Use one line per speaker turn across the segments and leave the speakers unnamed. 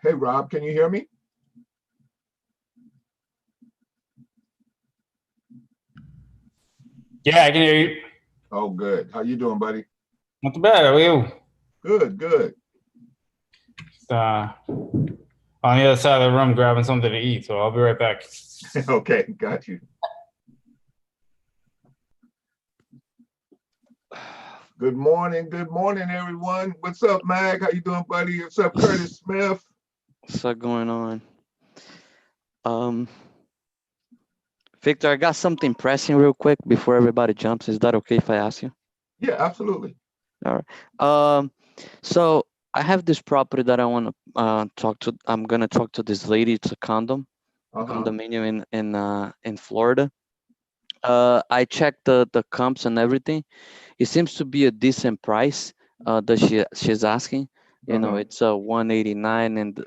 Hey, Rob, can you hear me?
Yeah, I can hear you.
Oh, good. How you doing, buddy?
Not too bad. How are you?
Good, good.
On the other side of the room grabbing something to eat, so I'll be right back.
Okay, got you. Good morning, everyone. What's up, Mag? How you doing, buddy? What's up, Curtis Smith?
What's going on? Um, Victor, I got something pressing real quick before everybody jumps. Is that okay if I ask you?
Yeah, absolutely.
All right. So I have this property that I want to talk to. I'm gonna talk to this lady. It's a
Uh-huh.
condominium in Florida. I checked the comps and everything. It seems to be a decent price that she's asking. You know,
Uh-huh.
it's 189 and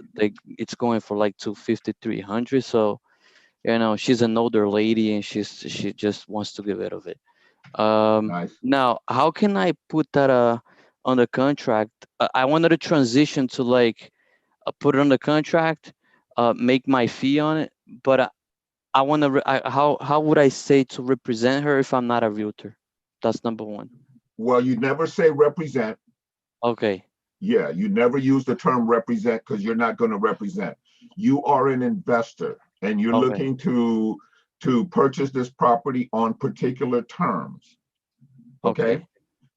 it's going for like 250, 300. So she's an older lady and she just wants to get rid of it.
Nice.
Now how can I put that on the contract? I wanted to transition to like put it on the contract, make my fee on it, but I want to how would I say to represent her if I'm not a realtor? That's number one.
Well, you never say represent.
Okay.
Yeah, you never use the term represent because you're not going to represent. You are an investor and you're
Okay.
looking to purchase this property on particular terms. Okay.
Okay.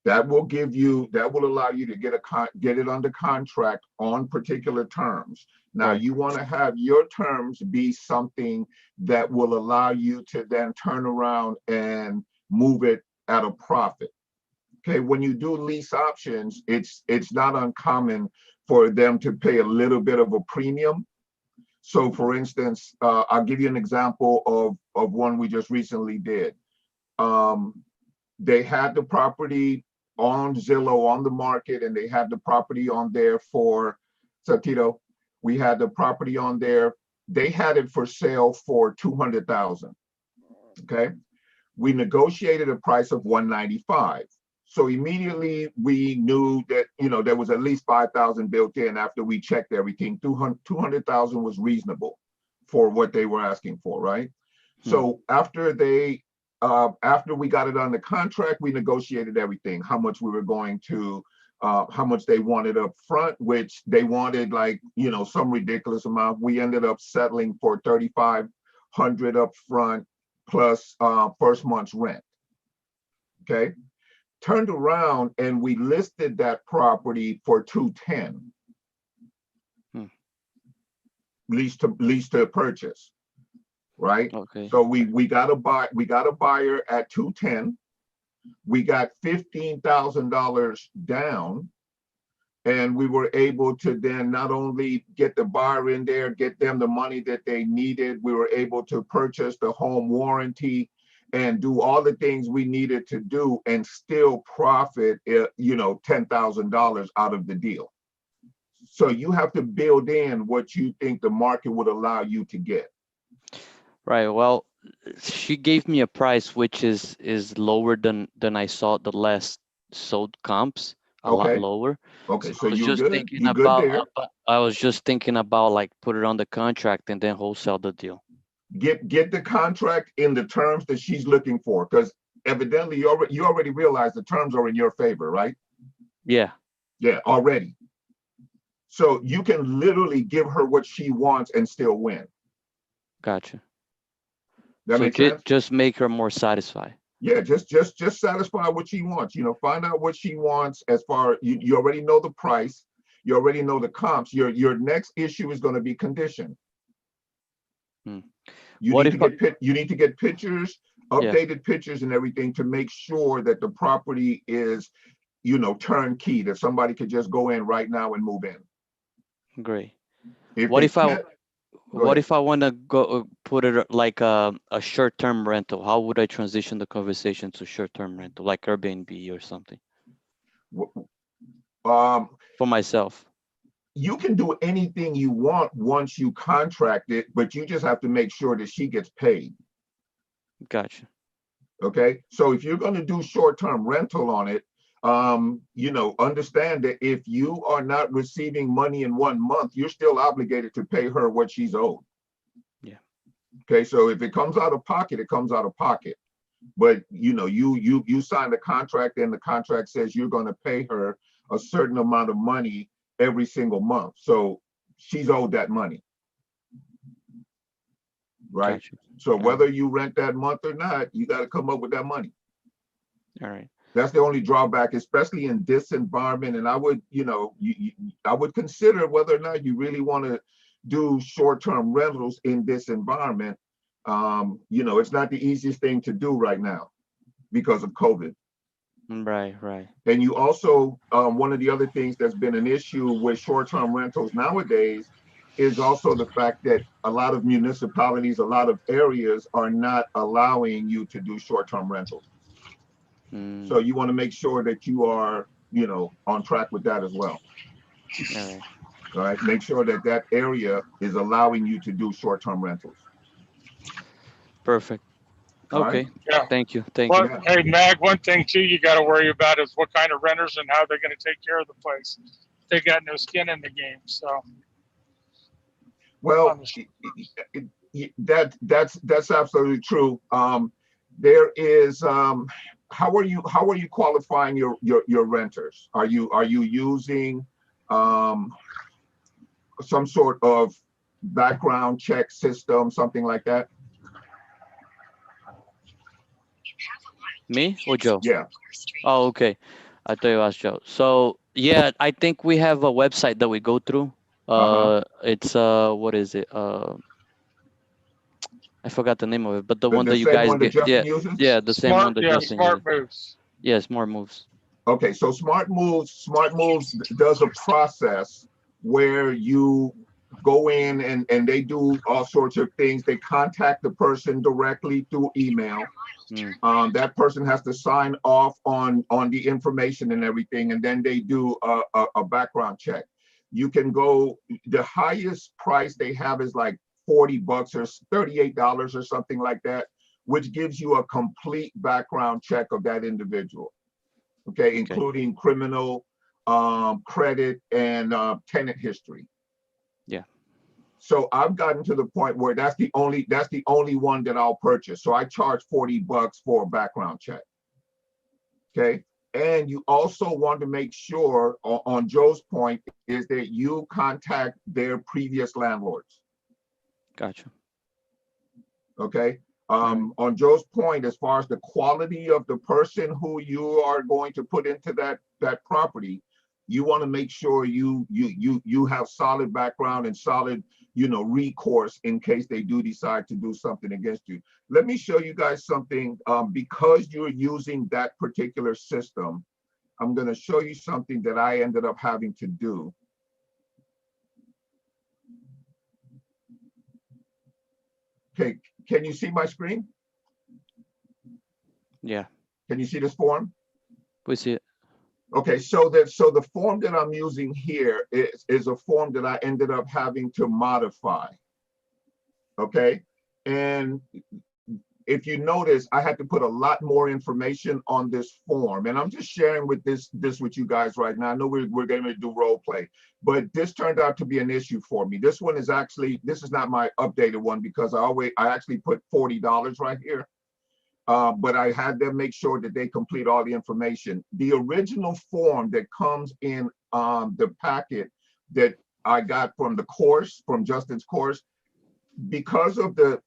That will allow you to get it under contract on particular terms. Now
Right.
you want to have your terms be something that will allow you to then turn around and move it at a profit. Okay, when you do lease options, it's not uncommon for them to pay a little bit of a premium. So for instance, I'll give you an example of one we just recently did. Um, they had the property on Zillow on the market, and they had the property on there for Tito. We had the property on there. They had it for sale for 200,000. Okay, we negotiated a price of 195. So immediately we knew that there was at least 5,000 built in after we checked everything. 200,000 was reasonable for what they were asking for, right?
Hmm.
So after we got it on the contract, we negotiated everything, how much we were going to, how much they wanted up front, which they wanted like, some ridiculous amount. We ended up settling for 3,500 up front plus first month's rent. Okay. Turned around and we listed that property for 210,
Hmm.
lease to purchase, right?
Okay.
So we got a buyer at 210. We got $15,000 down, and we were able to then not only get the buyer in there, get them the money that they needed. We were able to purchase the home warranty and do all the things we needed to do and still profit, $10,000 out of the deal. So you have to build in what you think the market would allow you to get.
Right. Well, she gave me a price which is lower than I saw the last sold comps, a lot
Okay.
lower.
Okay.
So
So you're good. You're good there.
I was just thinking about like put it on the contract and then wholesale the deal.
Get the contract in the terms that she's looking for, because evidently you already realize the terms are in your favor, right?
Yeah.
Yeah, already. So you can literally give her what she wants and still win.
Gotcha.
That
So
makes sense?
just make her more satisfied.
Yeah, just satisfy what she wants. Find out what she wants. As far you already know the price, you already know the comps. Your next issue is going to be condition.
Hmm.
You
What
need
if
to
I,
get pictures,
yeah,
updated pictures and everything to make sure that the property is, turnkey, that somebody could just go in right now and move in.
great.
If
What
they
if I
can't, go
what
ahead.
if I want to go put it like a short-term rental? How would I transition the conversation to short-term rental, like Airbnb or something
Um,
for myself?
you can do anything you want once you contract it, but you just have to make sure that she gets paid.
Gotcha.
Okay. So if you're going to do short-term rental on it, understand that if you are not receiving money in 1 month, you're still obligated to pay her what she's owed.
Yeah.
Okay, so if it comes out of pocket, it comes out of pocket. But you signed a contract, and the contract says you're going to pay her a certain amount of money every single month. So she's owed that money. Right.
Gotcha.
So whether you rent that month or not, you got to come up with that money.
All right.
That's the only drawback, especially in this environment. And I would, I would consider whether or not you really want to do short-term rentals in this environment. It's not the easiest thing to do right now because of COVID.
Right. Right.
And you also, one of the other things that's been an issue with short-term rentals nowadays is also the fact that a lot of municipalities, a lot of areas are not allowing you to do short-term rentals. So you want to make sure that you are, on track with that as well.
All right.
All right. Make sure that that area is allowing you to do short-term rentals.
Perfect.
All
Okay.
right.
Yeah.
Thank you. Thank
Well,
you.
Yeah.
hey, Mag, one thing too you got to worry about is what kind of renters and how they're going to take care of the place. They got no skin in the game. So,
Well, that's absolutely true. There is, how are you qualifying your renters? Are you using some sort of background check system, something like that?
Me or Joe?
Yeah.
Oh, okay. I thought you asked Joe. So yeah, I think we have a website that we go through. It's what is it? I forgot the name of it, but the one
The
that you
same
guys
one that
get.
Justin
Yeah,
uses?
yeah, the same one that Justin
smart
uses.
moves.
Yeah, Smart Moves.
Okay, so Smart Moves does a process where you go in and they do all sorts of things. They contact the person directly through email. That person has to sign off on the information and everything, and then they do a background check. You can go, the highest price they have is like $40 or $38 or something like that, which gives you a complete background check of that individual. Okay, including criminal, credit, and tenant history.
Yeah.
So I've gotten to the point where that's the only one that I'll purchase. So I charge $40 for a background check. Okay. And you also want to make sure, on Joe's point, is that you contact their previous landlords.
Gotcha.
Okay. On Joe's point, as far as the quality of the person who you are going to put into that property, you want to make sure you have solid background and solid, recourse in case they do decide to do something against you. Let me show you guys something. Because you're using that particular system, I'm going to show you something that I ended up having to do. Okay, can you see my screen?
Yeah,
Can you see this form?
we see it.
Okay, so the form that I'm using here is a form that I ended up having to modify. Okay, and if you notice, I had to put a lot more information on this form, and I'm just sharing with this with you guys right now. I know we're going to do role play, but this turned out to be an issue for me. This is not my updated one because I actually put $40 right here. But I had them make sure that they complete all the information. The original form that comes in the packet that I got from the course, from Justin's course, because of the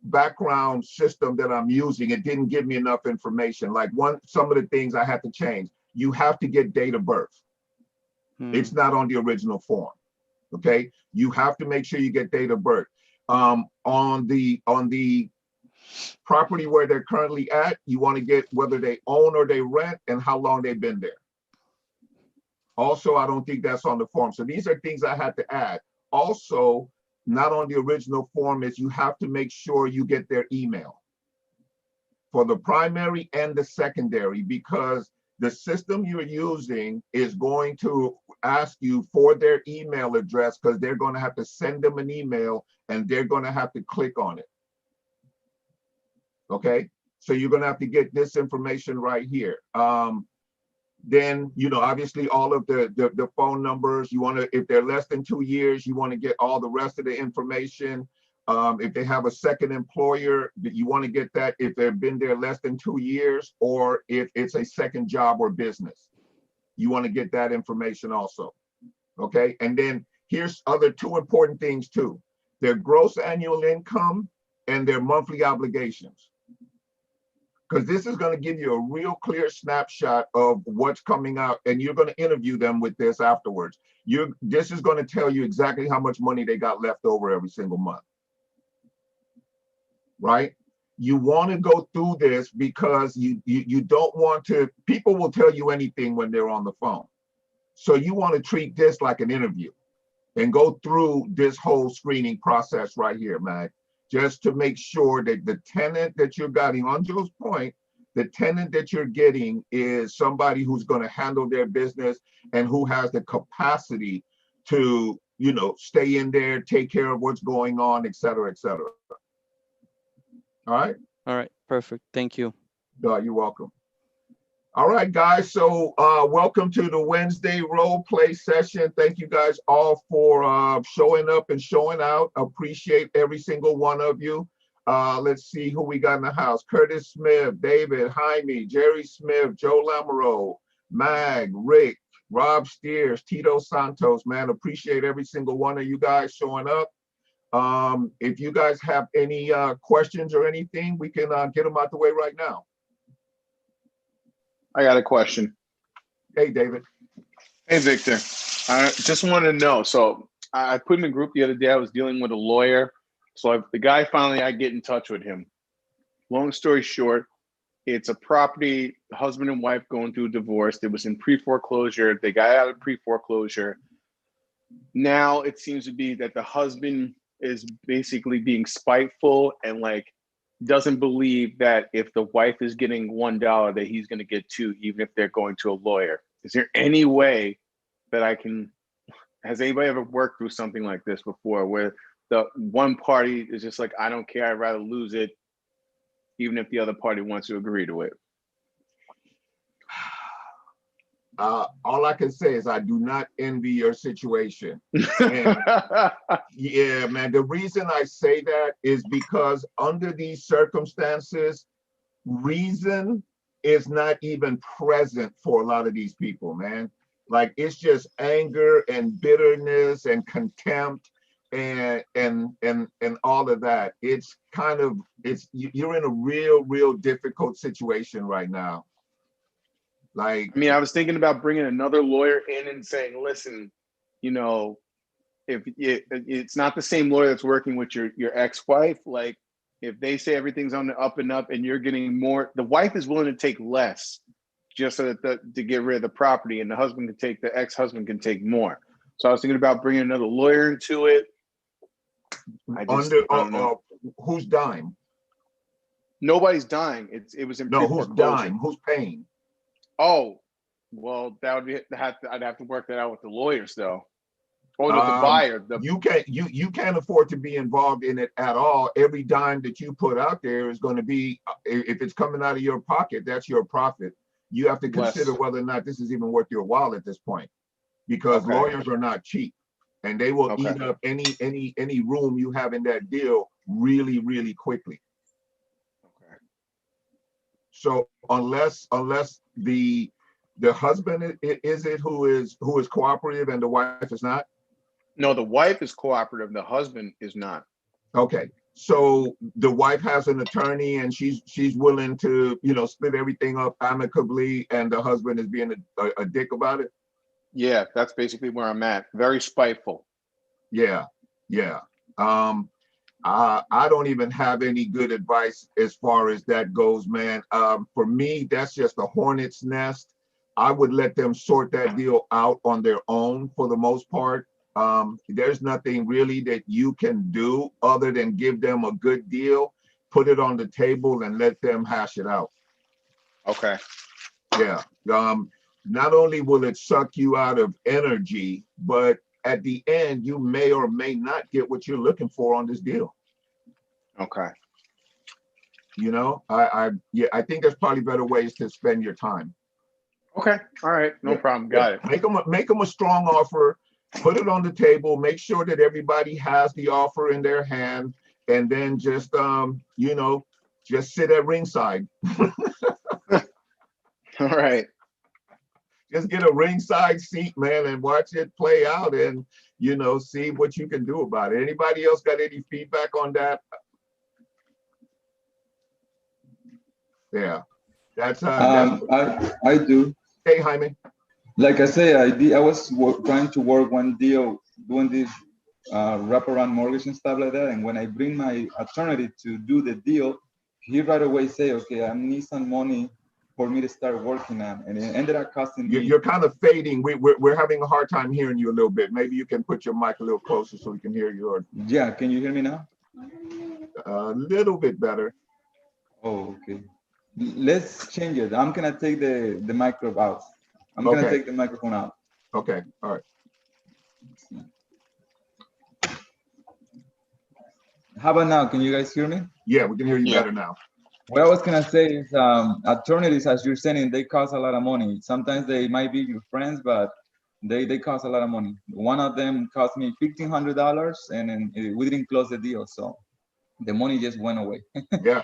background system that I'm using, it didn't give me enough information. Like some of the things I had to change. You have to get date of birth. It's not on the original form. Okay, you have to make sure you get date of birth. On the property where they're currently at, you want to get whether they own or they rent and how long they've been there. Also, I don't think that's on the form. So these are things I had to add. Also, not on the original form is you have to make sure you get their email for the primary and the secondary, because the system you're using is going to ask you for their email address, because they're going to have to send them an email and they're going to have to click on it. Okay, so you're going to have to get this information right here. then, you know, obviously all of the phone numbers, you want to, if they're less than 2 years, you want to get all the rest of the information. If they have a second employer, you want to get that if they've been there less than 2 years, or if it's a second job or business, you want to get that information also. Okay. And then here's other 2 important things too: their gross annual income and their monthly obligations. Because this is going to give you a real clear snapshot of what's coming out, and you're going to interview them with this afterwards. This is going to tell you exactly how much money they got left over every single month. Right? You want to go through this because you don't want to, people will tell you anything when they're on the phone. So you want to treat this like an interview and go through this whole screening process right here, man, just to make sure that the tenant that you're getting, on Joe's point, the tenant that you're getting is somebody who's going to handle their business and who has the capacity to, you know, stay in there, take care of what's going on, et cetera, et cetera. All right.
All right. Perfect. Thank you.
You're welcome. All right, guys. So welcome to the Wednesday role play session. Thank you guys all for showing up and showing out. Appreciate every single one of you. Let's see who we got in the house. Curtis Smith, David, Jaime, Jerry Smith, Joe Lamoureux, Mag, Rick, Rob Steers, Tito Santos. Man, appreciate every single one of you guys showing up. If you guys have any questions or anything, we can get them out the way right now.
I got a question.
Hey, David.
Hey, Victor. I just want to know. So I put in a group the other day. I was dealing with a lawyer. So the guy finally, I get in touch with him. Long story short, it's a property, husband and wife going through a divorce. It was in pre-foreclosure. They got out of pre-foreclosure. Now it seems to be that the husband is basically being spiteful and like doesn't believe that if the wife is getting $1 that he's going to get 2, even if they're going to a lawyer. Is there any way that I can, has anybody ever worked through something like this before where the one party is just like, I don't care, I'd rather lose it, even if the other party wants to agree to it?
All I can say is I do not envy your situation. And yeah, man, the reason I say that is because under these circumstances, reason is not even present for a lot of these people, man. Like it's just anger and bitterness and contempt and all of that. It's kind of, you're in a real difficult situation right now. Like,
I mean, I was thinking about bringing another lawyer in and saying, listen, you know, if it's not the same lawyer that's working with your ex-wife, like if they say everything's on the up and up and you're getting more, the wife is willing to take less just so that to get rid of the property, and the husband can take, the ex-husband can take more. So I was thinking about bringing another lawyer into it. I don't know.
Who's dying?
Nobody's dying. It was in
No, who's
pre-foreclosure.
dying? Who's paying?
Oh, well, that would be I'd have to work that out with the lawyers, though. Or with the buyer.
You can't afford to be involved in it at all. Every dime that you put out there is going to be, if it's coming out of your pocket, that's your profit. You have to consider whether or not this is even worth your while at this point, because lawyers are not cheap, and they will eat up any room you have in that deal really quickly.
Okay.
So unless the husband is it who is cooperative and the wife is not?
No, the wife is cooperative. The husband is not.
Okay. So the wife has an attorney and she's willing to, you know, split everything up amicably, and the husband is being a dick about it.
Yeah, that's basically where I'm at. Very spiteful.
Yeah. I don't even have any good advice as far as that goes, man. For me, that's just a hornet's nest. I would let them sort that deal out on their own for the most part. There's nothing really that you can do other than give them a good deal, put it on the table, and let them hash it out.
Okay.
Yeah. Not only will it suck you out of energy, but at the end, you may or may not get what you're looking for on this deal.
Okay.
You know, I think there's probably better ways to spend your time.
Okay, all right, no problem, got it.
Make them a strong offer, put it on the table, make sure that everybody has the offer in their hand, and then just, you know, just sit at ringside.
All right,
Just get a ringside seat, man, and watch it play out and, you know, see what you can do about it. Anybody else got any feedback on that? Yeah, that's,
I do.
hey, Jaime.
Like I say, I was trying to work one deal, doing this wraparound mortgage and stuff like that. And when I bring my attorney to do the deal, he right away say, okay, I need some money for me to start working on. And it ended up costing me.
You're kind of fading. We're having a hard time hearing you a little bit. Maybe you can put your mic a little closer so we can hear you. Or
Yeah, can you hear me now?
a little bit better.
Oh, okay. Let's change it. I'm gonna take the micro out. I'm gonna
Okay.
take the microphone out.
Okay, all right.
How about now? Can you guys hear me?
Yeah, we can hear you
Yeah.
better now.
What I was gonna say is attorneys, as you're saying, they cost a lot of money. Sometimes they might be your friends, but they cost a lot of money. One of them cost me $1,500 and then we didn't close the deal. So the money just went away.
Yeah,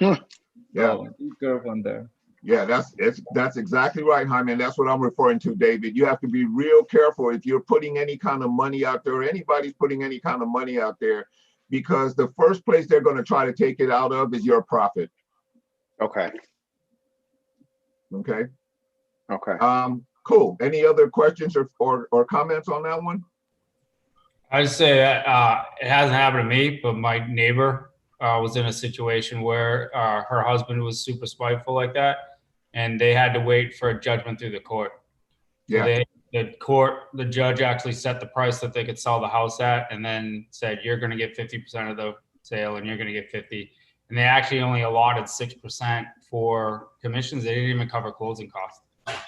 yeah.
So be careful on there.
Yeah, that's exactly right, Jaime. And that's what I'm referring to, David. You have to be real careful if you're putting any kind of money out there, or anybody's putting any kind of money out there, because the first place they're going to try to take it out of is your profit.
okay,
Okay.
okay.
Cool. Any other questions or comments on that one?
I just say that it hasn't happened to me, but my neighbor was in a situation where her husband was super spiteful like that, and they had to wait for a judgment through the court. So
Yeah.
the judge actually set the price that they could sell the house at, and then said, you're going to get 50% of the sale and you're going to get 50. And they actually only allotted 6% for commissions. They didn't even cover closing costs.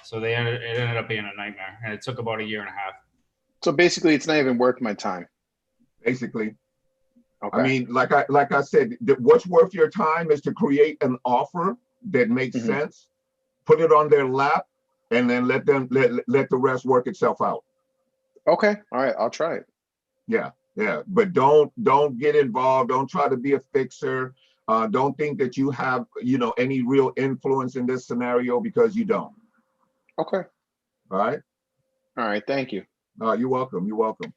So it ended up being a nightmare, and it took about a year and a half.
So basically, it's not even worth my time.
Basically.
Okay.
I mean, like I said, what's worth your time is to create an offer that makes
Mhm.
sense, put it on their lap, and then let the rest work itself out.
Okay, all right, I'll try it.
Yeah, but don't get involved. Don't try to be a fixer. Don't think that you have, you know, any real influence in this scenario, because you don't.
Okay,
All right.
all right, thank you.
You're welcome. You're welcome.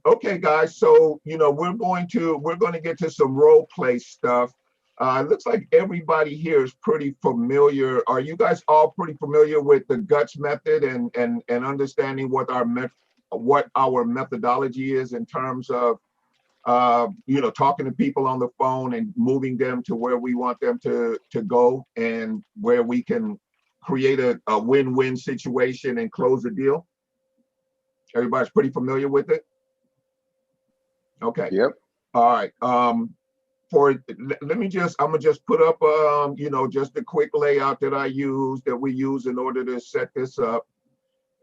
Okay, guys. So, you know, we're going to get to some role play stuff. It looks like everybody here is pretty familiar. Are you guys all pretty familiar with the GUTS method and understanding what our methodology is in terms of, you know, talking to people on the phone and moving them to where we want them to go, and where we can create a win-win situation and close the deal? Everybody's pretty familiar with it? Okay.
Yep.
All right. I'm gonna just put up, you know, just a quick layout that we use in order to set this up.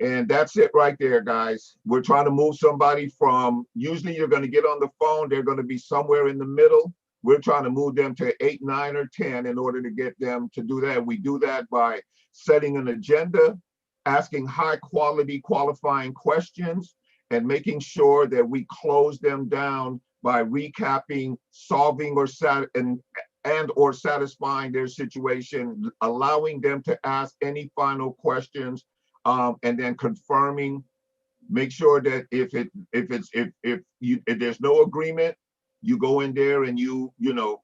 And that's it right there, guys. We're trying to move somebody from, usually you're going to get on the phone, they're going to be somewhere in the middle. We're trying to move them to 8, 9, or 10 in order to get them to do that. We do that by setting an agenda, asking high quality qualifying questions, and making sure that we close them down by recapping, solving or satisfying their situation, allowing them to ask any final questions, and then confirming. Make sure that if there's no agreement, you go in there and you know,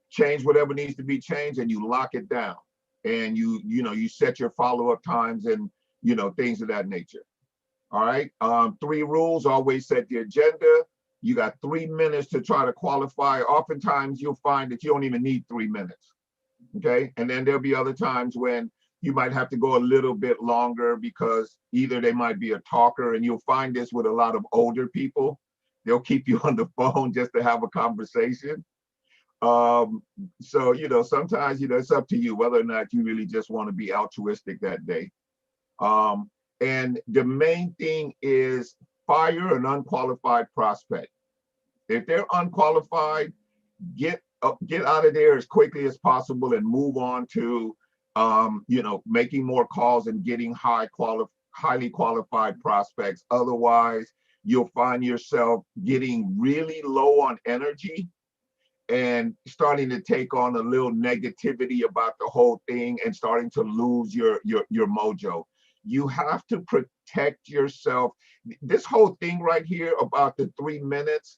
change whatever needs to be changed, and you lock it down, and you set your follow-up times and, you know, things of that nature. All right. 3 rules: always set the agenda. You got 3 minutes to try to qualify. Oftentimes you'll find that you don't even need 3 minutes. Okay. And then there'll be other times when you might have to go a little bit longer, because either they might be a talker, and you'll find this with a lot of older people. They'll keep you on the phone just to have a conversation. So, you know, sometimes, you know, it's up to you whether or not you really just want to be altruistic that day. And the main thing is fire an unqualified prospect. If they're unqualified, get out of there as quickly as possible and move on to making more calls and getting highly qualified prospects. Otherwise, you'll find yourself getting really low on energy and starting to take on a little negativity about the whole thing and starting to lose your mojo. You have to protect yourself. This whole thing right here about the 3 minutes,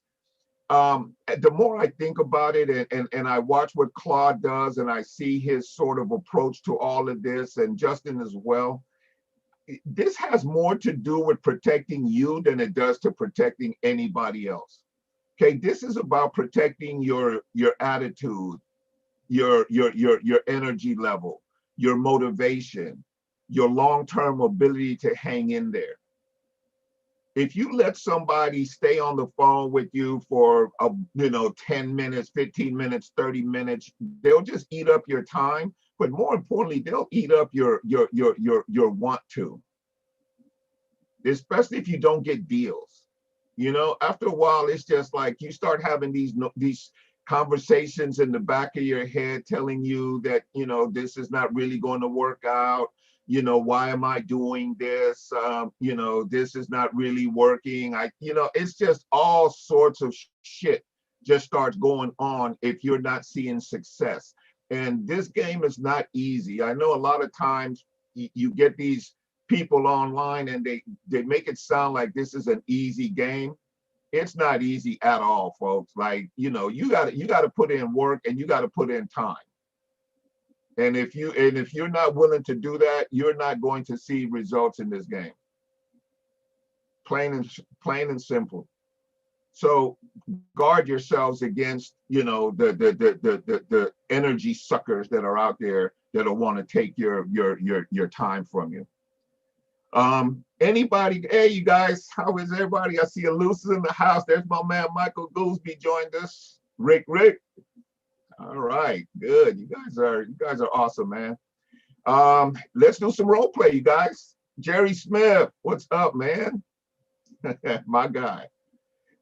the more I think about it and I watch what Claude does and I see his sort of approach to all of this, and Justin as well, this has more to do with protecting you than it does to protecting anybody else. Okay, this is about protecting your attitude, your energy level, your motivation, your long-term ability to hang in there. If you let somebody stay on the phone with you for 10 minutes, 15 minutes, 30 minutes, they'll just eat up your time. But more importantly, they'll eat up your want to, especially if you don't get deals. After a while, it's just like you start having these conversations in the back of your head telling you that, this is not really going to work out. Why am I doing this? This is not really working. It's just all sorts of shit just starts going on if you're not seeing success. And this game is not easy. I know a lot of times you get these people online and they make it sound like this is an easy game. It's not easy at all, folks. Like, you got to put in work and you got to put in time. And if you're not willing to do that, you're not going to see results in this game. Plain and simple. So guard yourselves against, the energy suckers that are out there that'll want to take your time from you. Anybody, hey, you guys, how is everybody? I see Lucy's in the house. There's my man Michael Goolsby joined us. Rick. All right, good. You guys are awesome, man. Let's do some role play, you guys. Jerry Smith, what's up, man? My guy.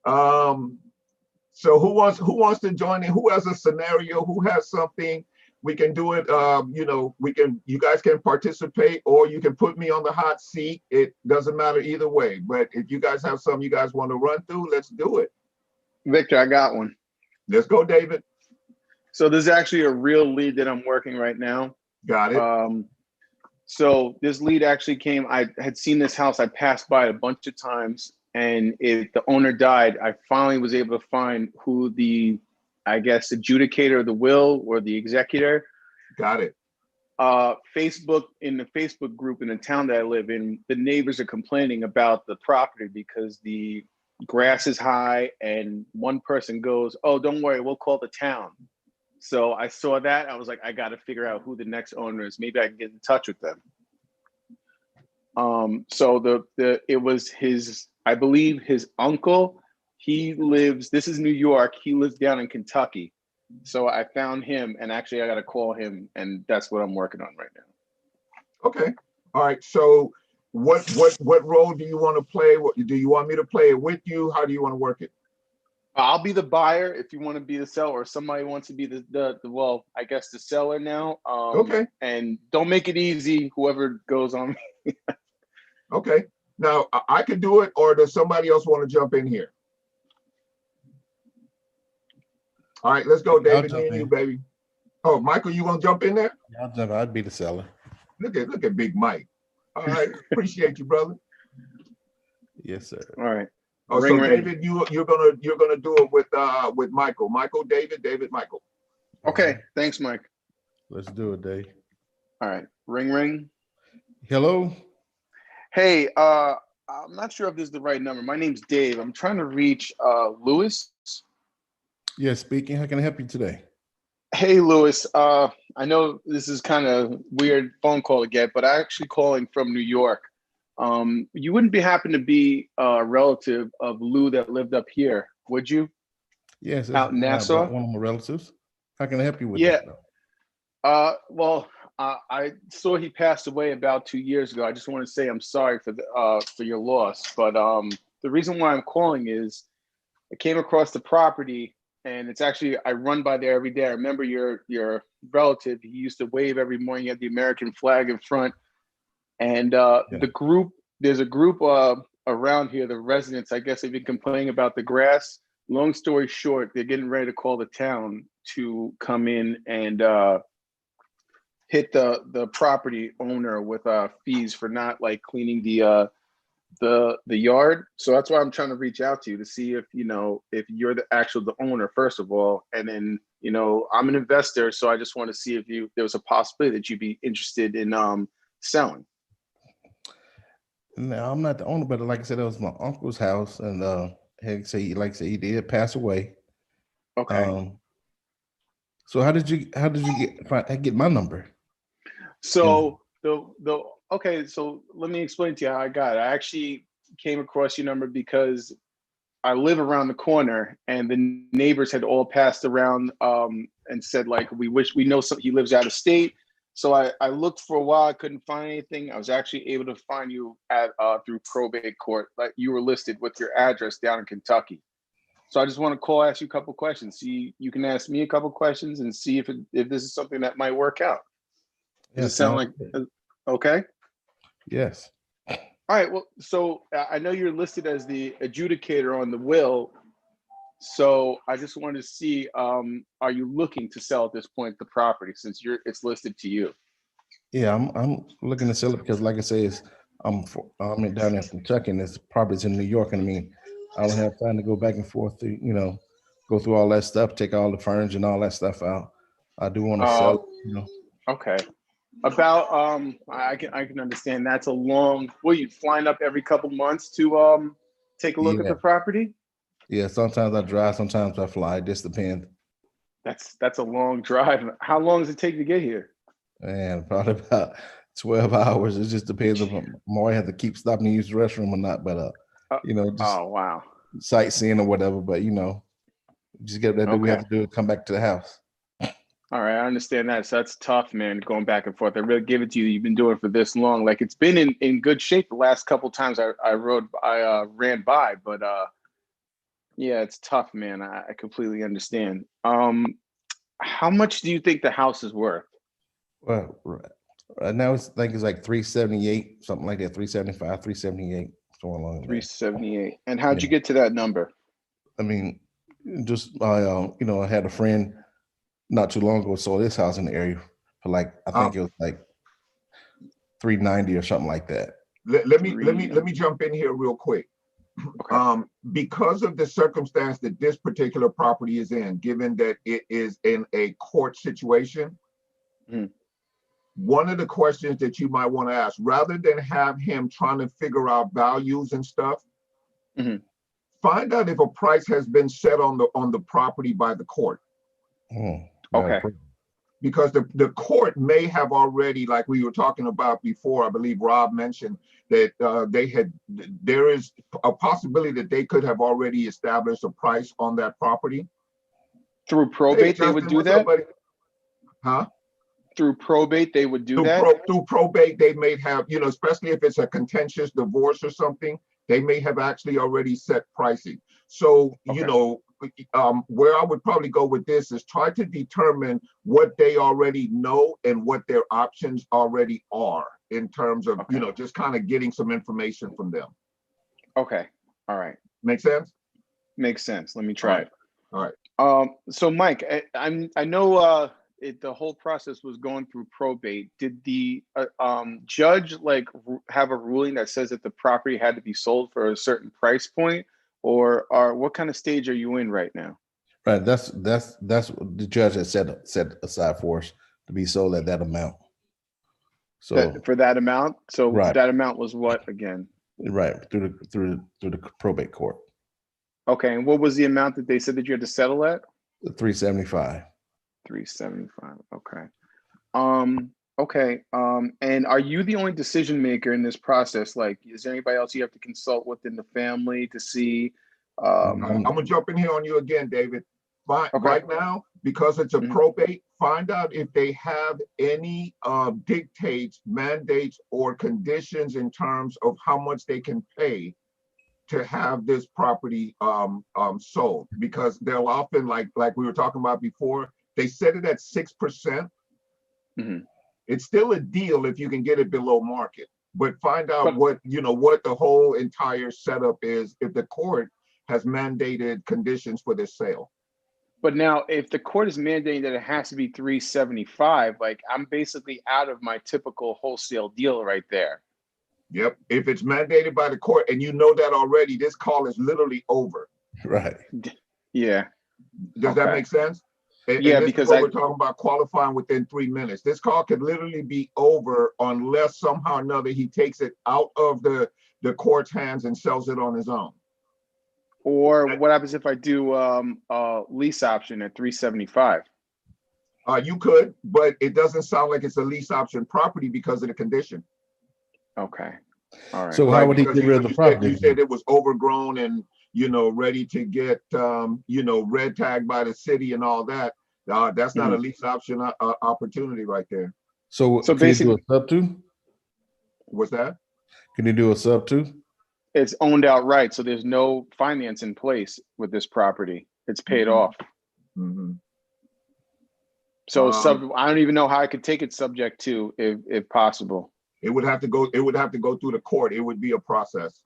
So who wants to join in? Who has a scenario? Who has something? We can do it. You guys can participate, or you can put me on the hot seat. It doesn't matter either way. But if you guys have something you guys want to run through, let's do it.
Victor, I got one.
Let's go, David.
So this is actually a real lead that I'm working right now.
Got it.
So this lead actually came, I had seen this house, I passed by it a bunch of times, and the owner died. I finally was able to find who the, I guess, adjudicator of the will or the executor.
Got it.
Facebook, in the Facebook group in the town that I live in, the neighbors are complaining about the property because the grass is high, and one person goes, "Oh, don't worry, we'll call the town." So I saw that. I was like, I got to figure out who the next owner is. Maybe I can get in touch with them. So it was his, I believe his uncle. He lives, this is New York. He lives down in Kentucky. So I found him, and actually I got to call him, and that's what I'm working on right now.
Okay. All right. So what role do you want to play? Do you want me to play it with you? How do you want to work it?
I'll be the buyer if you want to be the seller, or somebody wants to be the well, I guess the seller now.
Okay.
And don't make it easy, whoever goes on.
Okay. Now I could do it, or does somebody else want to jump in here? All right, let's go, David. Me and you, baby. Oh, Michael, you want to jump in there?
I'll jump. I'd be the seller.
Look at Big Mike. All right, appreciate you, brother.
Yes, sir.
All right.
Oh,
Ring,
so
ring.
David, you're gonna do it with Michael. Michael, David, Michael.
Okay. Thanks, Mike.
Let's do it, Dave.
All right. Ring, ring.
Hello.
Hey, I'm not sure if this is the right number. My name's Dave. I'm trying to reach Lewis.
Yes, speaking. How can I help you today?
Hey, Lewis. I know this is kind of weird phone call to get, but I'm actually calling from New York. You wouldn't be happen to be a relative of Lou that lived up here, would you?
Yes,
Out in Nassau?
One of my relatives. How can I help you with
Yeah.
that?
Well, I saw he passed away about 2 years ago. I just want to say I'm sorry for your loss. But the reason why I'm calling is I came across the property and it's actually, I run by there every day. I remember your relative, he used to wave every morning. He had the American flag in front. And
Yeah.
there's a group around here, the residents, I guess they've been complaining about the grass. Long story short, they're getting ready to call the town to come in and hit the property owner with fees for not like cleaning the yard. So that's why I'm trying to reach out to you to see if, you know, if you're the owner, first of all, and then, you know, I'm an investor, so I just want to see if there was a possibility that you'd be interested in selling.
No, I'm not the owner, but like I said, it was my uncle's house, and like I say, he did pass away.
Okay.
So how did you get my number?
So okay, so let me explain to you how I got it. I actually came across your number because I live around the corner, and the neighbors had all passed around and said like, we know he lives out of state. So I looked for a while, I couldn't find anything. I was actually able to find you at through probate court, like you were listed with your address down in Kentucky. So I just want to ask you a couple questions. See, you can ask me a couple questions and see if this is something that might work out. Does it sound like okay?
Yes.
All right. Well, so I know you're listed as the adjudicator on the will. So I just wanted to see, are you looking to sell at this point the property since it's listed to you?
Yeah, I'm looking to sell it because, like I say, I'm down in Kentucky, and this property's in New York, and I mean, I don't have time to go back and forth to, you know, go through all that stuff, take all the furniture and all that stuff out. I do want to sell it, you know.
Okay. About I can understand that's a long. Well, you flying up every couple months to take a look at the property?
Yeah, sometimes I drive, sometimes I fly. It just depends.
That's a long drive. How long does it take to get here?
And probably about 12 hours. It just depends if I'm more have to keep stopping to use the restroom or not. But you know, just
oh wow,
sightseeing or whatever. But you know, just get that we have to do it, come back to the house.
All right, I understand that. So that's tough, man, going back and forth. I really give it to you. You've been doing it for this long. Like it's been in good shape the last couple times I ran by, but yeah, it's tough, man. I completely understand. How much do you think the house is worth?
Well, right now I think it's like 378, something like that, 375, 378, somewhere along there.
378. And how'd you get to that number?
I mean, just you know, I had a friend not too long ago sold this house in the area for like, I think it was like 390 or something like that.
Let me jump in here real quick.
Okay.
Because of the circumstance that this particular property is in, given that it is in a court situation, one of the questions that you might want to ask, rather than have him trying to figure out values and stuff, find out if a price has been set on the property by the court.
Okay.
Because the court may have already, like we were talking about before, I believe Rob mentioned that there is a possibility that they could have already established a price on that property.
Through probate, they would do that?
Huh?
Through probate, they would do that?
Through probate, they may have, you know, especially if it's a contentious divorce or something, they may have actually already set pricing. So, you know, where I would probably go with this is try to determine what they already know and what their options already are in terms of, you know, just kind of getting some information from them.
Okay. All right.
Make sense?
Makes sense. Let me try it.
All right.
So Mike, I know the whole process was going through probate. Did the judge like have a ruling that says that the property had to be sold for a certain price point, or what kind of stage are you in right now?
Right. That's what the judge has set aside for us to be sold at that amount. So
for that amount. So
right.
That amount was what again?
Right, through the probate court.
Okay, and what was the amount that they said that you had to settle at?
375.
375. Okay. Okay. And are you the only decision maker in this process? Like, is there anybody else you have to consult with in the family to see?
I'm gonna jump in here on you again, David. Right now, because it's a probate, find out if they have any dictates, mandates, or conditions in terms of how much they can pay to have this property sold, because they'll often, like we were talking about before, they set it at 6%.
Mhm.
It's still a deal if you can get it below market, but find out
But-
what the whole entire setup is if the court has mandated conditions for this sale.
But now, if the court is mandating that it has to be 375, like I'm basically out of my typical wholesale deal right there.
Yep. If it's mandated by the court and you know that already, this call is literally over.
Right.
Yeah.
Does that
Okay.
make sense? And
Yeah,
this is
because
what
I-
we're talking about, qualifying within 3 minutes. This call could literally be over unless somehow or another he takes it out of the court's hands and sells it on his own.
Or what happens if I do a lease option at 375?
You could, but it doesn't sound like it's a lease option property because of the condition.
Okay. All right.
So how
Right,
would he
because
get rid of the
you
property?
said it was overgrown and, ready to get, red tagged by the city and all that. That's not a lease option opportunity right there.
So
So
can you do a
basically-
sub two?
What's that?
Can you do a sub two?
It's owned outright, so there's no finance in place with this property. It's paid
Mhm.
off.
Mhm.
So I don't even know how I could take it subject to if possible.
It would have to go through the court. It would be a process.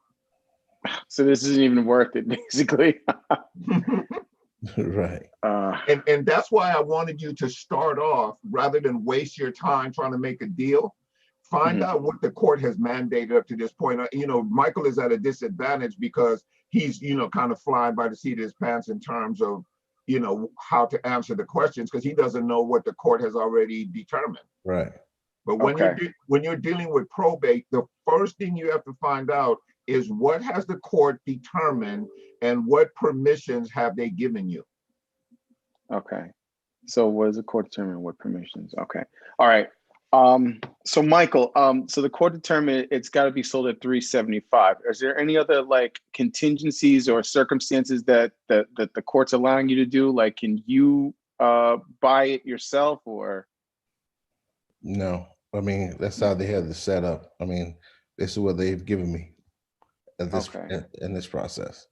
So this isn't even worth it, basically.
Right.
And that's why I wanted you to start off rather than waste your time trying to make a deal. Find
Mhm.
out what the court has mandated up to this point. Michael is at a disadvantage because he's, kind of flying by the seat of his pants in terms of, how to answer the questions because he doesn't know what the court has already determined.
Right.
But when
Okay.
when you're dealing with probate, the first thing you have to find out is what has the court determined and what permissions have they given you.
Okay. So what does the court determine? What permissions? Okay. All right. So Michael, so the court determined it's got to be sold at 375. Is there any other like contingencies or circumstances that the court's allowing you to do? Like, can you buy it yourself or?
No, I mean, that's how they have this set up. I mean, this is what they've given me at this
Okay.
in this process.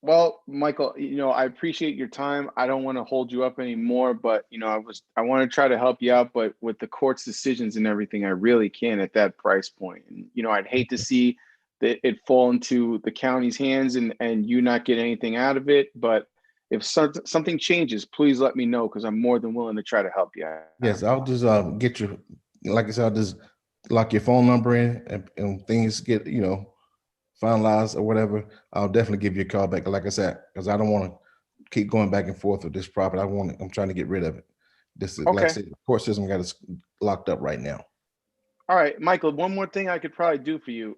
Well, Michael, I appreciate your time. I don't want to hold you up anymore, but I want to try to help you out, but with the court's decisions and everything, I really can at that price point. And I'd hate to see that it fall into the county's hands and you not get anything out of it. But if something changes, please let me know because I'm more than willing to try to help you out.
Yes, I'll just get your, like I said, I'll just lock your phone number in and things get, finalized or whatever. I'll definitely give you a call back. Like I said, because I don't want to keep going back and forth with this property. I'm trying to get rid of it. This is, like I
Okay.
said, the court system got us locked up right now.
All right, Michael, one more thing I could probably do for you.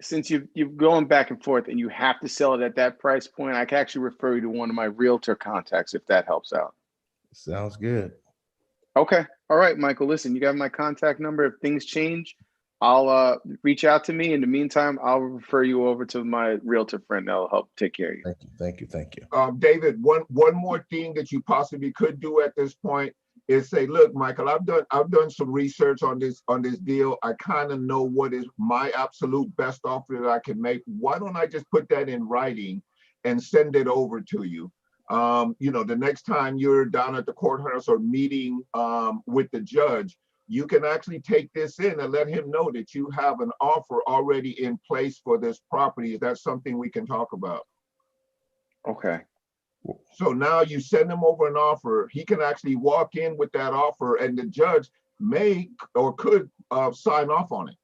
Since you've going back and forth and you have to sell it at that price point, I can actually refer you to one of my realtor contacts if that helps out.
Sounds good.
Okay. All right, Michael, listen, you got my contact number. If things change, I'll reach out to me. In the meantime, I'll refer you over to my realtor friend that'll help take care of you.
Thank you. Thank you. Thank you.
David, one more thing that you possibly could do at this point is say, look, Michael, I've done some research on this deal. I kind of know what is my absolute best offer that I can make. Why don't I just put that in writing and send it over to you? The next time you're down at the courthouse or meeting with the judge, you can actually take this in and let him know that you have an offer already in place for this property. Is that something we can talk about?
Okay.
So now you send him over an offer. He can actually walk in with that offer and the judge may or could sign off on it.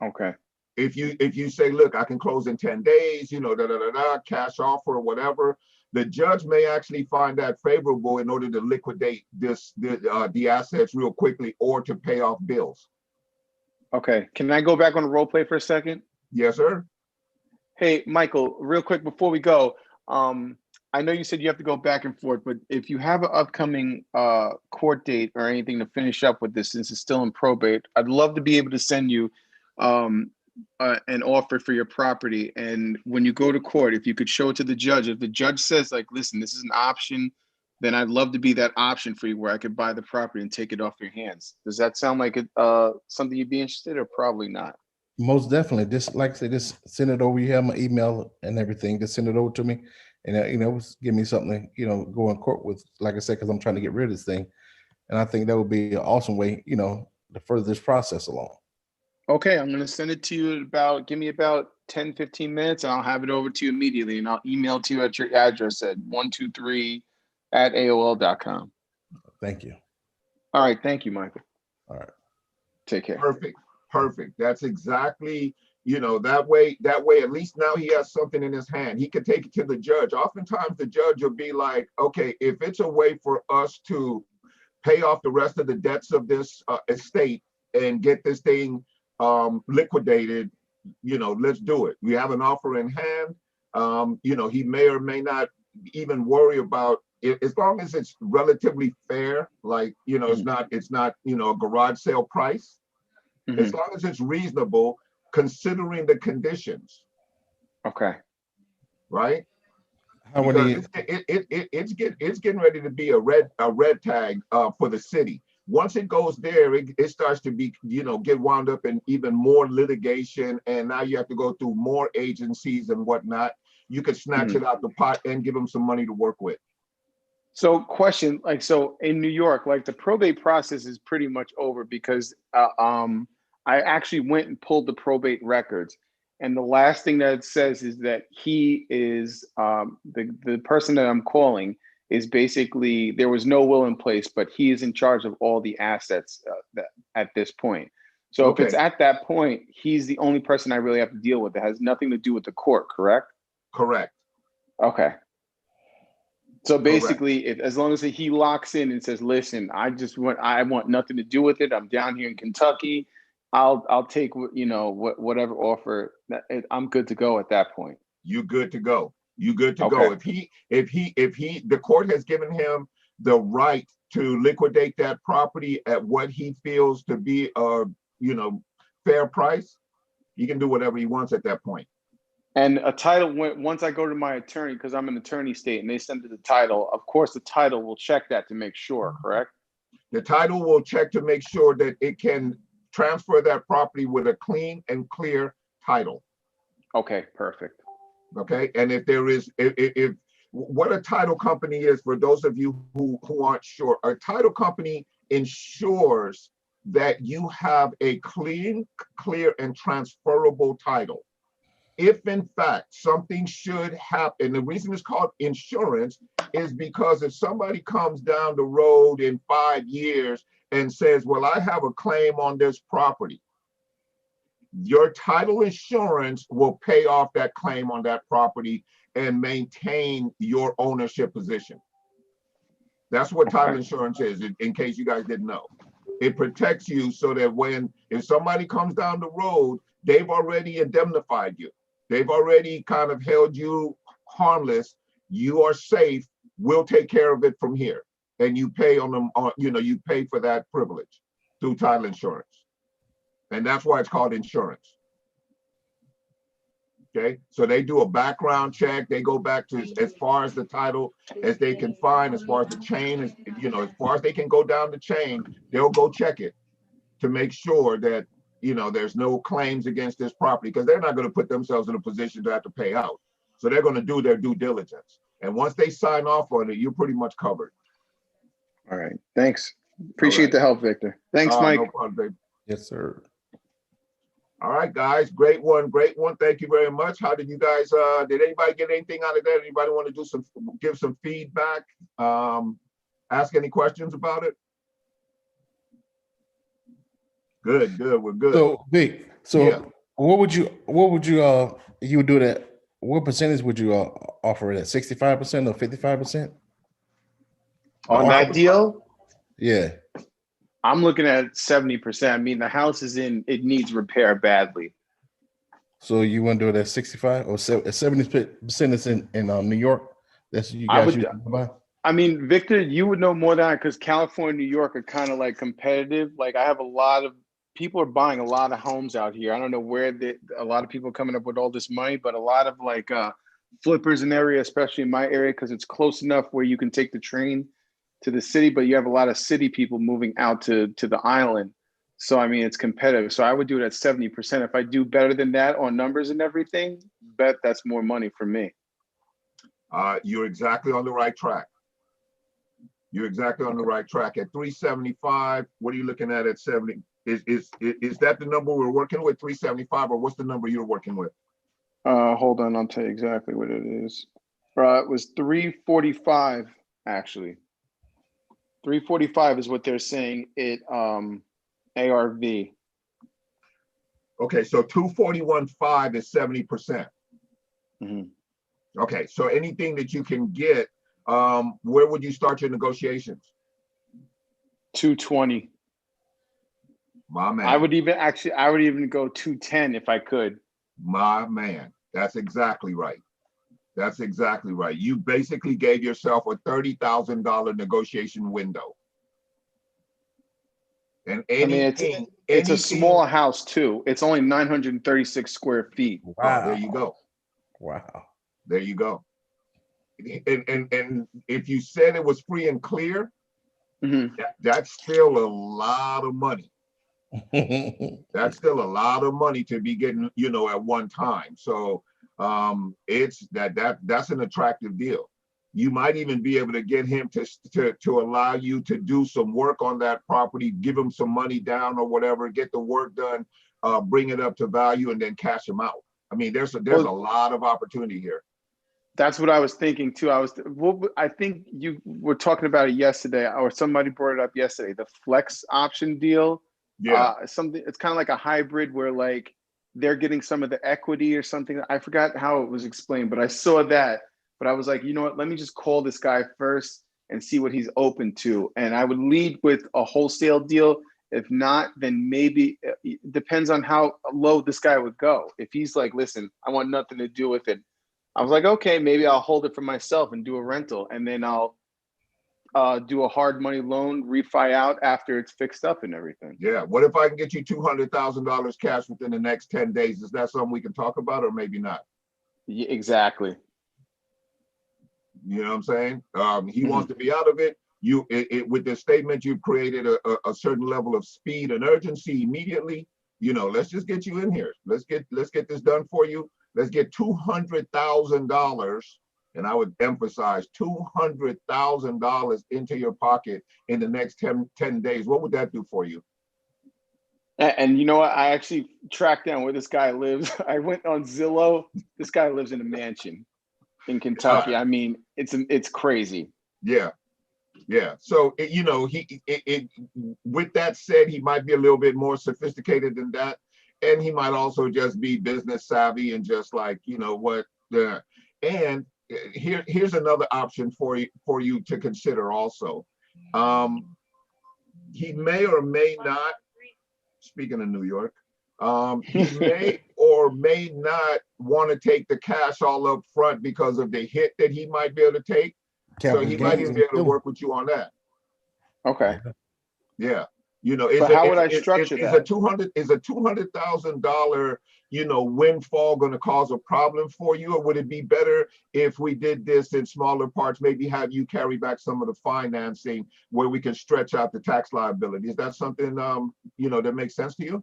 Okay.
If you say, look, I can close in 10 days, cash offer or whatever, the judge may actually find that favorable in order to liquidate the assets real quickly or to pay off bills.
Okay. Can I go back on the role play for a second?
Yes, sir.
Hey, Michael, real quick before we go, I know you said you have to go back and forth, but if you have an upcoming court date or anything to finish up with this, since it's still in probate, I'd love to be able to send you an offer for your property. And when you go to court, if you could show it to the judge, if the judge says like, listen, this is an option, then I'd love to be that option for you where I could buy the property and take it off your hands. Does that sound like something you'd be interested in or probably not?
Most definitely. Just like I said, just send it over. You have my email and everything. Just send it over to me, and give me something go in court with. Like I said, because I'm trying to get rid of this thing, and I think that would be an awesome way, to further this process along.
Okay, I'm gonna send it to you give me about 10, 15 minutes, and I'll have it over to you immediately, and I'll email to you at your address at 123@aol.com.
Thank you.
All right, thank you, Michael.
All right.
Take care.
Perfect. That's exactly, that way, at least now he has something in his hand. He could take it to the judge. Oftentimes the judge will be like, okay, if it's a way for us to pay off the rest of the debts of this estate and get this thing liquidated, let's do it. We have an offer in hand. He may or may not even worry about it, as long as it's relatively fair, like, it's not, a garage sale price. As long as it's reasonable, considering the conditions,
Okay.
right?
How would
Because it's getting ready to be a red tag for the city. Once it goes there, it starts to be, get wound up in even more litigation, and now you have to go through more agencies and whatnot. You could snatch it out the pot and give them some money to work with.
So question, so in New York, the probate process is pretty much over because I actually went and pulled the probate records. And the last thing that it says is that he is, the person that I'm calling is basically, there was no will in place, but he is in charge of all the assets at this point. So if it's at that point, he's the only person I really have to deal with. It has nothing to do with the court, correct?
Correct.
Okay. So basically, as long as he locks in and says, listen, I want nothing to do with it. I'm down here in Kentucky. I'll take, whatever offer. I'm good to go at that point.
You good to go. You good to go. If the court has given him the right to liquidate that property at what he feels to be a, fair price, he can do whatever he wants at that point.
And a title, once I go to my attorney, because I'm an attorney state, and they send it the title, of course, the title will check that to make sure, correct?
The title will check to make sure that it can transfer that property with a clean and clear title.
Okay, perfect.
Okay, and if there is, if what a title company is, for those of you who aren't sure, a title company ensures that you have a clean, clear, and transferable title. If in fact something should happen, the reason it's called insurance is because if somebody comes down the road in 5 years and says, well, I have a claim on this property, your title insurance will pay off that claim on that property and maintain your ownership position. That's what title insurance is, in case you guys didn't know. It protects you so that if somebody comes down the road, they've already indemnified you. They've already kind of held you harmless. You are safe. We'll take care of it from here. And you pay you pay for that privilege through title insurance. And that's why it's called insurance. Okay, so they do a background check. They go back to as far as the title as they can find, as far as the chain, as far as they can go down the chain, they'll go check it to make sure that there's no claims against this property, because they're not going to put themselves in a position to have to pay out. So they're going to do their due diligence. And once they sign off on it, you're pretty much covered.
All right. Thanks. Appreciate the help, Victor. Thanks, Mike.
No problem, babe.
Yes, sir.
All right, guys. Great one. Thank you very much. How did you guys, did anybody get anything out of that? Anybody want to give some feedback? Ask any questions about it? Good. We're good.
So Vic,
Yeah.
what would you you would do that? What percentage would you offer it at? 65% or 55%?
On that deal,
Yeah.
I'm looking at 70%. I mean, the house it needs repair badly.
So you want to do it at 65 or 70% is in New York? That's you guys usually buy?
I mean, Victor, you would know more than I, because California and New York are kind of like competitive. Like, I have a lot of people are buying a lot of homes out here. I don't know where a lot of people are coming up with all this money, but a lot of flippers in the area, especially in my area, because it's close enough where you can take the train to the city, but you have a lot of city people moving out to the island. So I mean, it's competitive. So I would do it at 70%. If I do better than that on numbers and everything, bet that's more money for me.
You're exactly on the right track. You're exactly on the right track. At 375, what are you looking at 70? Is that the number we're working with, 375, or what's the number you're working with?
Hold on, I'll tell you exactly what it is. It was 345 actually. 345 is what they're saying it ARV.
Okay, so 241.5 is 70%.
Mhm.
Okay, so anything that you can get, where would you start your negotiations?
220.
My man.
I would even go 210 if I could.
My man, that's exactly right. That's exactly right. You basically gave yourself a $30,000 negotiation window. And
I mean,
anything,
it's a small house too. It's only 936 square feet.
Oh, there you go.
Wow.
There you go. And if you said it was free and clear,
Mhm.
that's still a lot of money. That's still a lot of money to be getting, you know, at one time. So it's that's an attractive deal. You might even be able to get him to allow you to do some work on that property, give him some money down or whatever, get the work done, bring it up to value, and then cash him out. I mean, there's a lot of opportunity here.
That's what I was thinking too. I think you were talking about it yesterday, or somebody brought it up yesterday. The flex option deal.
Yeah.
Something. It's kind of like a hybrid where like they're getting some of the equity or something. I forgot how it was explained, but I saw that. But I was like, you know what? Let me just call this guy first and see what he's open to. And I would lead with a wholesale deal. If not, then maybe it depends on how low this guy would go. If he's like, listen, I want nothing to do with it. I was like, okay, maybe I'll hold it for myself and do a rental, and then I'll do a hard money loan, refi out after it's fixed up and everything.
Yeah. What if I can get you $200,000 cash within the next 10 days? Is that something we can talk about, or maybe not?
Yeah, exactly.
You know what I'm saying? He wants to be out of it. With this statement, you've created a certain level of speed and urgency immediately. You know, let's just get you in here. Let's get this done for you. Let's get $200,000, and I would emphasize $200,000 into your pocket in the next 10 days. What would that do for you?
And you know what? I actually tracked down where this guy lives. I went on Zillow. This guy lives in a mansion in Kentucky. I mean, it's crazy.
Yeah. Yeah. So, you know, with that said, he might be a little bit more sophisticated than that. And he might also just be business savvy and just like, you know what, and here's another option for you to consider also. He may or may not, speaking of New York, he may or may not want to take the cash all up front because of the hit that he might be able to take. So he might even be able to work with you on that.
Okay.
Yeah. You know,
So how would I structure that?
Is a $200,000, you know, windfall going to cause a problem for you, or would it be better if we did this in smaller parts? Maybe have you carry back some of the financing where we can stretch out the tax liability. Is that something you know, that makes sense to you?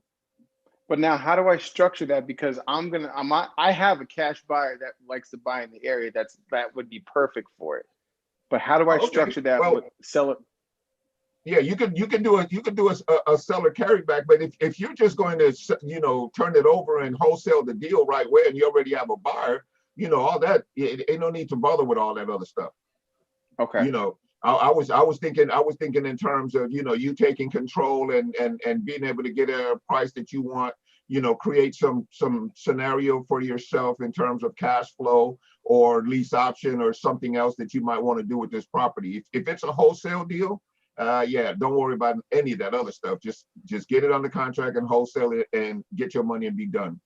But now, how do I structure that? Because I have a cash buyer that likes to buy in the area. That would be perfect for it. But how do I structure that?
Well,
with sell it?
Yeah, you could do a seller carryback, but if you're just going to, you know, turn it over and wholesale the deal right away, and you already have a buyer, you know, all that, ain't no need to bother with all that other stuff.
Okay.
You know, I was thinking in terms of, you know, you taking control and being able to get a price that you want, you know, create some scenario for yourself in terms of cash flow or lease option or something else that you might want to do with this property. If it's a wholesale deal, yeah, don't worry about any of that other stuff. Just get it under contract and wholesale it and get your money and be done.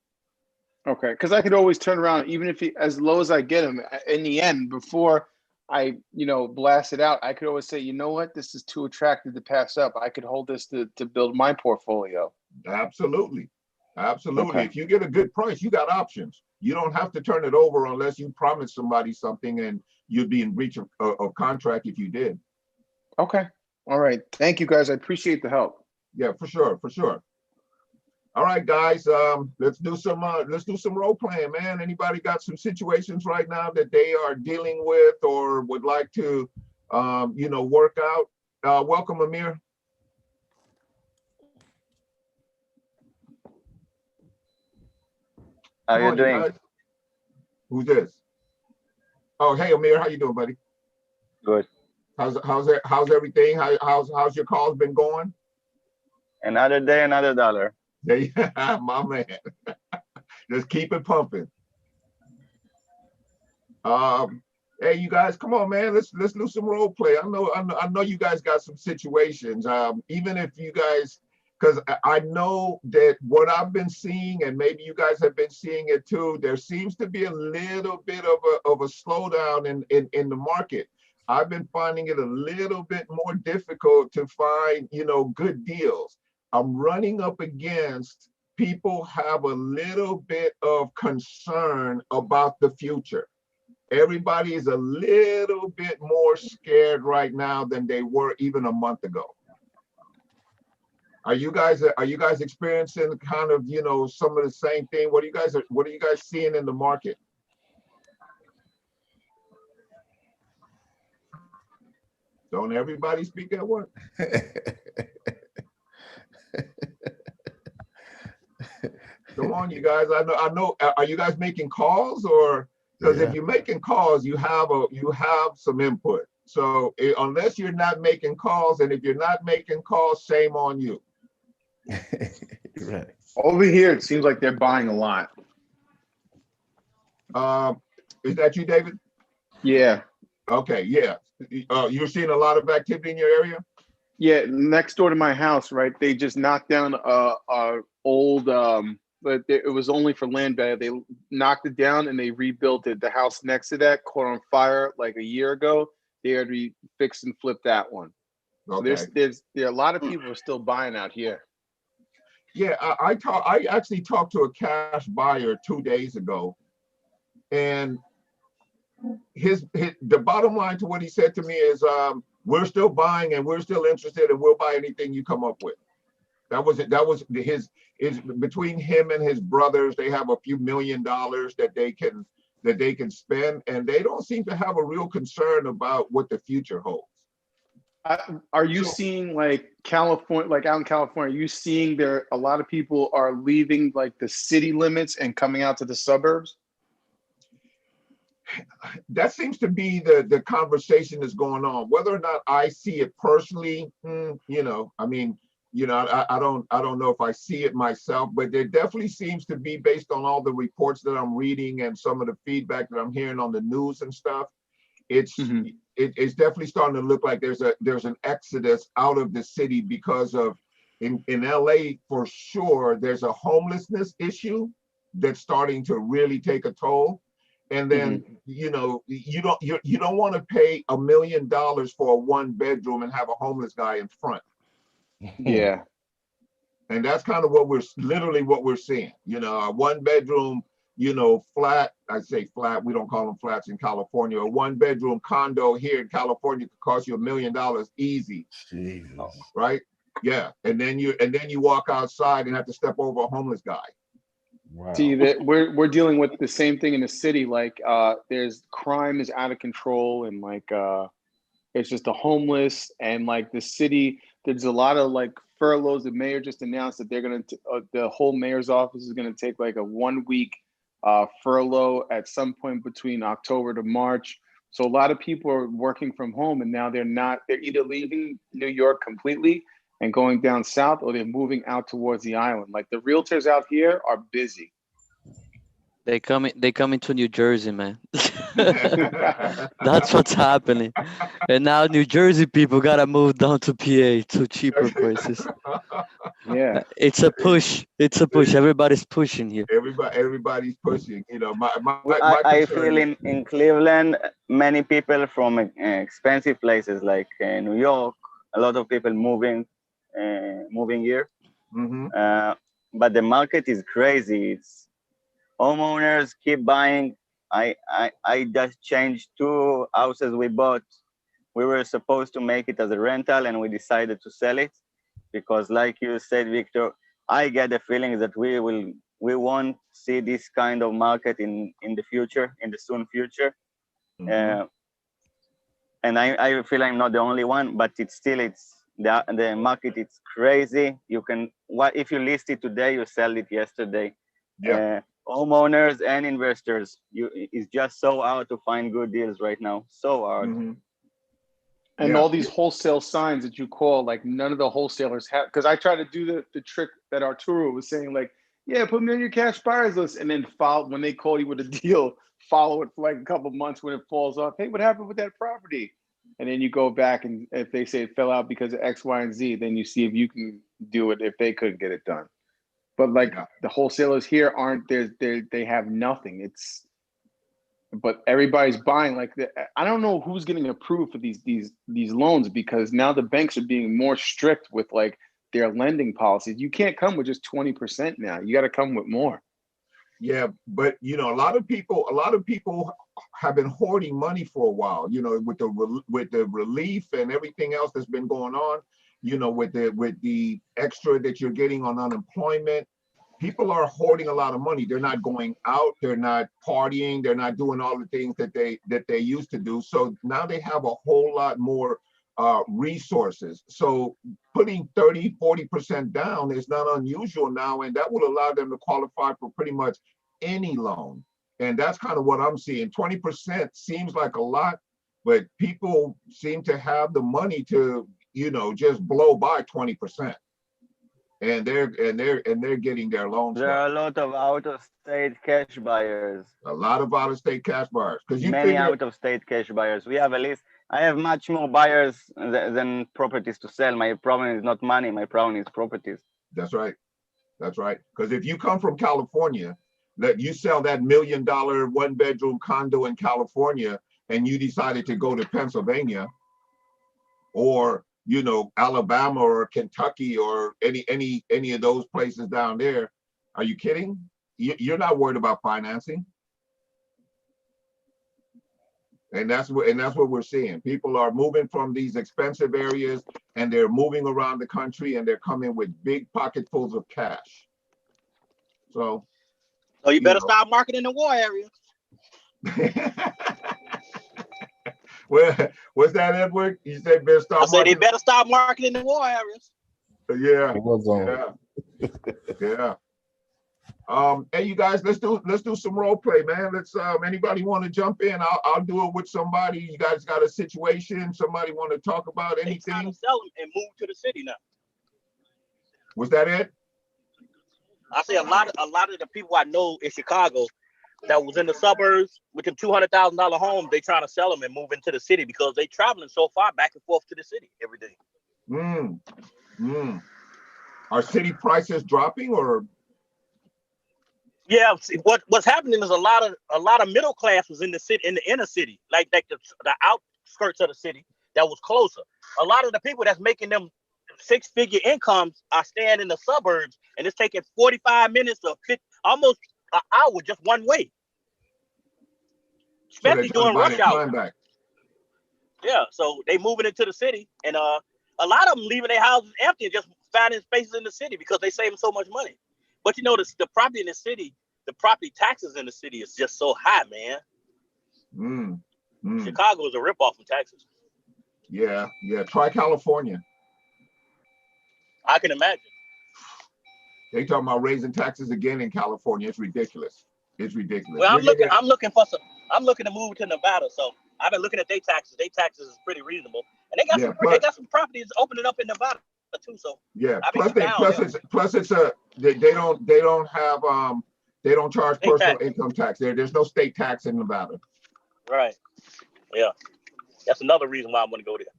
Okay, because I could always turn around, even if as low as I get him in the end, before I, you know, blast it out, I could always say, you know what, this is too attractive to pass up. I could hold this to build my portfolio.
Absolutely.
Okay.
If you get a good price, you got options. You don't have to turn it over unless you promise somebody something and you'd be in breach of contract if you did.
Okay. All right. Thank you, guys. I appreciate the help.
Yeah, for sure, for sure. All right, guys, let's do some role playing, man. Anybody got some situations right now that they are dealing with or would like to, work out? Welcome, Amir.
How
Come
you
on,
doing?
guys. Who's this? Oh, hey, Amir, how you doing, buddy?
Good.
How's everything? How's your calls been going?
Another day, another dollar.
Hey, my man. Just keep it pumping. Hey, you guys, come on, man. Let's do some role play. I know you guys got some situations. Even if you guys, because I know that what I've been seeing, and maybe you guys have been seeing it too. There seems to be a little bit of a slowdown in the market. I've been finding it a little bit more difficult to find, good deals. I'm running up against people have a little bit of concern about the future. Everybody is a little bit more scared right now than they were even a month ago. Are you guys experiencing kind of, some of the same thing? What are you guys seeing in the market? Don't everybody speak at once. Come on, you guys. I know. Are you guys making calls or? Because if you're making calls, you have some input. So unless you're not making calls, and if you're not making calls, shame on you.
Right.
Over here, it seems like they're buying a lot.
Is that you, David?
Yeah.
Okay, yeah. You're seeing a lot of activity in your area?
Yeah, next door to my house, right? They just knocked down a old, but it was only for land value. They knocked it down and they rebuilt it. The house next to that caught on fire like a year ago. They already fixed and flipped that one.
Okay.
So there are a lot of people are still buying out here.
Yeah, I actually talked to a cash buyer 2 days ago, and the bottom line to what he said to me is, we're still buying and we're still interested and we'll buy anything you come up with. That was his between him and his brothers. They have a few $1 million that they can spend, and they don't seem to have a real concern about what the future holds.
Are you seeing like California, like out in California, are you seeing there a lot of people are leaving like the city limits and coming out to the suburbs?
That seems to be the conversation that's going on. Whether or not I see it personally, I don't know if I see it myself, but there definitely seems to be, based on all the reports that I'm reading and some of the feedback that I'm hearing on the news and stuff, it's definitely starting to look like there's an exodus out of the city because of in LA for sure. There's a homelessness issue that's starting to really take a toll. And then, you don't want to pay $1 million for a 1-bedroom and have a homeless guy in front.
Yeah.
And that's kind of what we're seeing, a 1-bedroom, flat. I say flat, we don't call them flats in California. A 1-bedroom condo here in California could cost you $1 million easy.
Jesus.
Right? Yeah. And then you walk outside and have to step over a homeless guy.
Wow.
See that we're dealing with the same thing in the city. Like there's crime is out of control, and like it's just the homeless, and like the city. There's a lot of like furloughs. The mayor just announced that they're the whole mayor's office is gonna take like a 1-week furlough at some point between October to March. So a lot of people are working from home, and now they're either leaving New York completely and going down south, or they're moving out towards the island. Like the realtors out here are busy.
They coming to New Jersey, man. That's what's happening. And now New Jersey people gotta move down to PA to cheaper prices.
Yeah.
It's a push. Everybody's pushing here.
Everybody's pushing.
I feel in Cleveland, many people from expensive places like New York, a lot of people moving here. But the market is crazy. It's homeowners keep buying. I just changed 2 houses we bought. We were supposed to make it as a rental, and we decided to sell it because like you said, Victor, I get the feeling that we won't see this kind of market in the future, in the soon future.
Mhm.
And I feel I'm not the only one, but it's the market. It's crazy. You can, what if you list it today, you sell it yesterday.
Yeah.
Homeowners and investors, it's just so hard to find good deals right now. So hard.
Mhm.
And
Yeah.
all these wholesale signs that you call, like none of the wholesalers have, because I tried to do the trick that Arturo was saying, like, yeah, put me on your cash buyers list, and then follow when they call you with a deal, follow it for like a couple months when it falls off. Hey, what happened with that property? And then you go back, and if they say it fell out because of X, Y, and Z, then you see if you can do it if they couldn't get it done. But like
Yeah.
the wholesalers here aren't there. They have nothing. But everybody's buying. Like I don't know who's getting approved for these loans, because now the banks are being more strict with like their lending policies. You can't come with just 20% now. You got to come with more.
Yeah, but you know, a lot of people have been hoarding money for a while. You know, with the relief and everything else that's been going on. You know, with the extra that you're getting on unemployment, people are hoarding a lot of money. They're not going out. They're not partying. They're not doing all the things that they used to do. So now they have a whole lot more resources. So putting 30-40% down is not unusual now, and that will allow them to qualify for pretty much any loan. And that's kind of what I'm seeing. 20% seems like a lot, but people seem to have the money to, you know, just blow by 20%. And they're getting their loans
There
now.
are a lot of out-of-state cash buyers.
A lot of out-of-state cash buyers, because you
Many
figure
out-of-state cash buyers. We have a list. I have much more buyers than properties to sell. My problem is not money. My problem is properties.
that's right. That's right. Because if you come from California, that you sell that $1 million 1-bedroom condo in California, and you decided to go to Pennsylvania, or you know, Alabama or Kentucky or any of those places down there, are you kidding? You're not worried about financing. And that's what we're seeing. People are moving from these expensive areas, and they're moving around the country, and they're coming with big pocketfuls of cash. So
you better start marketing the war area.
Well, what's that, Edward? You said better start.
I said they better start marketing the war areas.
Yeah. Hey, you guys, let's do some role play, man. Let's anybody want to jump in? I'll do it with somebody. You guys got a situation? Somebody want to talk about anything?
They trying to sell them and move to the city now.
Was that it?
I say a lot of the people I know in Chicago that was in the suburbs with them $200,000 homes, they trying to sell them and move into the city because they traveling so far back and forth to the city every day.
Are city prices dropping or?
Yeah, what's happening is a lot of middle class was in the city, in the inner city, like the outskirts of the city that was closer. A lot of the people that's making them 6-figure incomes are staying in the suburbs, and it's taking 45 minutes or almost an hour just one way. Especially during rush hour. Yeah, so they moving into the city, and a lot of them leaving their houses empty and just finding spaces in the city because they saving so much money. But you know, the property in the city, the property taxes in the city is just so high, man. Chicago is a ripoff from Texas.
Yeah. Try California.
I can imagine.
They talking about raising taxes again in California. It's ridiculous.
Well, I'm looking to move to Nevada, so I've been looking at their taxes. Their taxes is pretty reasonable, and they got some properties opening up in Nevada too. So
yeah. Plus it's they don't have they don't charge personal income tax. There's no state tax in Nevada.
Right. Yeah. That's another reason why I want to go there.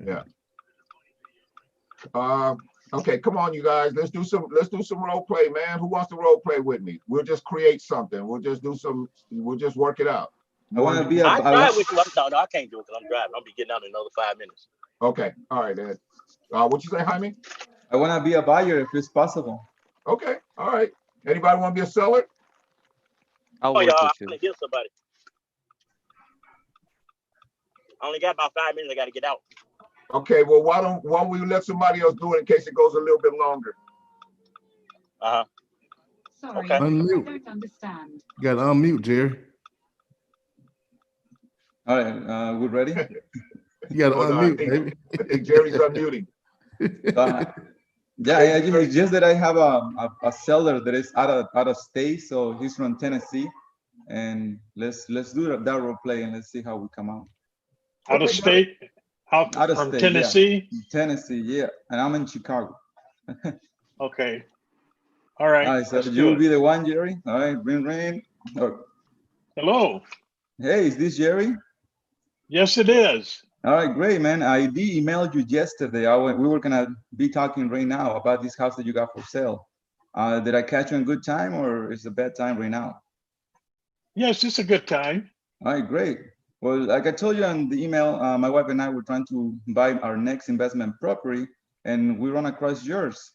Yeah. Okay, come on, you guys. Let's do some role play, man. Who wants to role play with me? We'll just create something. We'll just work it out.
I want to be
I drive with you. No, I can't do it because I'm driving. I'll be getting out in another 5 minutes.
Okay. All right, Ed. What you say, Jaime?
I want to be a buyer if it's possible.
Okay. All right. Anybody want to be a seller?
I'll work with
I'm
you.
gonna get somebody. I only got about 5 minutes. I got to get out.
Okay, well, why don't we let somebody else do it in case it goes a little bit longer?
Sorry,
Okay.
I
Unmute.
don't understand.
You got to unmute, Jerry.
All right, we ready?
You got to
Oh, no, I
unmute, baby.
think Jerry's unmuting.
It's just that I have a seller that is out of state, so he's from Tennessee, and let's do that role play and let's see how we come out.
Out of state,
Out of
from
state,
Tennessee.
yeah. Tennessee, yeah, and I'm in Chicago.
Okay. All right.
All right, so
let's
you
do
will
it.
be the one, Jerry. All right, ring. Oh,
Hello.
hey, is this Jerry?
Yes, it is.
All right, great, man. I did email you yesterday. We were gonna be talking right now about this house that you got for sale. Did I catch you in good time, or is it a bad time right now?
Yes, it's a good time.
All right, great. Well, like I told you on the email, my wife and I were trying to buy our next investment property, and we run across yours.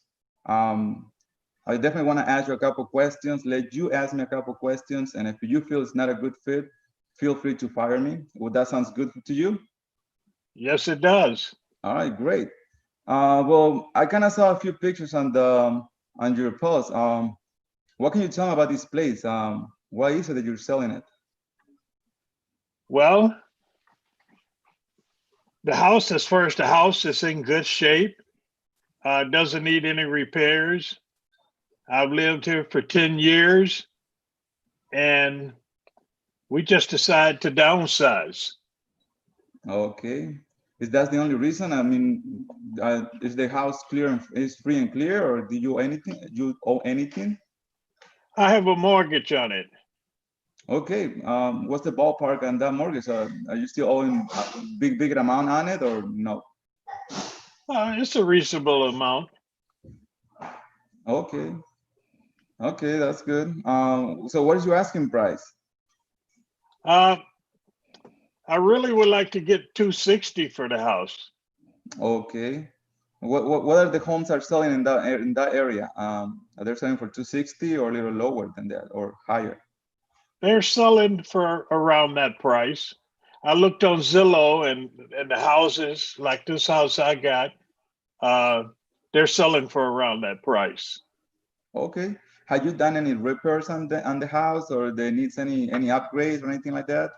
I definitely want to ask you a couple questions. Let you ask me a couple questions, and if you feel it's not a good fit, feel free to fire me. Well, that sounds good to you?
Yes, it does.
All right, great. Well, I kind of saw a few pictures on your post. What can you tell me about this place? Why is it that you're selling it?
Well, the house, as far as the house, is in good shape. Doesn't need any repairs. I've lived here for 10 years, and we just decided to downsize.
Okay. Is that the only reason? I mean, is the house is free and clear, or do you owe anything?
I have a mortgage on it.
Okay. What's the ballpark on that mortgage? Are you still owing a big amount on it, or no?
It's a reasonable amount.
Okay. Okay, that's good. So what is your asking price?
I really would like to get 260 for the house.
Okay. What are the homes are selling in that area? Are they selling for 260 or a little lower than that or higher?
They're selling for around that price. I looked on Zillow, and the houses like this house I got, they're selling for around that price.
Okay. Have you done any repairs on the house, or they needs any upgrades or anything like that?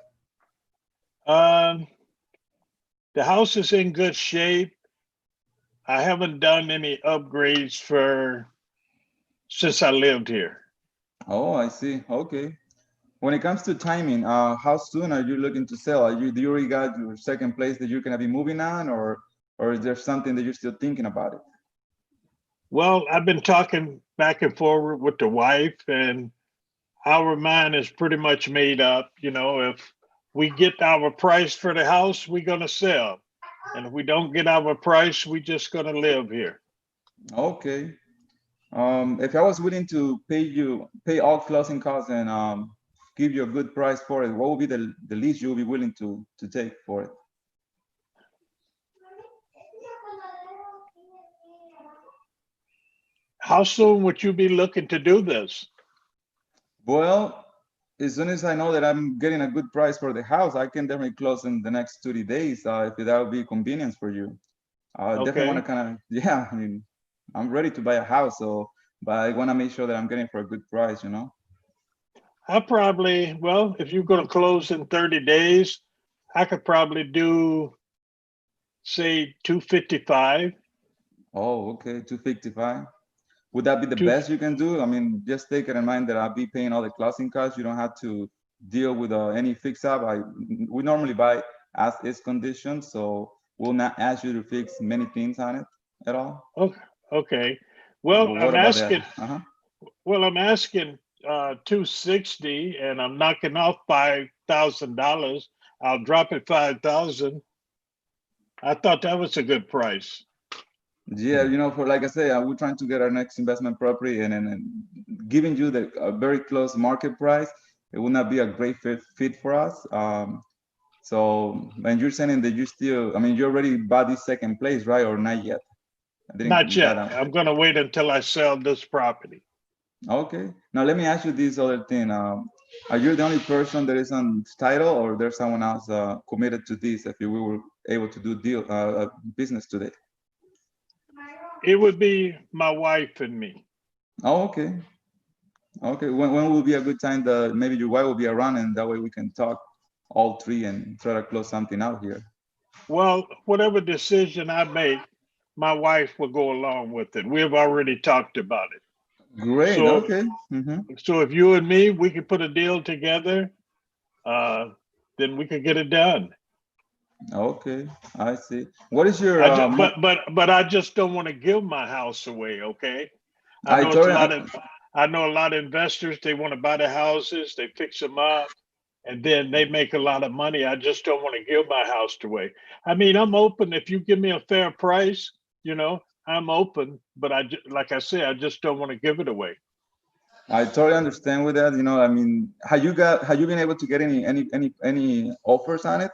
The house is in good shape. I haven't done any upgrades since I lived here.
Oh, I see. Okay. When it comes to timing, how soon are you looking to sell? Do you already got your second place that you're gonna be moving on, or is there something that you're still thinking about it?
Well, I've been talking back and forward with the wife, and our mind is pretty much made up. You know, if we get our price for the house, we're gonna sell. And if we don't get our price, we're just gonna live here.
Okay. If I was willing to pay all closing costs and give you a good price for it, what would be the least you would be willing to take for it?
How soon would you be looking to do this?
Well, as soon as I know that I'm getting a good price for the house, I can definitely close in the next 30 days if that would be convenience for you. I definitely want to kind of, yeah, I mean, I'm ready to buy a house, but I want to make sure that I'm getting for a good price, you know?
Well, if you're going to close in 30 days, I could probably do, say, 255.
Oh, okay, 255. Would that be the best you can do? I mean, just take it in mind that I'll be paying all the closing costs. You don't have to deal with any fix up. We normally buy as is conditions, so we'll not ask you to fix many things on it at all.
Okay. Well, I'm asking. Well, I'm asking 260, and I'm knocking off $5,000. I'll drop it 5,000. I thought that was a good price.
Yeah, you know, for like I say, we're trying to get our next investment property, and giving you a very close market price, it would not be a great fit for us. So, and you're saying that you still, I mean, you already bought this second place, right, or not yet?
Not yet. I'm going to wait until I sell this property.
Okay. Now let me ask you this other thing. Are you the only person that is on title, or there's someone else committed to this? If we were able to do business today?
It would be my wife and me.
Oh, okay. Okay, when will be a good time that maybe your wife will be around and that way we can talk all three and try to close something out here?
Well, whatever decision I make, my wife will go along with it. We've already talked about it.
Great,
So,
okay.
So if you and me, we could put a deal together, then we could get it done.
Okay, I see. What is your,
but I just don't want to give my house away, okay?
I
know a lot of investors, they want to buy the houses, they fix them up, and then they make a lot of money. I just don't want to give my house away. I mean, I'm open. If you give me a fair price, you know, I'm open, but like I said, I just don't want to give it away.
I totally understand with that. You know, I mean, have you been able to get any offers on it?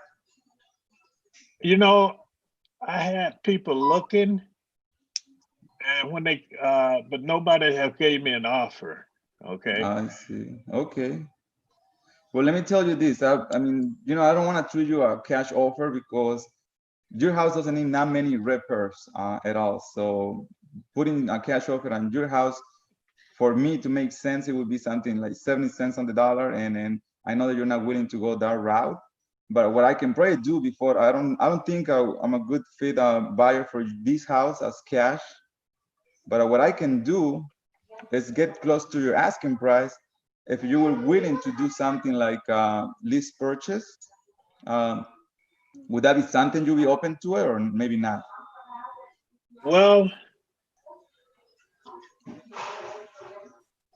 You know, I had people looking, and when they, but nobody have gave me an offer. Okay.
I see. Okay. Well, let me tell you this. I mean, you know, I don't want to treat you a cash offer because your house doesn't need that many repairs at all. So putting a cash offer on your house, for me to make sense, it would be something like 70 cents on the dollar. And then I know that you're not willing to go that route. But what I can probably do before, I don't think I'm a good fit buyer for this house as cash. But what I can do is get close to your asking price. If you were willing to do something like lease purchase, would that be something you'll be open to it or maybe not?
Well,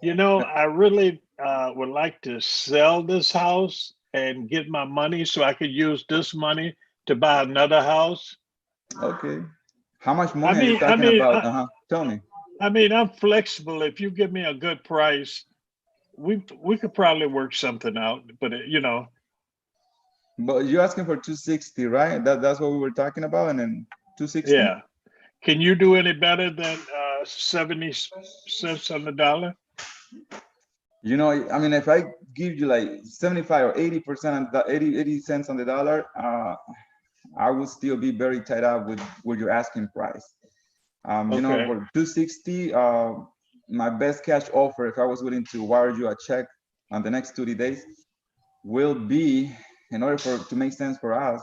you know, I really would like to sell this house and get my money so I could use this money to buy another house.
Okay. How much money are you talking about? Tell me.
I mean, I'm flexible. If you give me a good price, we could probably work something out, but you know.
But you're asking for 260, right? That's what we were talking about, and then 260.
Yeah. Can you do any better than 70 cents on the dollar?
You know, I mean, if I give you like 75 or 80% on 80 cents on the dollar, I would still be very tied up with your asking price. You know, for 260, my best cash offer, if I was willing to wire you a check on the next 30 days, will be, in order for it to make sense for us,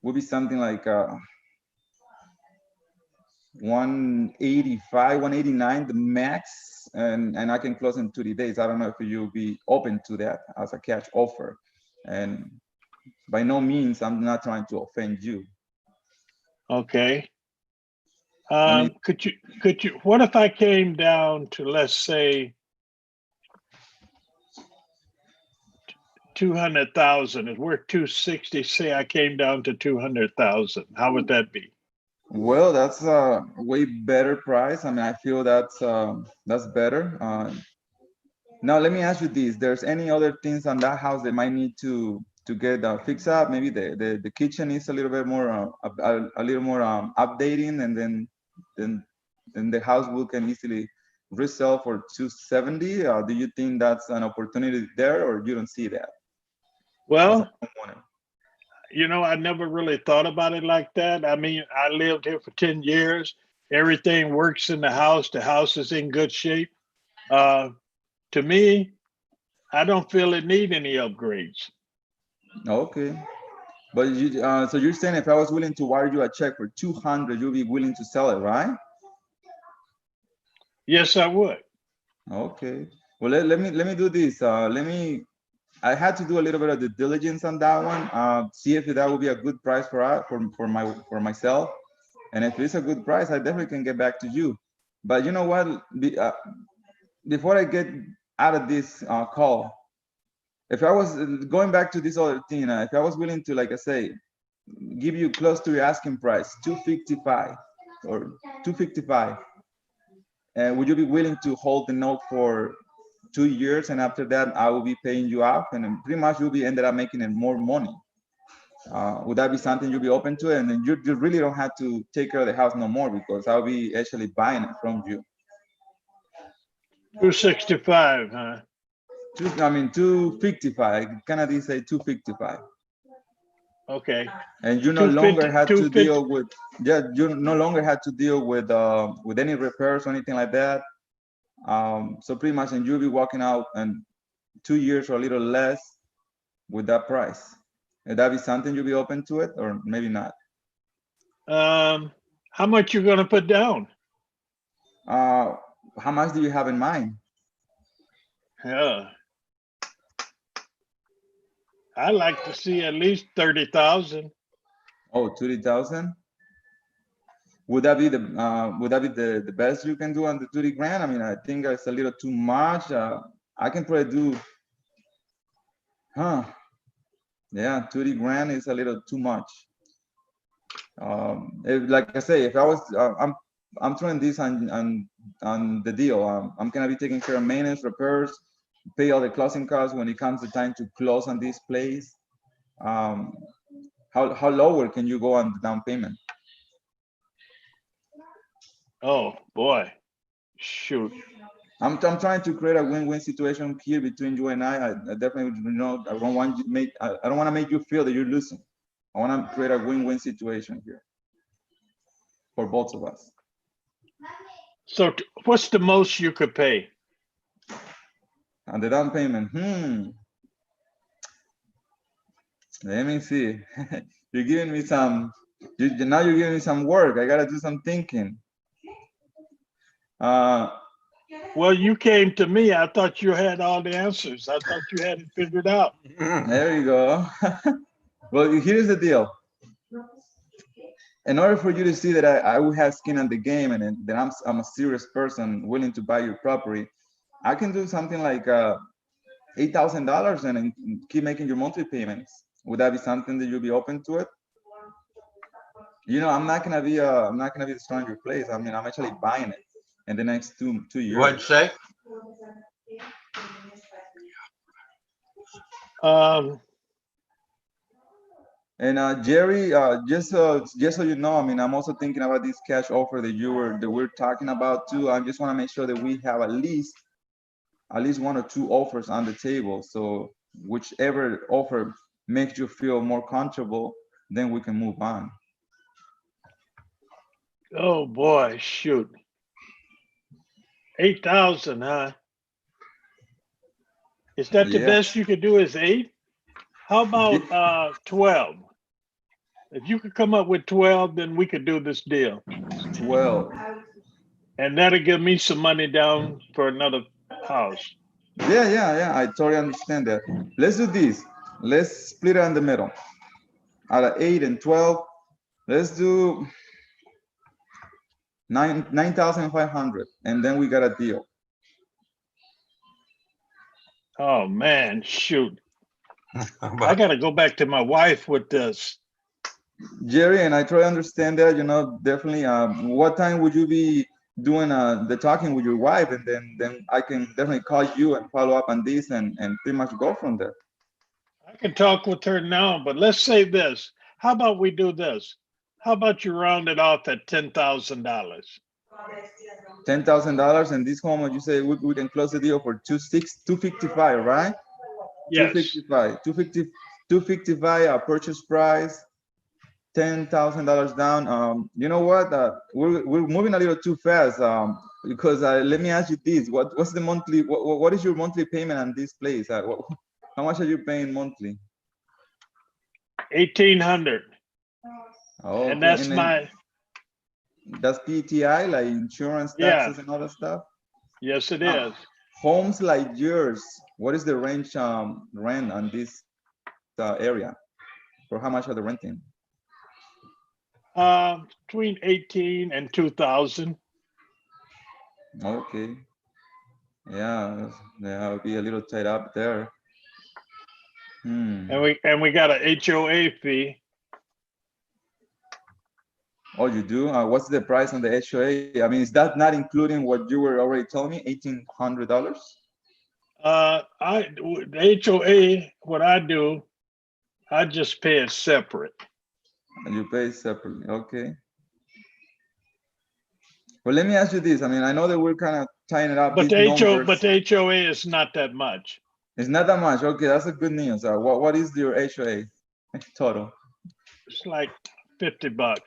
will be something like 185, 189, the max, and I can close in 30 days. I don't know if you'll be open to that as a cash offer. And by no means, I'm not trying to offend you.
Okay. Could you, what if I came down to, let's say, 200,000, and we're 260, say I came down to 200,000, how would that be?
Well, that's a way better price. I mean, I feel that's better. Now, let me ask you this: there's any other things on that house that might need to get fixed up? Maybe the kitchen is a little bit more a little more updating, and then the house can easily resell for 270. Do you think that's an opportunity there, or you don't see that?
Well, you know, I never really thought about it like that. I mean, I lived here for 10 years. Everything works in the house. The house is in good shape. To me, I don't feel it need any upgrades.
Okay. But you, so you're saying if I was willing to wire you a check for 200, you'll be willing to sell it, right?
Yes, I would.
Okay. Well, let me do this. I had to do a little bit of the diligence on that one. See if that would be a good price for myself. And if it's a good price, I definitely can get back to you. But you know what? Before I get out of this call, if I was going back to this other thing, if I was willing to, like I say, give you close to your asking price, 255 or 255, and would you be willing to hold the note for 2 years, and after that I will be paying you off, and then pretty much you'll be ended up making more money? Would that be something you'll be open to? And then you really don't have to take care of the house no more, because I'll be actually buying it from you.
265, huh?
I mean 255. Canada say 255.
Okay.
And you no longer
250
had to
250
deal with, yeah, you no longer had to deal with any repairs or anything like that. So pretty much, and you'll be walking out in 2 years or a little less with that price. Would that be something you'll be open to it, or maybe not?
How much you gonna put down?
How much do you have in mind?
Yeah. I like to see at least 30,000.
Oh, 30,000. Would that be the best you can do on the 30 grand? I mean, I think it's a little too much. I can probably do, yeah, 30 grand is a little too much. Like I say, if I was, I'm throwing this on the deal. I'm gonna be taking care of maintenance, repairs, pay all the closing costs when it comes to time to close on this place. How lower can you go on the down payment?
Oh boy, shoot.
I'm trying to create a win-win situation here between you and I definitely, you know, I don't want to make you feel that you're losing. I want to create a win-win situation here for both of us.
So what's the most you could pay?
And the down payment, let me see. You're giving me some, now you're giving me some work. I gotta do some thinking.
Well, you came to me. I thought you had all the answers. I thought you had it figured out.
There you go. Well, here's the deal. In order for you to see that I will have skin in the game and that I'm a serious person willing to buy your property, I can do something like $8,000 and keep making your monthly payments. Would that be something that you'll be open to it? You know, I'm not gonna be destroying your place. I mean, I'm actually buying it in the next two years.
What'd you say?
And Jerry, just so you know, I mean, I'm also thinking about this cash offer that we're talking about too. I just want to make sure that we have at least one or two offers on the table. So whichever offer makes you feel more comfortable, then we can move on.
Oh boy, shoot. 8,000, huh? Is that the best you could do is 8? How about 12? If you could come up with 12, then we could do this deal.
12.
And that'll give me some money down for another house.
Yeah. I totally understand that. Let's do this. Let's split it in the middle. Out of 8 and 12, let's do 9,500, and then we got a deal.
Oh man, shoot. I gotta go back to my wife with this.
Jerry, and I try to understand that, you know, definitely. What time would you be doing the talking with your wife, and then I can definitely call you and follow up on this and pretty much go from there.
I can talk with her now, but let's say this. How about we do this? How about you round it off at $10,000?
$10,000, and this home, you say we can close the deal for 255, right?
Yes.
255 purchase price, $10,000 down. You know what? We're moving a little too fast. Because let me ask you this: what's the monthly? What is your monthly payment on this place? How much are you paying monthly?
$1,800.
Oh,
and that's
that's PTI, like insurance, taxes, and all that stuff.
Yes, it is.
Homes like yours, what is the range rent on this area? For how much are they renting?
Between 18 and 2,000.
Okay. Yeah, I'll be a little tied up there.
And we got a HOA fee.
Oh, you do? What's the price on the HOA? I mean, is that not including what you were already telling me, $1,800?
The HOA, what I do, I just pay it separate.
And you pay separately, okay. Well, let me ask you this. I mean, I know that we're kind of tying it up.
But the HOA is not that much.
It's not that much. Okay, that's a good news. What is your HOA total?
It's like $50.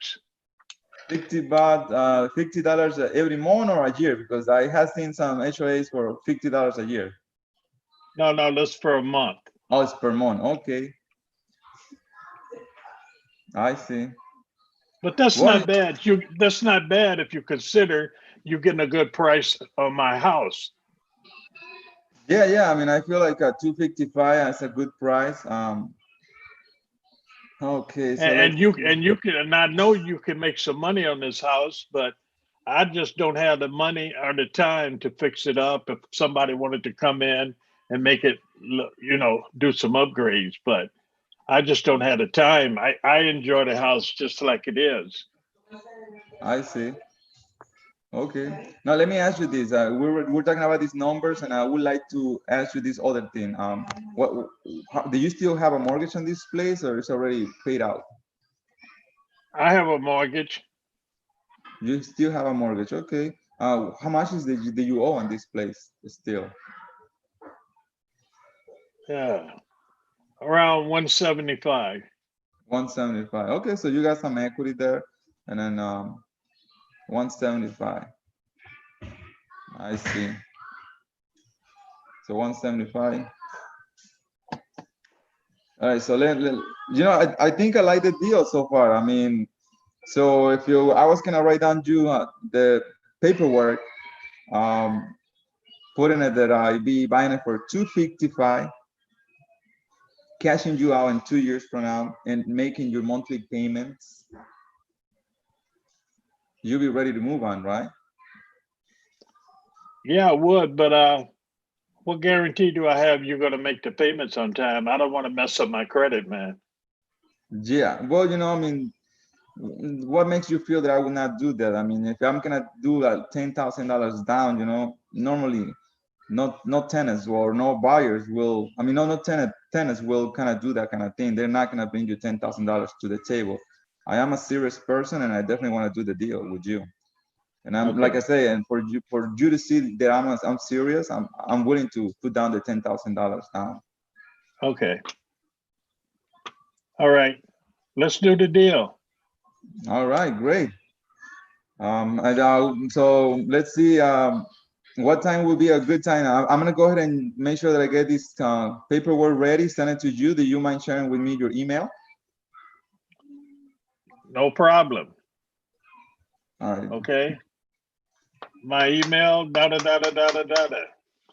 $50 every month or a year? Because I have seen some HOAs for $50 a year.
No, that's for a month.
Oh, it's per month. Okay. I see.
But that's
Well,
not bad. That's not bad if you consider you getting a good price on my house.
yeah. I mean, I feel like a 255 is a good price. Okay, so
And you can, and I know you can make some money on this house, but I just don't have the money or the time to fix it up. If somebody wanted to come in and make it, do some upgrades, but I just don't have the time. I enjoy the house just like it is.
I see. Okay. Now let me ask you this. We're talking about these numbers, and I would like to ask you this other thing. Do you still have a mortgage on this place, or it's already paid out?
I have a mortgage.
You still have a mortgage, okay. How much is do you owe on this place still?
Yeah, around 175.
175. Okay, so you got some equity there, and then 175. I see. So 175. All right, so I think I like the deal so far. I mean, so I was gonna write down you the paperwork, putting it that I'd be buying it for 255, cashing you out in 2 years from now, and making your monthly payments. You'll be ready to move on, right?
Yeah, I would, but what guarantee do I have you're gonna make the payments on time? I don't want to mess up my credit, man.
Yeah, well, I mean, what makes you feel that I would not do that? I mean, if I'm gonna do like $10,000 down, normally not tenants or no buyers will. I mean, no tenants will kind of do that kind of thing. They're not gonna bring you $10,000 to the table. I am a serious person, and I definitely want to do the deal with you. And I'm, like I say, and for you to see that I'm serious, I'm willing to put down the $10,000 down.
Okay. All right, let's do the deal.
All right, great. So let's see. What time will be a good time? I'm gonna go ahead and make sure that I get this paperwork ready, send it to you. Do you mind sharing with me your email?
No problem.
All right.
Okay. My email,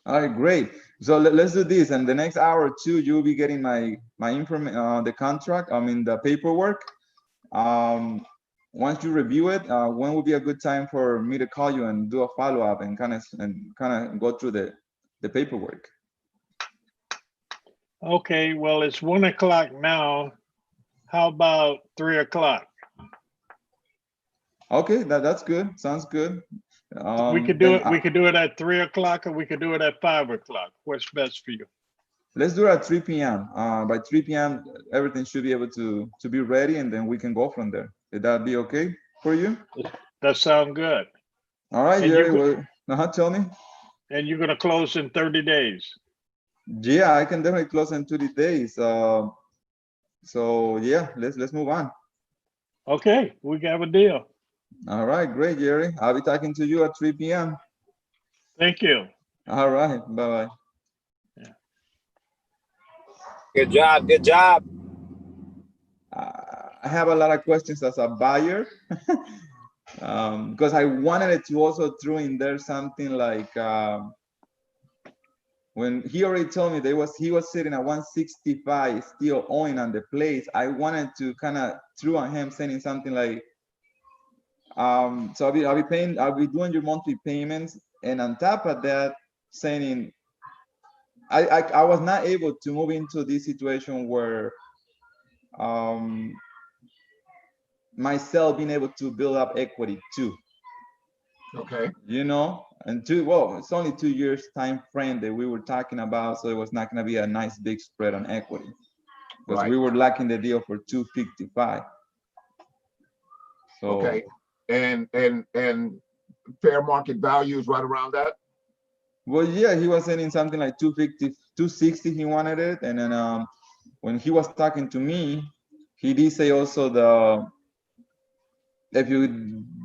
All right, great. So let's do this. And the next hour or two, you'll be getting my information, the contract. I mean the paperwork. Once you review it, when would be a good time for me to call you and do a follow-up and kind of go through the paperwork?
Okay, well, it's 1 o'clock now. How about 3 o'clock?
Okay, that's good. Sounds good.
We could do it. We could do it at 3 o'clock, or we could do it at 5 o'clock. What's best for you?
Let's do it at 3 p.m. By 3 p.m., everything should be able to be ready, and then we can go from there. Would that be okay for you?
That sounds good.
All right, Jerry. Tell me.
And you're gonna close in 30 days.
Yeah, I can definitely close in 30 days. So yeah, let's move on.
Okay, we have a deal.
All right, great, Jerry. I'll be talking to you at 3 p.m.
Thank you.
All right, bye-bye.
Yeah.
Good job, good job.
I have a lot of questions as a buyer because I wanted it to also throw in there something like when he already told me he was sitting at 165 still owing on the place. I wanted to kind of throw on him saying something like, so I'll be doing your monthly payments, and on top of that, saying I was not able to move into this situation where myself being able to build up equity too.
Okay.
And it's only 2 years time frame that we were talking about, so it was not going to be a nice big spread on equity because we were locking the deal for 255. So
okay, and fair market value is right around that.
Well, yeah, he was saying something like 250, 260. He wanted it, and then when he was talking to me, he did say also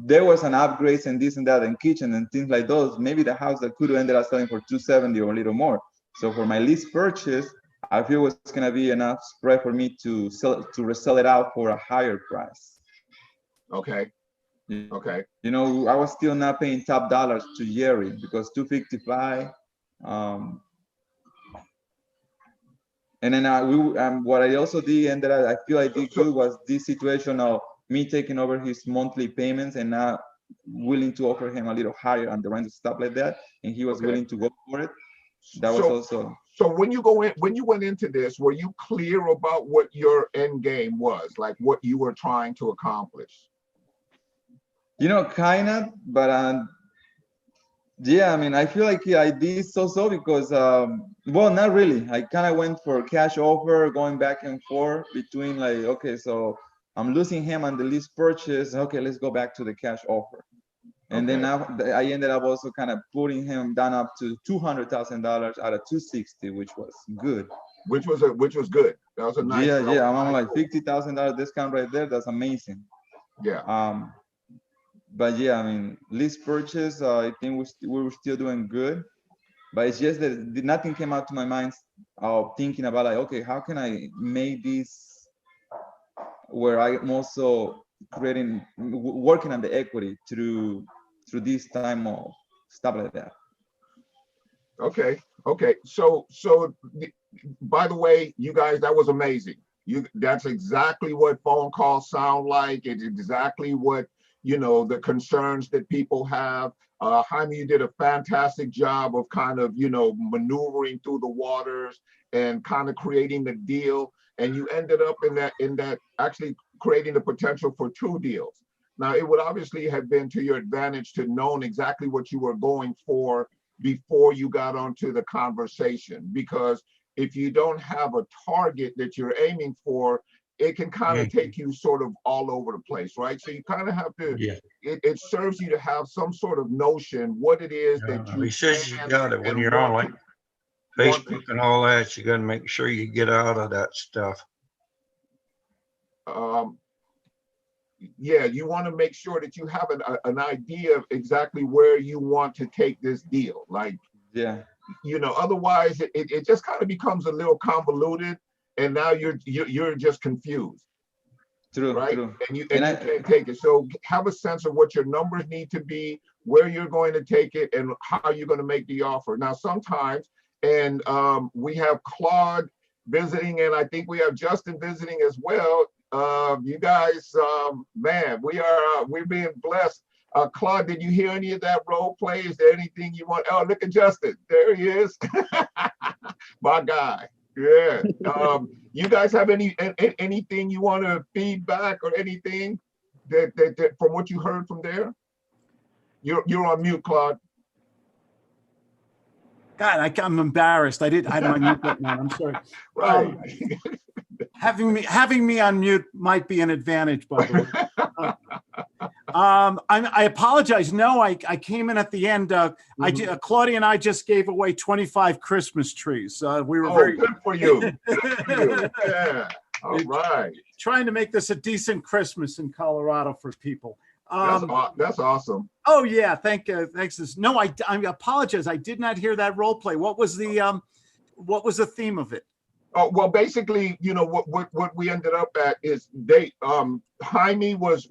there was an upgrades and this and that and kitchen and things like those, maybe the house that could have ended up selling for 270 or a little more. So for my lease purchase, I feel it's gonna be enough spread for me to resell it out for a higher price.
Okay. Okay.
You know, I was still not paying top dollars to Jerry because 255. And then what I also did, and that I feel I did good, was this situation of me taking over his monthly payments and not willing to offer him a little higher on the rent and stuff like that, and he was willing to go for it. That was also.
So when you went into this, were you clear about what your end game was, like what you were trying to accomplish?
You know, kind of, but yeah, I mean, I feel like I did so because, well, not really. I kind of went for cash offer, going back and forth between like, okay, so I'm losing him on the lease purchase. Okay, let's go back to the cash offer. And then now I ended up also kind of putting him down up to $200,000 out of 260, which was good.
Which was good. That was a nice.
Yeah. I'm like $50,000 discount right there. That's amazing.
Yeah.
But yeah, I mean, lease purchase, I think we were still doing good, but it's just that nothing came out to my mind of thinking about like, okay, how can I make this where I'm also working on the equity through this time of stuff like that.
Okay. So by the way, you guys, that was amazing. That's exactly what phone calls sound like. It's exactly what, you know, the concerns that people have. Jaime, you did a fantastic job of kind of, you know, maneuvering through the waters and kind of creating the deal. And you ended up in that actually creating the potential for 2 deals. Now, it would obviously have been to your advantage to know exactly what you were going for before you got onto the conversation, because if you don't have a target that you're aiming for, it can kind of take you sort of all over the place, right? So you kind of have to, it serves you to have some sort of notion what it is that you.
He says you got it when you're on like Facebook and all that. You got to make sure you get out of that stuff.
Yeah, you want to make sure that you have an idea of exactly where you want to take this deal. Like, you know, otherwise it just kind of becomes a little convoluted. And now you're just confused, right?
True.
And you can't take it. So have a sense of what your numbers need to be, where you're going to take it, and how you're going to make the offer. Now, sometimes, and we have Claude visiting, and I think we have Justin visiting as well. You guys, man, we're being blessed. Claude, did you hear any of that role play? Is there anything you want? Oh, look at Justin. There he is. My guy. Yeah. You guys have anything you want to feedback or anything that from what you heard from there? You're on mute, Claude.
God, I'm embarrassed. I had my mute button on. I'm sorry.
Right.
Having me on mute might be an advantage, by the way. I apologize. No, I came in at the end. Claudia and I just gave away 25 Christmas trees. We were very
good for you. Good for you. Yeah. All right.
Trying to make this a decent Christmas in Colorado for people.
That's awesome.
Oh yeah, thanks. No, I apologize. I did not hear that role play. What was the theme of it?
Oh, well, basically, you know, what we ended up at is Jaime was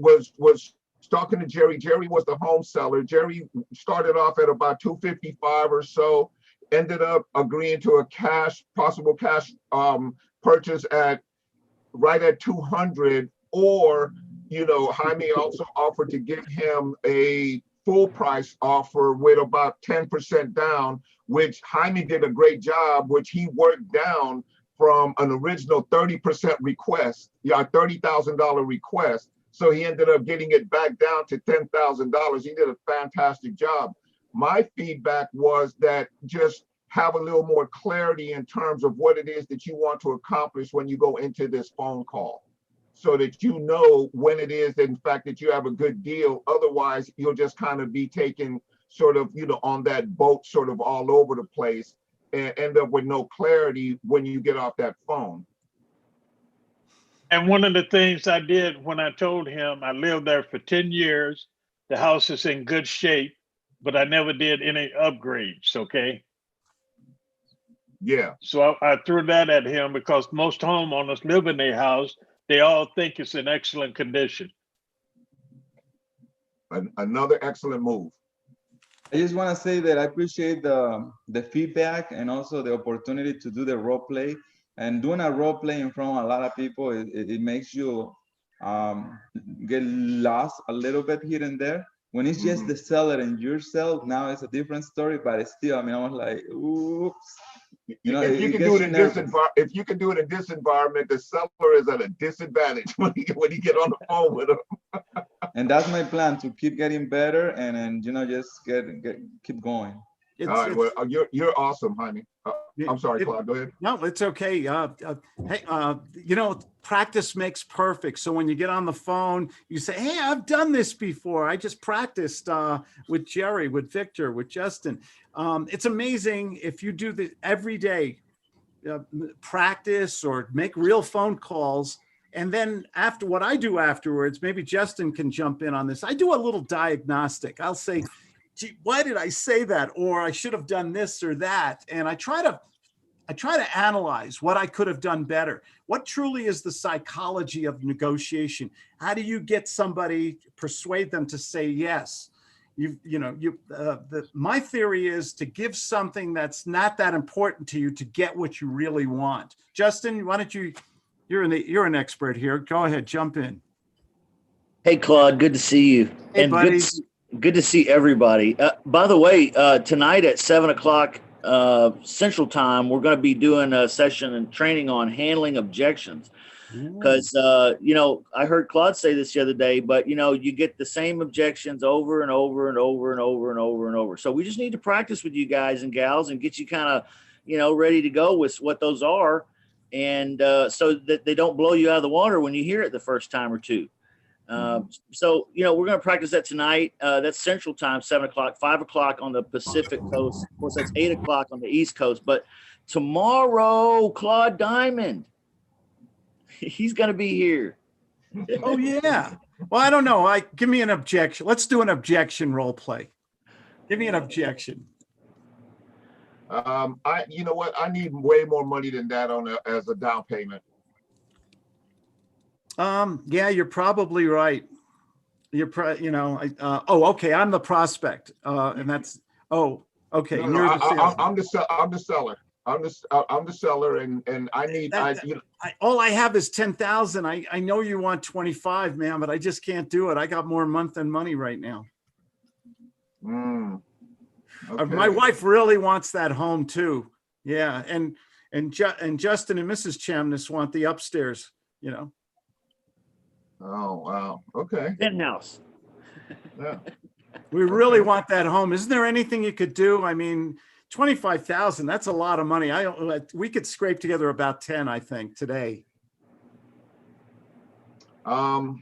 talking to Jerry. Jerry was the home seller. Jerry started off at about 255 or so, ended up agreeing to a possible cash purchase right at 200, or, you know, Jaime also offered to give him a full price offer with about 10% down, which Jaime did a great job, which he worked down from an original 30% request, $30,000 request. So he ended up getting it back down to $10,000. He did a fantastic job. My feedback was that just have a little more clarity in terms of what it is that you want to accomplish when you go into this phone call, so that you know when it is that in fact that you have a good deal. Otherwise, you'll just kind of be taken sort of, you know, on that boat sort of all over the place and end up with no clarity when you get off that phone.
And one of the things I did when I told him I lived there for 10 years, the house is in good shape, but I never did any upgrades, okay?
Yeah.
So I threw that at him because most homeowners live in their house. They all think it's in excellent condition.
Another excellent move.
I just want to say that I appreciate the feedback and also the opportunity to do the role play. And doing a role play in front of a lot of people, it makes you get lost a little bit here and there. When it's just the seller and yourself, now it's a different story. But it's still, I mean, I was like, oops. You know,
if you can do it in this environment, the seller is at a disadvantage when you get on the phone with them.
And that's my plan, to keep getting better and you know, just keep going.
All right, well, you're awesome, honey. I'm sorry, Claude, go ahead.
No, it's okay. Hey, you know, practice makes perfect. So when you get on the phone, you say, hey, I've done this before. I just practiced with Jerry, with Victor, with Justin. It's amazing if you do this every day, practice or make real phone calls. And then after what I do afterwards, maybe Justin can jump in on this. I do a little diagnostic. I'll say, gee, why did I say that? Or I should have done this or that. And I try to analyze what I could have done better. What truly is the psychology of negotiation? How do you get somebody, persuade them to say yes? My theory is to give something that's not that important to you to get what you really want. Justin, why don't you're an expert here. Go ahead, jump in.
Hey, Claude, good to see you.
Hey,
and
buddy.
Good to see everybody. By the way, tonight at 7:00 Central Time, we're going to be doing a session and training on handling objections. Because, I heard Claude say this the other day, but, you get the same objections over and over and over and over and over and over. So we just need to practice with you guys and gals and get you kind of, ready to go with what those are. And so that they don't blow you out of the water when you hear it the first time or two. So, we're going to practice that tonight. That's Central Time, 7:00, 5:00 on the Pacific Coast. Of course, that's 8:00 on the East Coast. But tomorrow, Claude Diamond, he's going to be here.
Oh, yeah. Well, I don't know. Give me an objection. Let's do an objection role play. Give me an objection.
You know what? I need way more money than that as a down payment.
Yeah, you're probably right. Okay. I'm the prospect. And that's, okay.
No, I'm the seller. I'm the seller and I need,
all I have is 10,000. I know you want 25, man, but I just can't do it. I got more month than money right now.
Okay.
My wife really wants that home too. Yeah. And Justin and Mrs. Chamness want the upstairs,
Oh, wow. Okay.
Penthouse.
Yeah.
We really want that home. Isn't there anything you could do? I mean, 25,000, that's a lot of money. We could scrape together about 10, I think, today.
Yeah,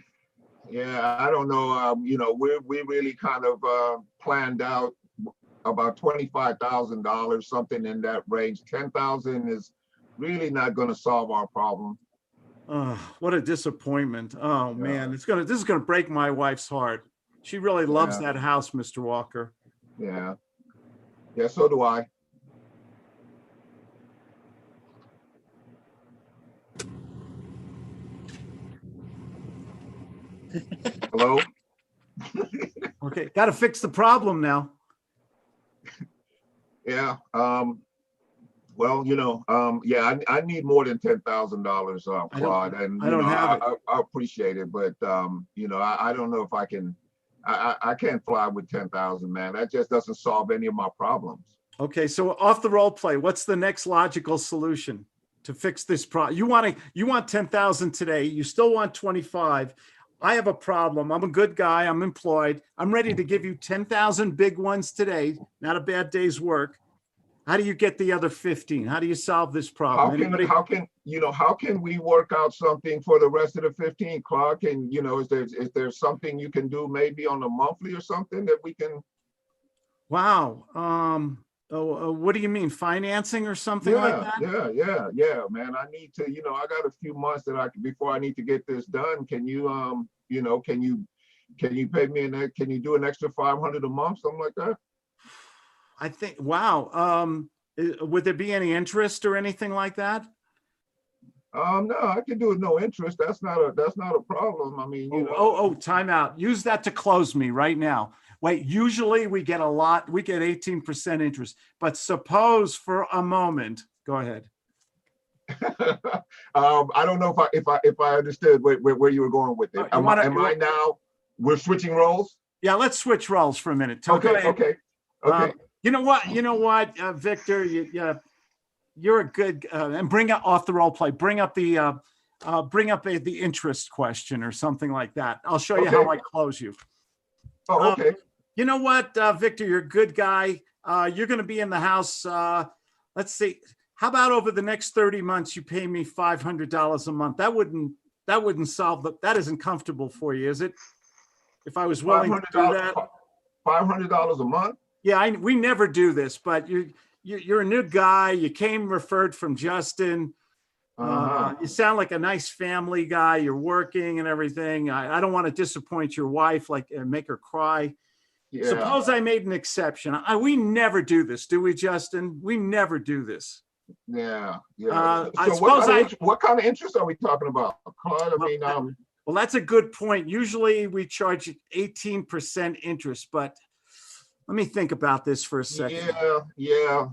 I don't know. We really kind of planned out about $25,000, something in that range. 10,000 is really not going to solve our problem.
Oh, what a disappointment. Oh, man, this is going to break my wife's heart. She really loves that house, Mr. Walker.
Yeah. Yeah, so do I. Hello?
Okay, got to fix the problem now.
Yeah. Well, yeah, I need more than $10,000, Claude, and
I don't have it.
I appreciate it, but I don't know if I can. I can't fly with 10,000, man. That just doesn't solve any of my problems.
Okay, so off the role play, what's the next logical solution to fix this problem? You want 10,000 today. You still want 25. I have a problem. I'm a good guy. I'm employed. I'm ready to give you 10,000 big ones today. Not a bad day's work. How do you get the other 15? How do you solve this problem?
How can we work out something for the rest of the 15, Clark? And is there something you can do maybe on a monthly or something that we can?
Wow. What do you mean, financing or something like that?
Yeah, man. I need to, I got a few months before I need to get this done. Can you, can you pay me can you do an extra 500 a month, something like that?
I think, wow. Would there be any interest or anything like that?
No, I can do it no interest. That's not a problem. I mean,
time out. Use that to close me right now. Wait, usually we get 18% interest, but suppose for a moment, go ahead.
I don't know if I understood where you were going with it. We're switching roles?
Yeah, let's switch roles for a minute.
Okay.
You know what, Victor, you're a good, and bring up off the role play, bring up the interest question or something like that. I'll show you how I close you.
Oh, okay.
You know what, Victor, you're a good guy. You're going to be in the house. Let's see. How about over the next 30 months, you pay me $500 a month? That wouldn't solve that isn't comfortable for you, is it? If I was willing to do that.
$500 a month?
Yeah, we never do this, but you're a new guy. You came referred from Justin. You sound like a nice family guy. You're working and everything. I don't want to disappoint your wife, and make her cry. Yeah. Suppose I made an exception. We never do this, do we, Justin? We never do this.
Yeah.
So
what kind of interest are we talking about, Claude?
Well, that's a good point. Usually we charge 18% interest, but let me think about this for a second.
Yeah.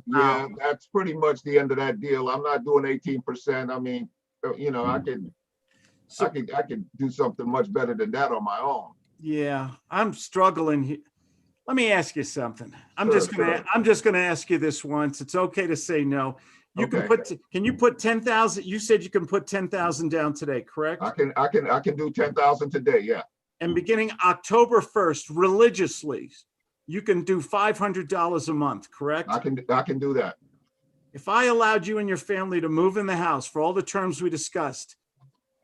That's pretty much the end of that deal. I'm not doing 18%. I mean, I could do something much better than that on my own.
Yeah, I'm struggling here. Let me ask you something. I'm just gonna ask you this once. It's okay to say no. Can you put 10,000? You said you can put 10,000 down today, correct?
I can do 10,000 today. Yeah.
And beginning October 1st, religiously, you can do $500 a month, correct?
I can do that.
If I allowed you and your family to move in the house for all the terms we discussed,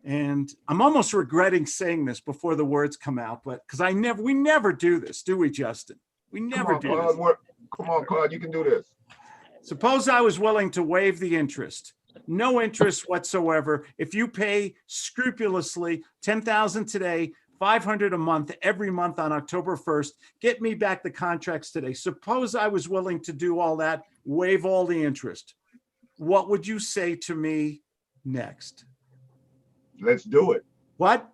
and I'm almost regretting saying this before the words come out, but because we never do this, do we, Justin? We never do this.
Come on, Claude, you can do this.
Suppose I was willing to waive the interest, no interest whatsoever. If you pay scrupulously 10,000 today, 500 a month, every month on October 1st, get me back the contracts today. Suppose I was willing to do all that, waive all the interest. What would you say to me next?
Let's do it.
What?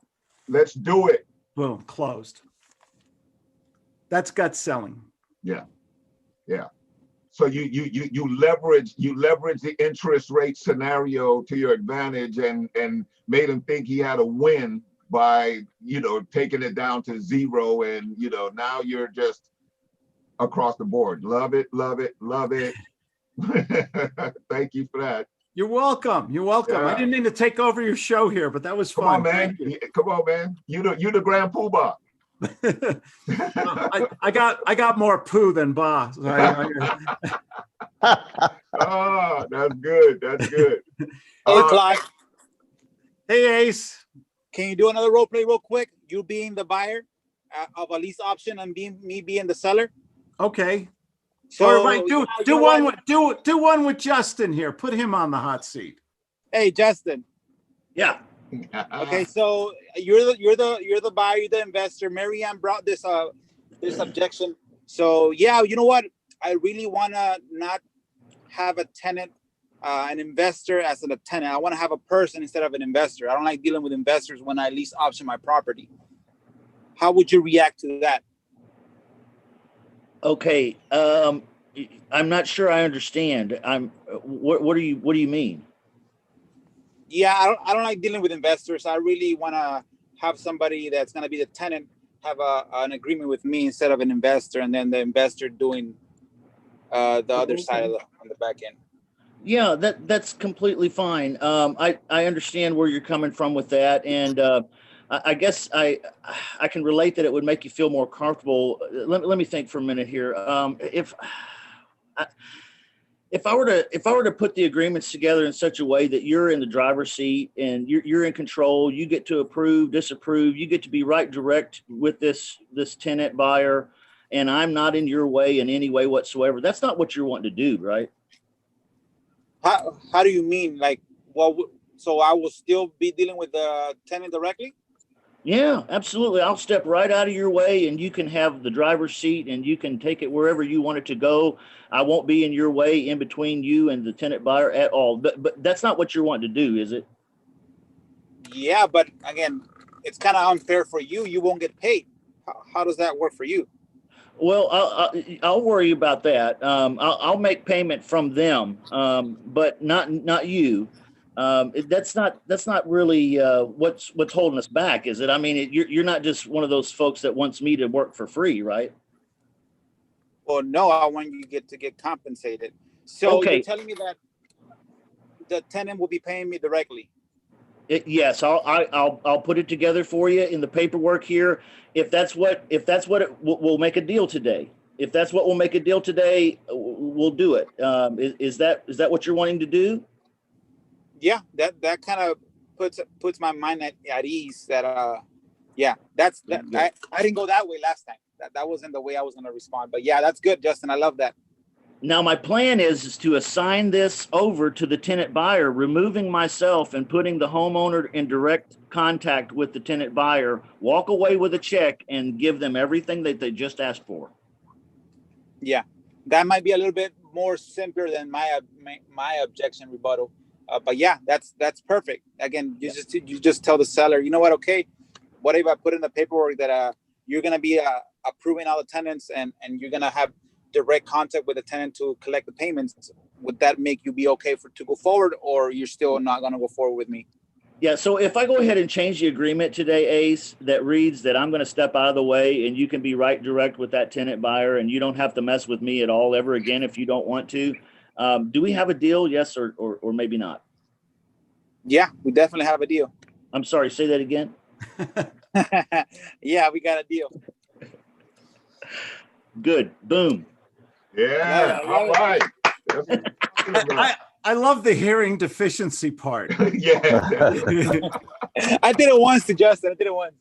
Let's do it.
Boom, closed. That's gut selling.
Yeah. So you leverage the interest rate scenario to your advantage and made him think he had a win by taking it down to zero, and now you're just across the board. Love it. Thank you for that.
You're welcome. Yeah. I didn't mean to take over your show here, but that was fun.
Come on, man. You the grand poobah.
I got more poo than ba.
Oh, that's good.
Hey, Clyde.
Hey, Ace.
Can you do another role play real quick? You being the buyer of a lease option and me being the seller.
Okay. So right, do one with Justin here. Put him on the hot seat.
Hey, Justin.
Yeah.
Okay, so you're the buyer, you're the investor. Mary Ann brought this objection. So yeah, you know what? I really wanna not have a tenant, an investor as a tenant. I want to have a person instead of an investor. I don't like dealing with investors when I lease option my property. How would you react to that?
Okay, I'm not sure I understand. What do you mean?
Yeah, I don't like dealing with investors. I really want to have somebody that's going to be the tenant have an agreement with me instead of an investor, and then the investor doing the other side of on the back end.
Yeah, that's completely fine. I understand where you're coming from with that, and I guess I can relate that it would make you feel more comfortable. Let me think for a minute here. If I were to put the agreements together in such a way that you're in the driver's seat and you're in control, you get to approve, disapprove, you get to be right direct with this tenant buyer, and I'm not in your way in any way whatsoever. That's not what you're wanting to do, right?
How do you mean? Like, well, so I will still be dealing with the tenant directly?
Yeah, absolutely. I'll step right out of your way and you can have the driver's seat and you can take it wherever you want it to go. I won't be in your way in between you and the tenant buyer at all. But that's not what you're wanting to do, is it?
Yeah, but again, it's kind of unfair for you. You won't get paid. How does that work for you?
Well, I'll worry about that. I'll make payment from them, but not you. That's not really what's holding us back, is it? I mean, you're not just one of those folks that wants me to work for free, right?
Well, no, I want you to get compensated. So
Okay.
You're telling me that the tenant will be paying me directly?
Yes, I'll put it together for you in the paperwork here. If that's what we'll make a deal today. If that's what we'll make a deal today, we'll do it. Is that what you're wanting to do?
Yeah, that kind of puts my mind at ease. That yeah, that's that. I didn't go that way last time. That wasn't the way I was going to respond. But yeah, that's good, Justin. I love that.
Now, my plan is to assign this over to the tenant buyer, removing myself and putting the homeowner in direct contact with the tenant buyer, walk away with a check and give them everything that they just asked for.
Yeah, that might be a little bit more simpler than my objection rebuttal. But yeah, that's perfect. Again, you just tell the seller, you know what? Okay, what if I put in the paperwork that you're going to be approving all the tenants and you're going to have direct contact with the tenant to collect the payments? Would that make you be okay to go forward, or you're still not going to go forward with me?
Yeah, so if I go ahead and change the agreement today, Ace, that reads that I'm going to step out of the way and you can be right direct with that tenant buyer and you don't have to mess with me at all ever again if you don't want to. Do we have a deal? Yes, or maybe not?
Yeah, we definitely have a deal.
I'm sorry, say that again.
Yeah, we got a deal.
Good. Boom.
Yeah. All right.
I love the hearing deficiency part.
Yeah.
I did it once to Justin. I did it once.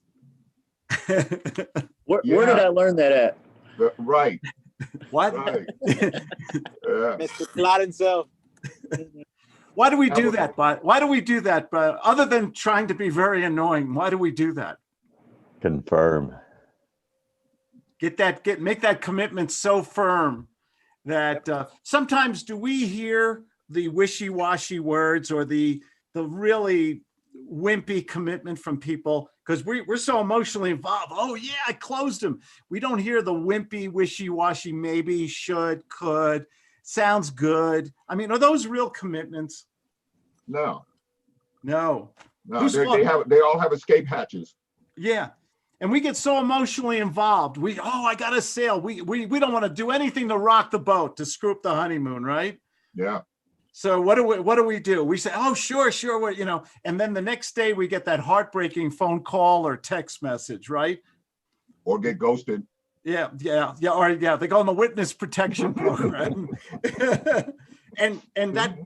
Where did I learn that at?
Right.
What?
Right. Yeah.
Mr. Plot himself.
Why do we do that? But why do we do that? But other than trying to be very annoying, why do we do that?
Confirm.
Make that commitment so firm that sometimes do we hear the wishy-washy words or the really wimpy commitment from people because we're so emotionally involved. Oh yeah, I closed him. We don't hear the wimpy, wishy-washy, maybe, should, could, sounds good. I mean, are those real commitments?
No.
No.
They all have escape hatches.
Yeah. And we get so emotionally involved. I got a sale. We don't want to do anything to rock the boat, to screw up the honeymoon, right?
Yeah.
So what do we do? We say, oh, sure. And then the next day we get that heartbreaking phone call or text message, right?
Or get ghosted.
Yeah. Or they go on the witness protection program. and that.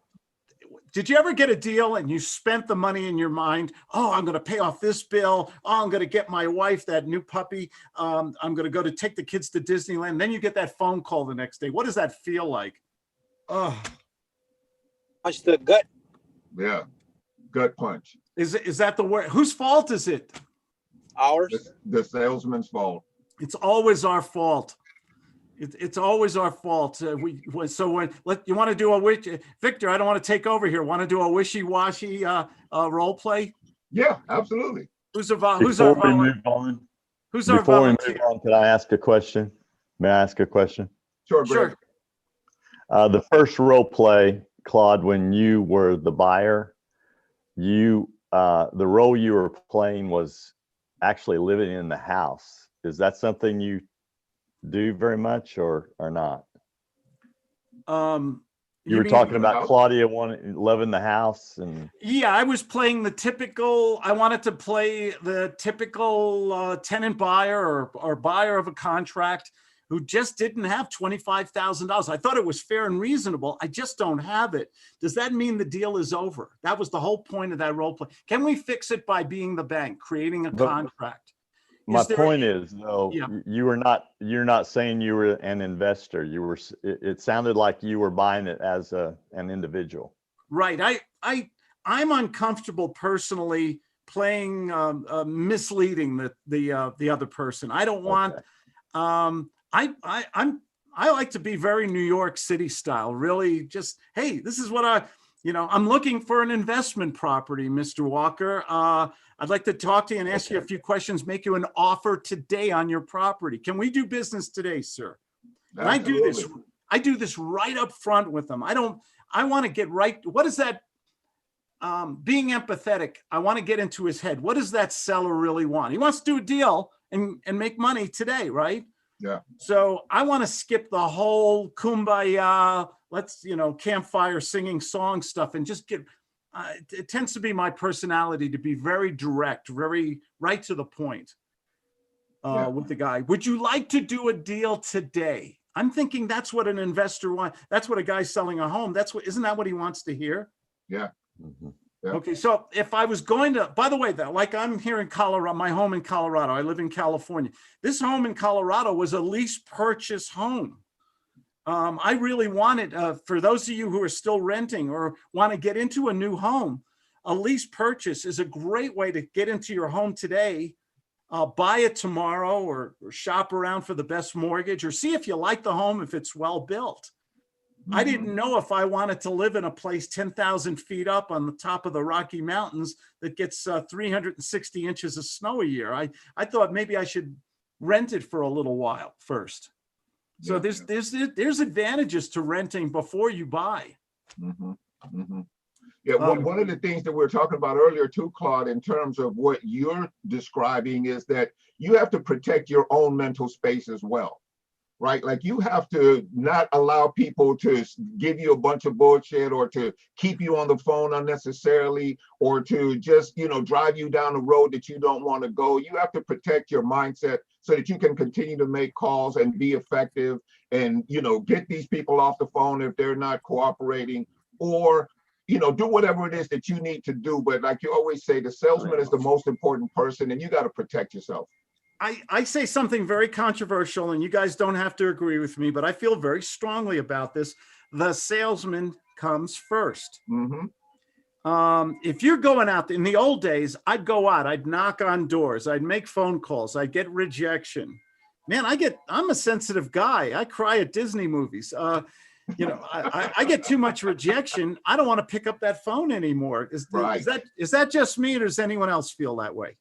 Did you ever get a deal and you spent the money in your mind? Oh, I'm going to pay off this bill. Oh, I'm going to get my wife that new puppy. I'm going to go to take the kids to Disneyland. Then you get that phone call the next day. What does that feel like? Oh,
punch the gut.
Yeah, gut punch.
Is that the word? Whose fault is it?
Ours.
The salesman's fault.
It's always our fault. It's always our fault. You want to do Victor, I don't want to take over here. Want to do a wishy-washy role play?
Yeah, absolutely.
Before we move on, can I ask a question? May I ask a question?
Sure, Greg.
The first role play, Claude, when you were the buyer, the role you were playing was actually living in the house. Is that something you do very much or not? You were talking about Claudia loving the house and
yeah, I was playing the typical. I wanted to play the typical tenant buyer or buyer of a contract who just didn't have $25,000. I thought it was fair and reasonable. I just don't have it. Does that mean the deal is over? That was the whole point of that role play. Can we fix it by being the bank, creating a contract?
My
there
point is though,
Yeah.
you're not saying you were an investor. It sounded like you were buying it as an individual.
Right. I'm uncomfortable personally playing misleading the other person. I don't want. I like to be very New York City style. Really, just hey, this is what I'm looking for an investment property, Mr. Walker. I'd like to talk to you and ask you a few questions. Make you an offer today on your property. Can we do business today, sir? And I do this right up front with them. I want to get right. What is that? Being empathetic. I want to get into his head. What does that seller really want? He wants to do a deal and make money today, right?
Yeah.
So I want to skip the whole kumbaya, let's, campfire singing song stuff and just get, it tends to be my personality to be very direct, very right to the point with the guy. Would you like to do a deal today? I'm thinking that's what an investor wants. That's what a guy selling a home. Isn't that what he wants to hear?
Yeah. Yeah.
Okay, so if I was going to, by the way, like I'm here in Colorado, my home in Colorado, I live in California. This home in Colorado was a lease purchase home. I really wanted, for those of you who are still renting or want to get into a new home, a lease purchase is a great way to get into your home today, buy it tomorrow or shop around for the best mortgage or see if you like the home, if it's well built. I didn't know if I wanted to live in a place 10,000 feet up on the top of the Rocky Mountains that gets 360 inches of snow a year. I thought maybe I should rent it for a little while first. So there's advantages to renting before you buy.
Yeah, one of the things that we were talking about earlier too, Claude, in terms of what you're describing is that you have to protect your own mental space as well. Right? Like you have to not allow people to give you a bunch of bullshit or to keep you on the phone unnecessarily or to just, drive you down a road that you don't want to go. You have to protect your mindset so that you can continue to make calls and be effective and, get these people off the phone if they're not cooperating or, do whatever it is that you need to do. But like you always say, the salesman is the most important person and you got to protect yourself.
I say something very controversial and you guys don't have to agree with me, but I feel very strongly about this. The salesman comes first. If you're going out in the old days, I'd go out, I'd knock on doors, I'd make phone calls, I'd get rejection. Man, I'm a sensitive guy. I cry at Disney movies. I get too much rejection. I don't want to pick up that phone anymore. Is that just me or does anyone else feel that way?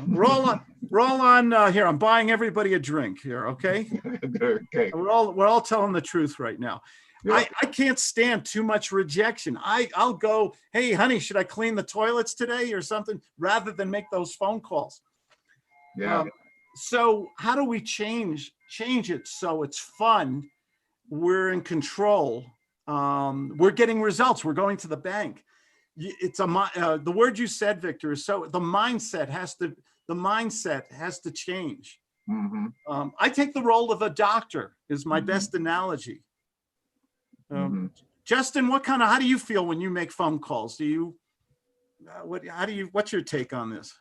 We're all on here. I'm buying everybody a drink here. Okay.
Okay.
We're all telling the truth right now. Yeah. I can't stand too much rejection. I'll go, hey, honey, should I clean the toilets today or something rather than make those phone calls?
Yeah.
So how do we change it so it's fun? We're in control. We're getting results. We're going to the bank. It's the word you said, Victor, is so the mindset has to change. I take the role of a doctor is my best analogy. Justin, how do you feel when you make phone calls? What's your take on this?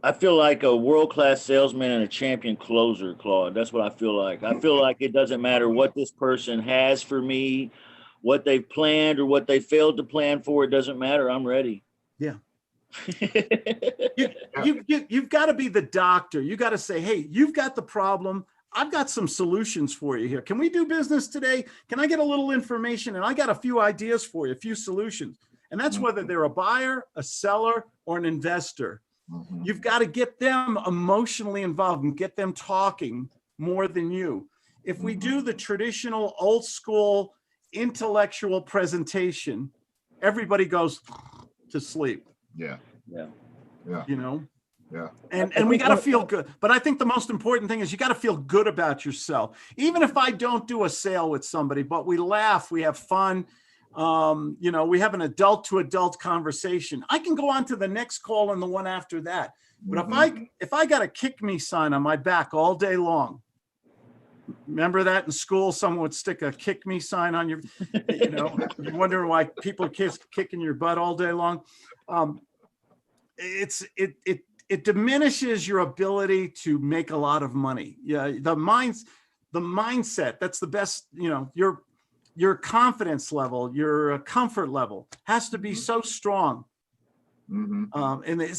I feel like a world-class salesman and a champion closer, Claude. That's what I feel like. I feel like it doesn't matter what this person has for me, what they've planned or what they failed to plan for. It doesn't matter. I'm ready.
Yeah. You've got to be the doctor. You got to say, hey, you've got the problem. I've got some solutions for you here. Can we do business today? Can I get a little information? And I got a few ideas for you, a few solutions. And that's whether they're a buyer, a seller, or an investor. You've got to get them emotionally involved and get them talking more than you. If we do the traditional old school intellectual presentation, everybody goes to sleep.
Yeah.
And we got to feel good. But I think the most important thing is you got to feel good about yourself. Even if I don't do a sale with somebody, but we laugh, we have fun, we have an adult to adult conversation. I can go on to the next call and the one after that. But if I got a kick me sign on my back all day long, remember that in school, someone would stick a kick me sign on your, you wonder why people are kicking your butt all day long. It it diminishes your ability to make a lot of money. Yeah, the mindset, that's the best, your confidence level, your comfort level has to be so strong. And it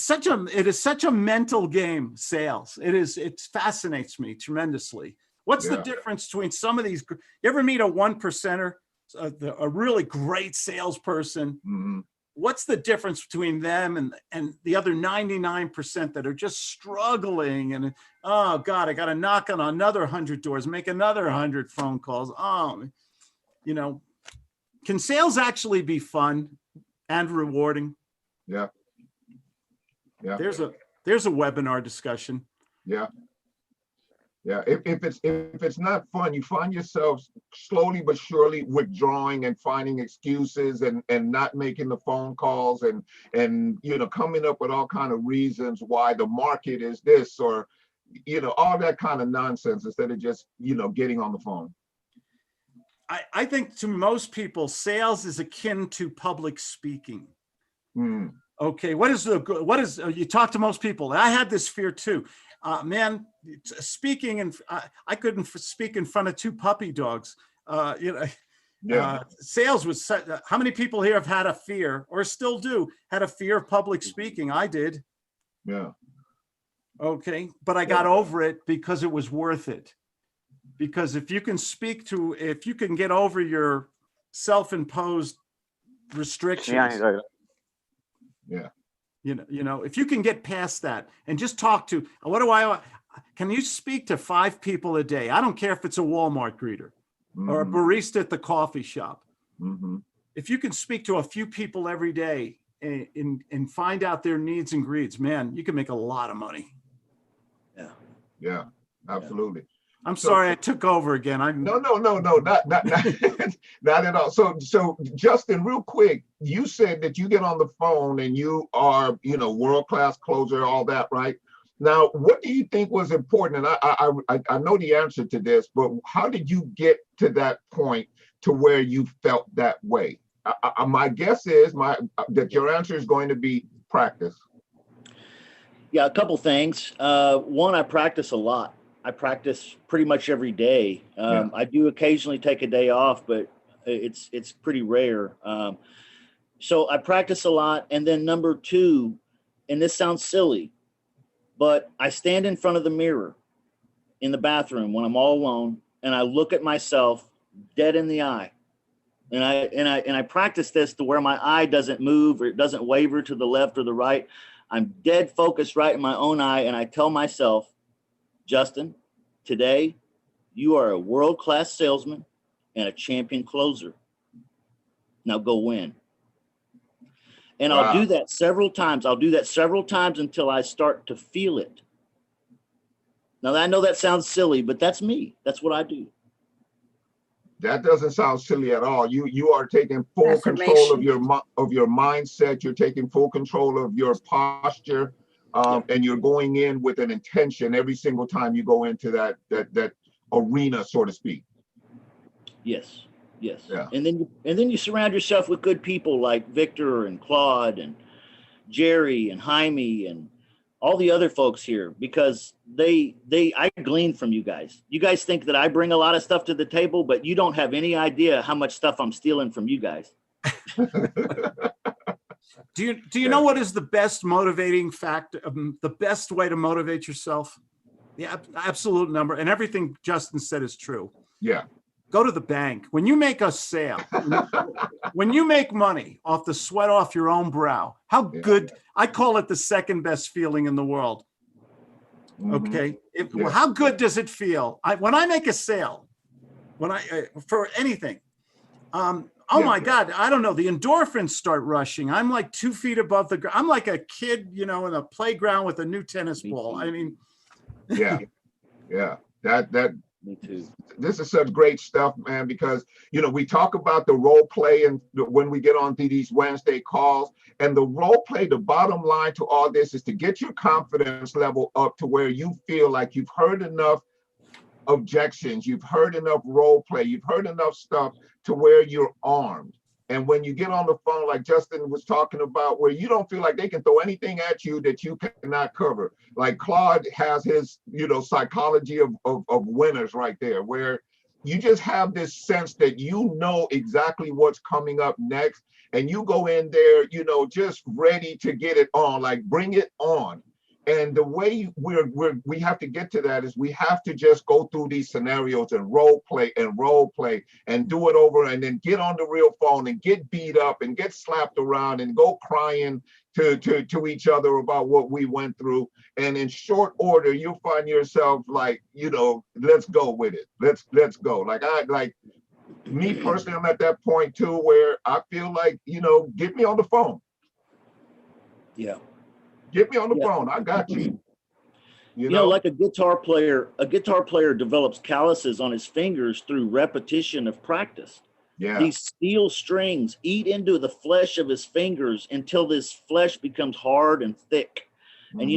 is such a mental game, sales. It fascinates me tremendously. What's the difference between some of these? You ever meet a 1%er, a really great salesperson? What's the difference between them and the other 99% that are just struggling? And, oh God, I got to knock on another 100 doors, make another 100 phone calls. Can sales actually be fun and rewarding?
Yeah.
There's a webinar discussion.
Yeah. If it's not fun, you find yourself slowly but surely withdrawing and finding excuses and not making the phone calls and coming up with all kind of reasons why the market is this or all that kind of nonsense instead of just getting on the phone.
I think to most people, sales is akin to public speaking. Okay, you talk to most people. I had this fear too. Man, speaking and I couldn't speak in front of two puppy dogs. Sales was how many people here have had a fear or still do had a fear of public speaking? I did.
Yeah.
Okay, but I got over it because it was worth it. Because if you can get over your self-imposed restrictions.
Yeah.
If you can get past that and just talk to, can you speak to 5 people a day? I don't care if it's a Walmart greeter or a barista at the coffee shop. If you can speak to a few people every day and find out their needs and greeds, man, you can make a lot of money.
Yeah, absolutely.
I'm sorry I took over again.
No, not not at all. So Justin, real quick, you said that you get on the phone and you are, world-class closer, all that, right? Now, what do you think was important? And I know the answer to this, but how did you get to that point to where you felt that way? My guess is that your answer is going to be practice.
Yeah, a couple things. One, I practice a lot. I practice pretty much every day. I do occasionally take a day off, but it's pretty rare. So I practice a lot. And then number 2, and this sounds silly, but I stand in front of the mirror in the bathroom when I'm all alone and I look at myself dead in the eye. And I practice this to where my eye doesn't move or it doesn't waver to the left or the right. I'm dead focused right in my own eye. And I tell myself, Justin, today you are a world-class salesman and a champion closer. Now go win. And I'll do that several times. I'll do that several times until I start to feel it. Now I know that sounds silly, but that's me. That's what I do.
That doesn't sound silly at all. You are taking full control of your mindset. You're taking full control of your posture. And you're going in with an intention every single time you go into that arena, so to speak.
Yes. Yeah. And then you surround yourself with good people like Victor and Claude and Jerry and Jaime and all the other folks here, because I glean from you guys. You guys think that I bring a lot of stuff to the table, but you don't have any idea how much stuff I'm stealing from you guys.
Do you know what is the best motivating factor, the best way to motivate yourself? The absolute number, and everything Justin said is true.
Yeah.
Go to the bank. When you make a sale, when you make money off the sweat off your own brow, how good, I call it the second best feeling in the world. Okay. How good does it feel? When I make a sale, for anything, my God, I don't know. The endorphins start rushing. I'm like 2 feet above the ground. I'm like a kid, in a playground with a new tennis ball. I mean,
yeah. That
Me too.
This is such great stuff, man, because, we talk about the role play and when we get on these Wednesday calls, and the role play, the bottom line to all this is to get your confidence level up to where you feel like you've heard enough objections, you've heard enough role play, you've heard enough stuff to where you're armed. And when you get on the phone, like Justin was talking about, where you don't feel like they can throw anything at you that you cannot cover. Like Claude has his, psychology of winners right there, where you just have this sense that you know exactly what's coming up next. And you go in there, just ready to get it on, like bring it on. And the way we have to get to that is we have to just go through these scenarios and role play and do it over, and then get on the real phone and get beat up and get slapped around and go crying to each other about what we went through. And in short order, you'll find yourself like, let's go with it. Let's go. Like me personally, I'm at that point too, where I feel like, get me on the phone.
Yeah.
Get me on the phone. I got you.
Like a guitar player develops calluses on his fingers through repetition of practice.
Yeah.
These steel strings eat into the flesh of his fingers until this flesh becomes hard and thick. And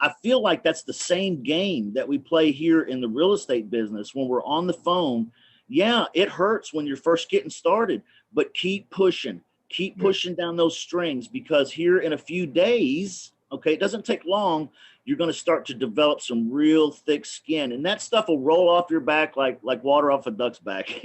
I feel like that's the same game that we play here in the real estate business when we're on the phone. Yeah, it hurts when you're first getting started, but keep pushing down those strings, because here in a few days, okay, it doesn't take long, you're going to start to develop some real thick skin, and that stuff will roll off your back like water off a duck's back.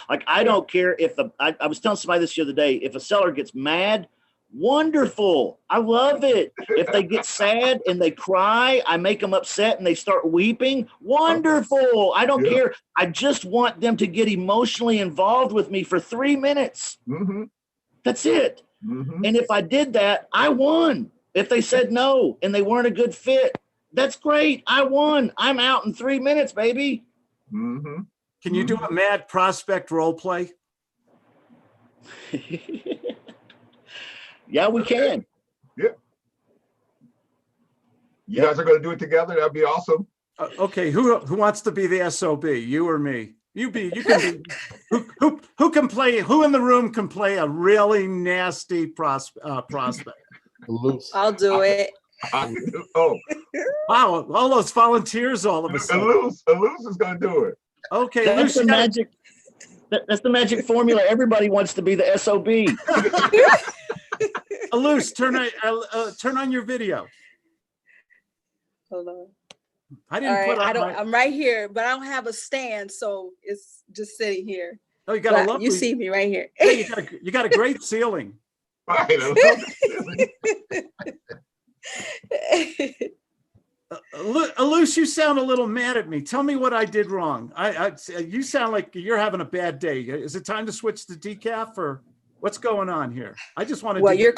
Like I don't care if I was telling somebody this the other day, if a seller gets mad, wonderful. I love it. If they get sad and they cry, I make them upset and they start weeping. Wonderful. I don't care. I just want them to get emotionally involved with me for 3 minutes.
Mm-hmm.
That's it.
Mm-hmm.
And if I did that, I won. If they said no and they weren't a good fit, that's great. I won. I'm out in 3 minutes, baby.
Mm-hmm.
Can you do a mad prospect role play?
Yeah, we can.
Yeah. You guys are going to do it together? That'd be awesome.
Okay, who wants to be the SOB? You or me? You can be. Who can play? Who in the room can play a really nasty prospect?
I'll do it.
Oh,
wow! All those volunteers, all of a sudden.
Alous is going to do it.
Okay,
that's the magic. That's the magic formula. Everybody wants to be the SOB.
Alous, turn on your video.
Hold on.
I didn't
I'm right here, but I don't have a stand, so it's just sitting here.
Oh, you got a lovely.
You see me right here.
Yeah, you got a great ceiling.
Right.
Alous, you sound a little mad at me. Tell me what I did wrong. You sound like you're having a bad day. Is it time to switch to decaf, or what's going on here? I just want to.
Well, you're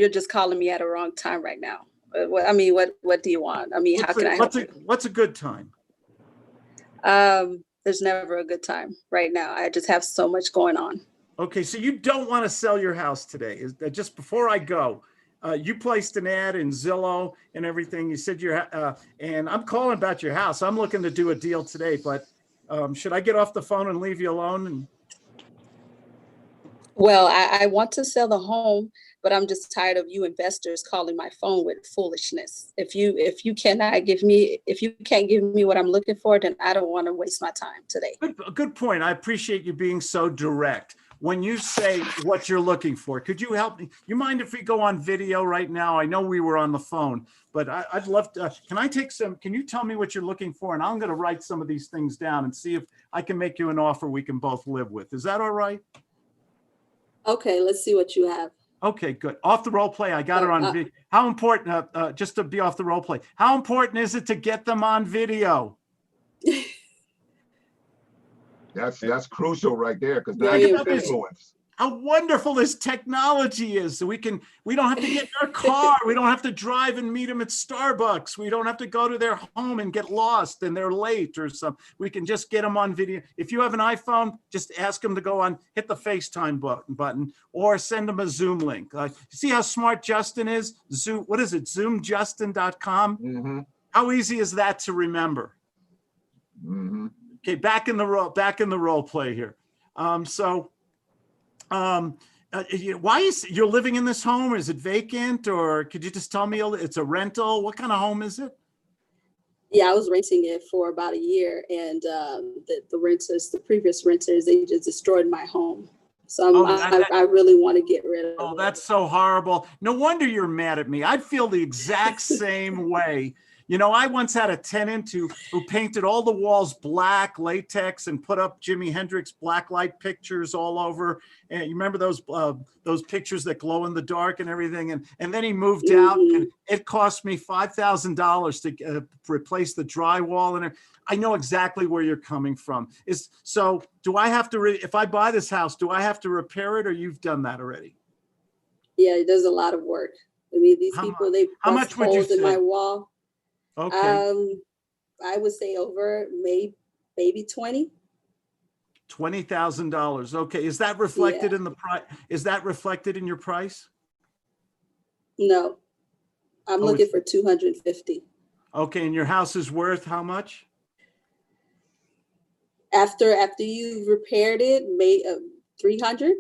just calling me at a wrong time right now. What do you want? I mean, how can I help you?
What's a good time?
There's never a good time right now. I just have so much going on.
Okay, so you don't want to sell your house today. Just before I go, you placed an ad in Zillow and everything. You said and I'm calling about your house. I'm looking to do a deal today, but should I get off the phone and leave you alone?
Well, I want to sell the home, but I'm just tired of you investors calling my phone with foolishness. If you can't give me what I'm looking for, then I don't want to waste my time today.
Good point. I appreciate you being so direct. When you say what you're looking for, could you help me? You mind if we go on video right now? I know we were on the phone, but I'd love to. Can you tell me what you're looking for? And I'm going to write some of these things down and see if I can make you an offer we can both live with. Is that all right?
Okay, let's see what you have.
Okay, good. Off the role play, I got her on video. How important, just to be off the role play, how important is it to get them on video?
That's crucial right there, because now you have influence.
How wonderful this technology is. So we don't have to get in our car. We don't have to drive and meet them at Starbucks. We don't have to go to their home and get lost and they're late or something. We can just get them on video. If you have an iPhone, just ask them to go on, hit the FaceTime button, or send them a Zoom link. See how smart Justin is? Zoom, what is it? ZoomJustin.com.
Mm-hmm.
How easy is that to remember?
Mm-hmm.
Okay, back in the role play here. Why is you're living in this home? Is it vacant, or could you just tell me it's a rental? What kind of home is it?
Yeah, I was renting it for about a year, and the previous renters, they just destroyed my home. So
Oh,
I really want to get rid of
Oh,
it.
that's so horrible. No wonder you're mad at me. I'd feel the exact same way. You know, I once had a tenant who painted all the walls black latex and put up Jimi Hendrix blacklight pictures all over. And you remember those pictures that glow in the dark and everything. And then he moved out, and it cost me $5,000 to replace the drywall. And I know exactly where you're coming from. So do I have to, if I buy this house, do I have to repair it, or you've done that already?
Yeah, it does a lot of work. I mean, these people, they
how
bust
much would you
holes in my
say?
wall.
Okay.
I would say over maybe 20.
$20,000. Okay. Is that reflected in the price? Is that reflected in your price?
No, I'm
Oh,
looking for 250.
Okay. And your house is worth how much?
After you've repaired it, 300.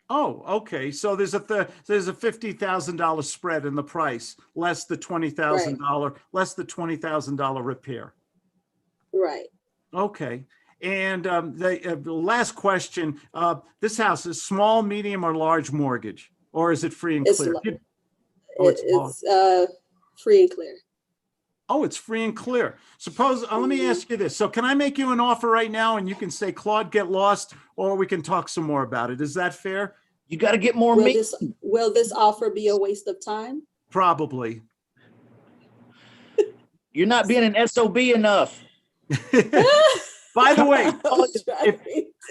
Oh, okay. So there's a $50,000 spread in the price, less the $20,000 repair.
Right.
Okay. And the last question: this house is small, medium, or large mortgage, or is it free and clear?
It's free and clear.
Oh, it's free and clear. Suppose, let me ask you this. So can I make you an offer right now and you can say, Claude, get lost, or we can talk some more about it? Is that fair?
You got to get more
Will this offer be a waste of time?
Probably.
You're not being an SOB enough.
By the way,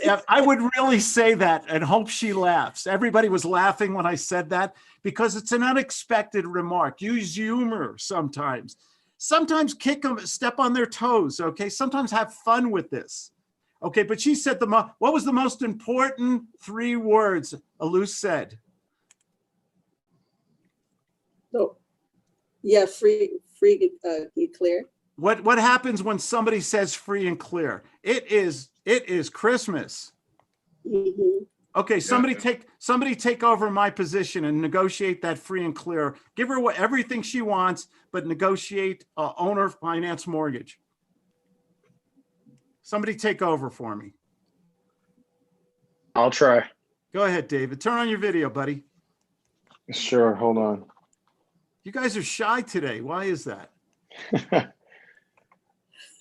if I would really say that and hope she laughs. Everybody was laughing when I said that because it's an unexpected remark. Use humor sometimes. Sometimes kick them, step on their toes, okay? Sometimes have fun with this. Okay, but she said what was the most important 3 words Alou said?
So, yeah, free and clear.
What happens when somebody says free and clear? It is Christmas. Okay, somebody take over my position and negotiate that free and clear. Give her everything she wants, but negotiate owner finance mortgage. Somebody take over for me.
I'll try.
Go ahead, David. Turn on your video, buddy.
Sure, hold on.
You guys are shy today. Why is that?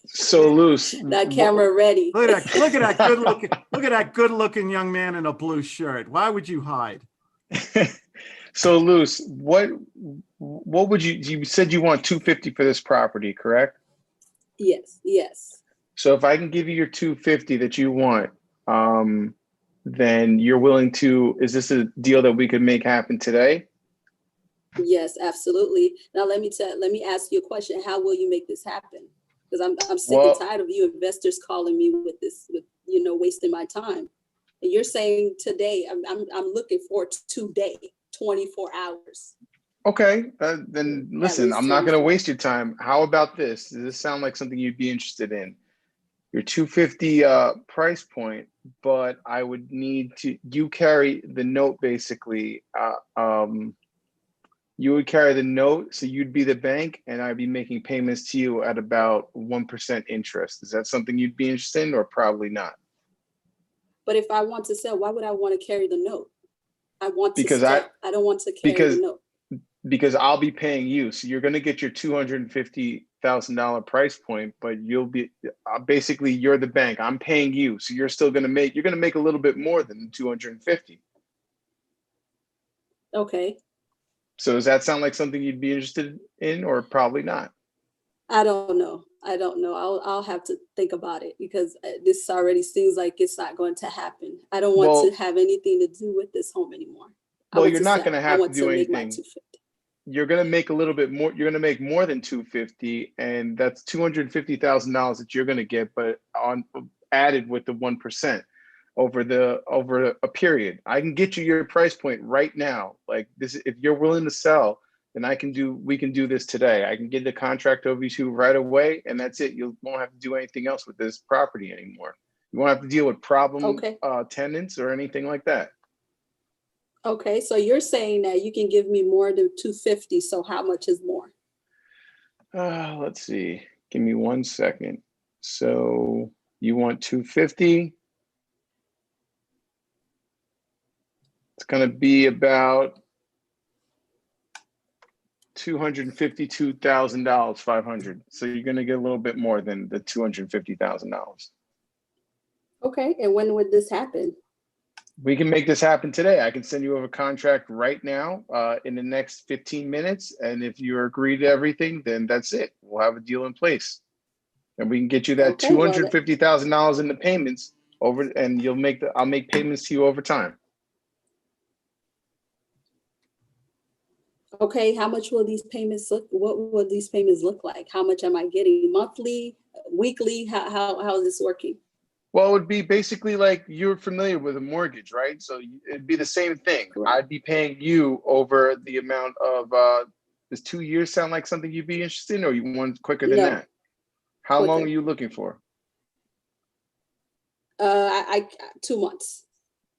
So loose.
That camera ready.
Look at that good looking young man in a blue shirt. Why would you hide?
So loose. What would you said you want 250 for this property, correct?
Yes.
So if I can give you your 250 that you want, then you're willing to, is this a deal that we could make happen today?
Yes, absolutely. Now let me ask you a question. How will you make this happen? Because I'm sick and tired of you investors calling me with wasting my time. And you're saying today, I'm looking for today, 24 hours.
Okay, then listen, I'm not going to waste your time. How about this? Does this sound like something you'd be interested in? Your 250 price point, but I would need you carry the note basically. You would carry the note, so you'd be the bank, and I'd be making payments to you at about 1% interest. Is that something you'd be interested in, or probably not?
But if I want to sell, why would I want to carry the note? I don't want to carry the note.
Because I'll be paying you, so you're going to get your $250,000 price point, but you'll be basically you're the bank. I'm paying you, so you're going to make a little bit more than 250.
Okay.
So does that sound like something you'd be interested in, or probably not?
I don't know. I'll have to think about it because this already seems like it's not going to happen. I don't want to have anything to do with this home anymore.
Well, you're not going to have to do anything. You're going to make a little bit more. You're going to make more than 250, and that's $250,000 that you're going to get, but added with the 1%. Over a period. I can get you your price point right now. Like this, if you're willing to sell, then we can do this today. I can get the contract over to you right away, and that's it. You won't have to do anything else with this property anymore. You won't have to deal with problem tenants or anything like that.
Okay, so you're saying that you can give me more than 250. So how much is more?
Let's see. Give me 1 second. So you want 250. It's going to be about $252,000, 500. So you're going to get a little bit more than the $250,000.
Okay, and when would this happen?
We can make this happen today. I can send you over a contract right now in the next 15 minutes. And if you agree to everything, then that's it. We'll have a deal in place. And we can get you that
Okay, well,
$250,000 in the payments over, and I'll make payments to you over time.
Okay, how much will these payments look? What will these payments look like? How much am I getting monthly, weekly? How is this working?
Well, it would be basically like you're familiar with a mortgage, right? So it'd be the same thing.
Right.
I'd be paying you over the amount of, does 2 years sound like something you'd be interested in, or you want quicker than
No,
that? How long
quicker.
are you looking for?
I 2 months.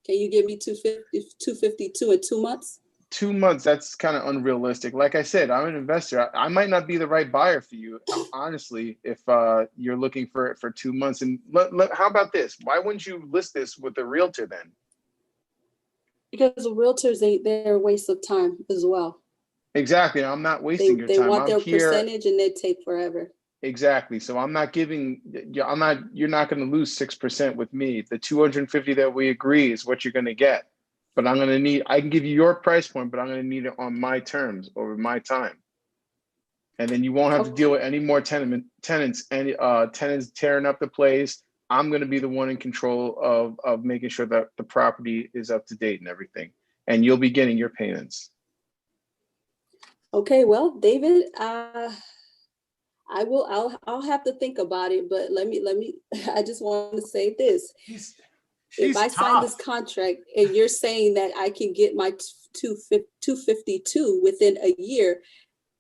Can you give me 252 in 2 months?
2 months, that's kind of unrealistic. Like I said, I'm an investor. I might not be the right buyer for you, honestly, if you're looking for it for 2 months. And how about this? Why wouldn't you list this with a realtor then?
Because the realtors, they're a waste of time as well.
Exactly. I'm not wasting your
They
time.
want
I'm
their
here.
percentage and they take forever.
Exactly. So I'm not giving, you're not going to lose 6% with me. The 250 that we agree is what you're going to get. But I can give you your price point, but I'm going to need it on my terms over my time. And then you won't have to deal with any more tenants, tenants tearing up the place. I'm going to be the one in control of making sure that the property is up to date and everything. And you'll be getting your payments.
Okay, well, David, I'll have to think about it, but let me, I just want to say this. If I sign this contract and you're saying that I can get my 252 within a year,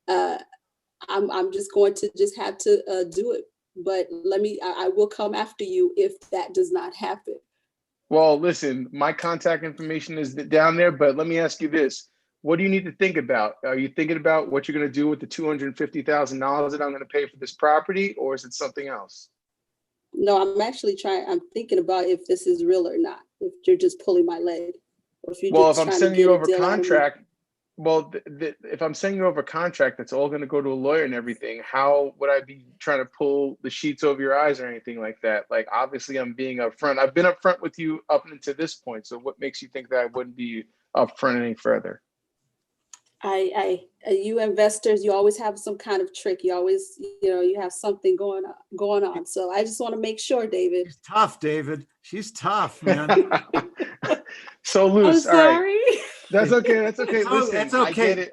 I'm just going to just have to do it. But I will come after you if that does not happen.
Well, listen, my contact information is down there, but let me ask you this. What do you need to think about? Are you thinking about what you're going to do with the $250,000 that I'm going to pay for this property, or is it something else?
No, I'm thinking about if this is real or not, if you're just pulling my leg. Or if you're
Well,
just
if I'm
trying to
sending
get
you
a
over
deal out of me.
contract, well, if I'm sending you over a contract, that's all going to go to a lawyer and everything. How would I be trying to pull the sheets over your eyes or anything like that? Like, obviously, I'm being upfront. I've been upfront with you up until this point. So what makes you think that I wouldn't be upfront any further?
You investors, you always have some kind of trick. You always, you have something going on. So I just want to make sure, David.
She's tough, David. She's tough, man.
So loose.
I'm
All right.
sorry.
That's okay. That's okay. Listen,
it's okay.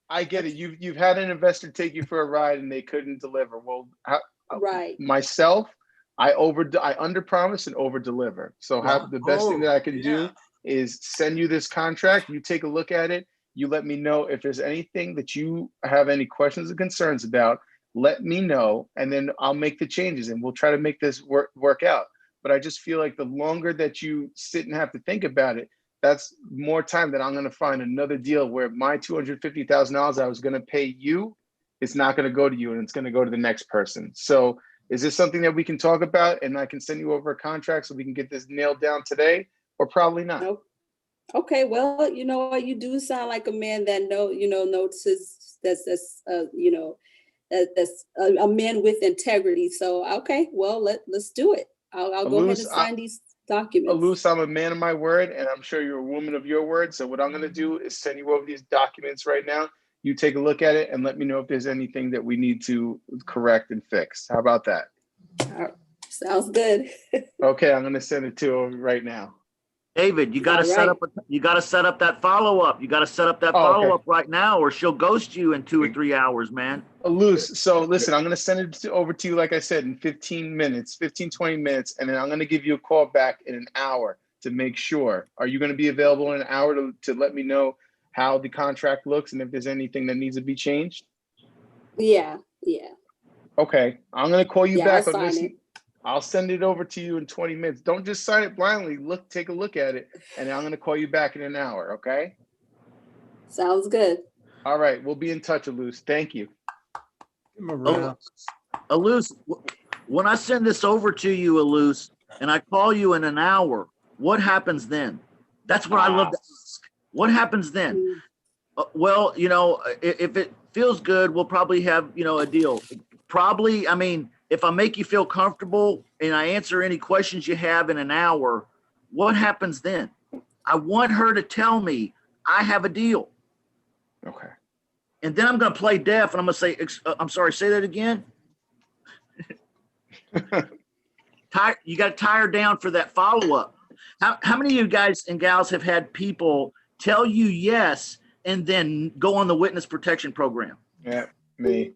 I get it. You've had an investor take you for a ride and they couldn't deliver. Well,
Right.
myself, I under promise and over deliver. So the best thing that I can do is send you this contract. You take a look at it. You let me know if there's anything that you have any questions or concerns about. Let me know, and then I'll make the changes, and we'll try to make this work out. But I just feel like the longer that you sit and have to think about it, that's more time that I'm going to find another deal where my $250,000 I was going to pay you, it's not going to go to you, and it's going to go to the next person. So is this something that we can talk about, and I can send you over a contract so we can get this nailed down today, or probably not?
Nope. Okay, well, you know what, you do sound like a man that notices that's a man with integrity. So okay, well, let's do it. I'll go ahead and sign these documents.
Alus, I'm a man of my word, and I'm sure you're a woman of your word. So what I'm going to do is send you over these documents right now. You take a look at it and let me know if there's anything that we need to correct and fix. How about that?
Sounds good.
Okay, I'm going to send it to you right now.
David, you got to set up. You got to set up that follow up. You got to set up that follow up right now, or she'll ghost you in 2 or 3 hours, man.
Loose. So listen, I'm going to send it over to you, like I said, in 15 minutes, 15, 20 minutes, and then I'm going to give you a call back in an hour to make sure. Are you going to be available in an hour to let me know how the contract looks and if there's anything that needs to be changed?
Yeah.
Okay, I'm going to call you back
I'll
on this.
sign it.
I'll send it over to you in 20 minutes. Don't just sign it blindly. Take a look at it, and I'm going to call you back in an hour, okay?
Sounds good.
All right, we'll be in touch, Alus. Thank you.
Alus, when I send this over to you, Alus, and I call you in an hour, what happens then? That's what I love to ask. What happens then? Well, you know, if it feels good, we'll probably have, you know, a deal. Probably, I mean, if I make you feel comfortable and I answer any questions you have in an hour, what happens then? I want her to tell me I have a deal.
Okay.
And then I'm going to play deaf and I'm going to say, I'm sorry, say that again. You got to tie her down for that follow-up. How many of you guys and gals have had people tell you yes and then go on the witness protection program?
Yeah, me.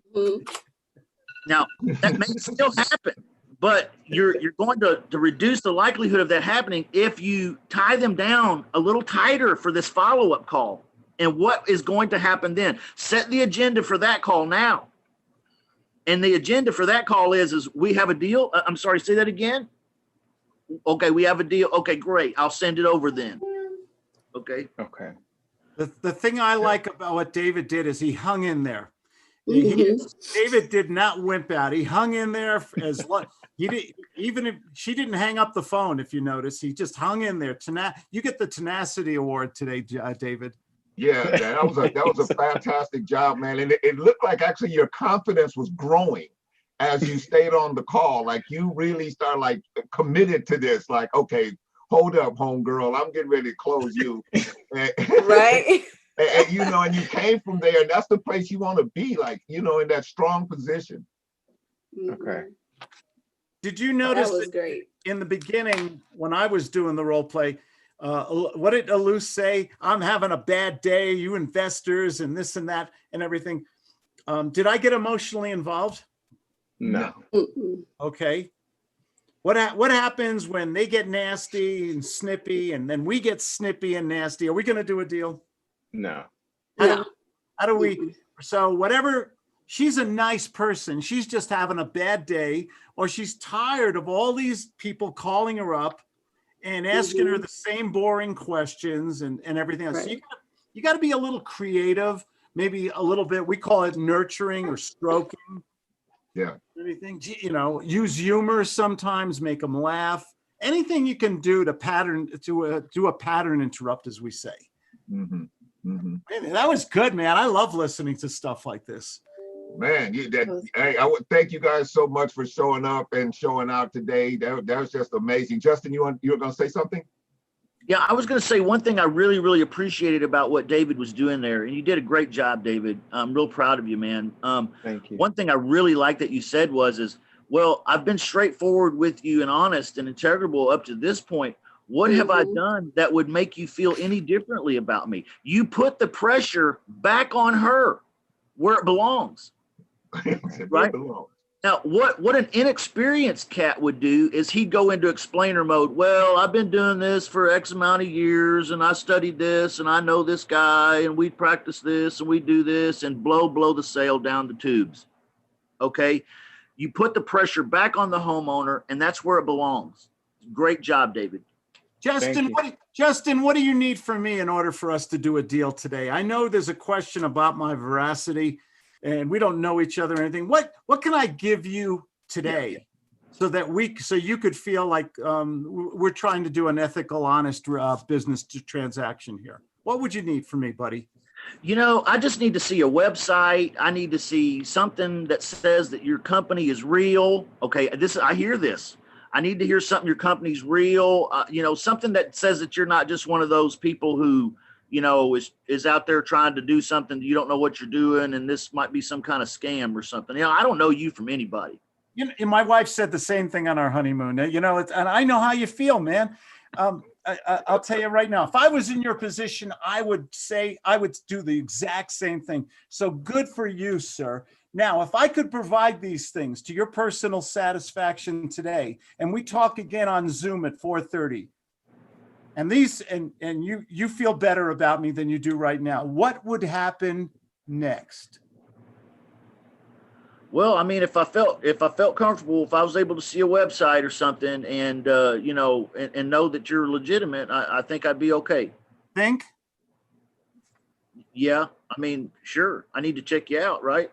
Now, that may still happen, but you're going to reduce the likelihood of that happening if you tie them down a little tighter for this follow-up call. And what is going to happen then? Set the agenda for that call now. And the agenda for that call is we have a deal. I'm sorry, say that again. Okay, we have a deal. Okay, great. I'll send it over then. Okay.
Okay.
The thing I like about what David did is he hung in there. David did not wimp out. He hung in there as long. He did, even if she didn't hang up the phone. If you notice, he just hung in there. You get the tenacity award today, David.
Yeah, that was a fantastic job, man. And it looked like actually your confidence was growing as you stayed on the call. Like you really started like committed to this. Like, okay, hold up, homegirl, I'm getting ready to close you.
Right.
And you know, and you came from there, and that's the place you want to be, like, you know, in that strong position.
Okay.
Did you notice
That was great.
In the beginning when I was doing the role play? What did Alous say? I'm having a bad day, you investors, and this and that and everything. Did I get emotionally involved?
No.
Okay. What happens when they get nasty and snippy, and then we get snippy and nasty? Are we going to do a deal?
No.
How do we? So whatever. She's a nice person. She's just having a bad day, or she's tired of all these people calling her up and asking her the same boring questions and everything else.
Right.
So you got to be a little creative, maybe a little bit. We call it nurturing or stroking.
Yeah.
Anything, you know, use humor sometimes, make them laugh. Anything you can do to do a pattern interrupt, as we say.
Mm-hmm. Mm-hmm.
Man, that was good, man. I love listening to stuff like this.
Man, hey, I would thank you guys so much for showing up and showing out today. That was just amazing. Justin, you were going to say something?
Yeah, I was going to say one thing I really, really appreciated about what David was doing there, and you did a great job, David. I'm real proud of you, man.
Thank you.
One thing I really liked that you said was, well, I've been straightforward with you and honest and integral up to this point. What have I done that would make you feel any differently about me? You put the pressure back on her where it belongs. Right? Now, what an inexperienced cat would do is he'd go into explainer mode. Well, I've been doing this for X amount of years, and I studied this, and I know this guy, and we practice this, and we do this, and blow the sail down the tubes. Okay? You put the pressure back on the homeowner, and that's where it belongs. Great job, David.
Justin, what do you need from me in order for us to do a deal today? I know there's a question about my veracity, and we don't know each other or anything. What can I give you today so you could feel like we're trying to do an ethical, honest business transaction here? What would you need from me, buddy?
You know, I just need to see a website. I need to see something that says that your company is real. Okay, I hear this. I need to hear something your company's real. You know, something that says that you're not just one of those people who, you know, is out there trying to do something you don't know what you're doing, and this might be some kind of scam or something. You know, I don't know you from anybody.
You know, my wife said the same thing on our honeymoon. You know, and I know how you feel, man. I'll tell you right now, if I was in your position, I would do the exact same thing. So good for you, sir. Now, if I could provide these things to your personal satisfaction today, and we talk again on Zoom at 4:30, and you feel better about me than you do right now, what would happen next?
Well, I mean, if I felt comfortable, if I was able to see a website or something, and you know, and know that you're legitimate, I think I'd be okay.
Think?
Yeah, I mean, sure. I need to check you out, right?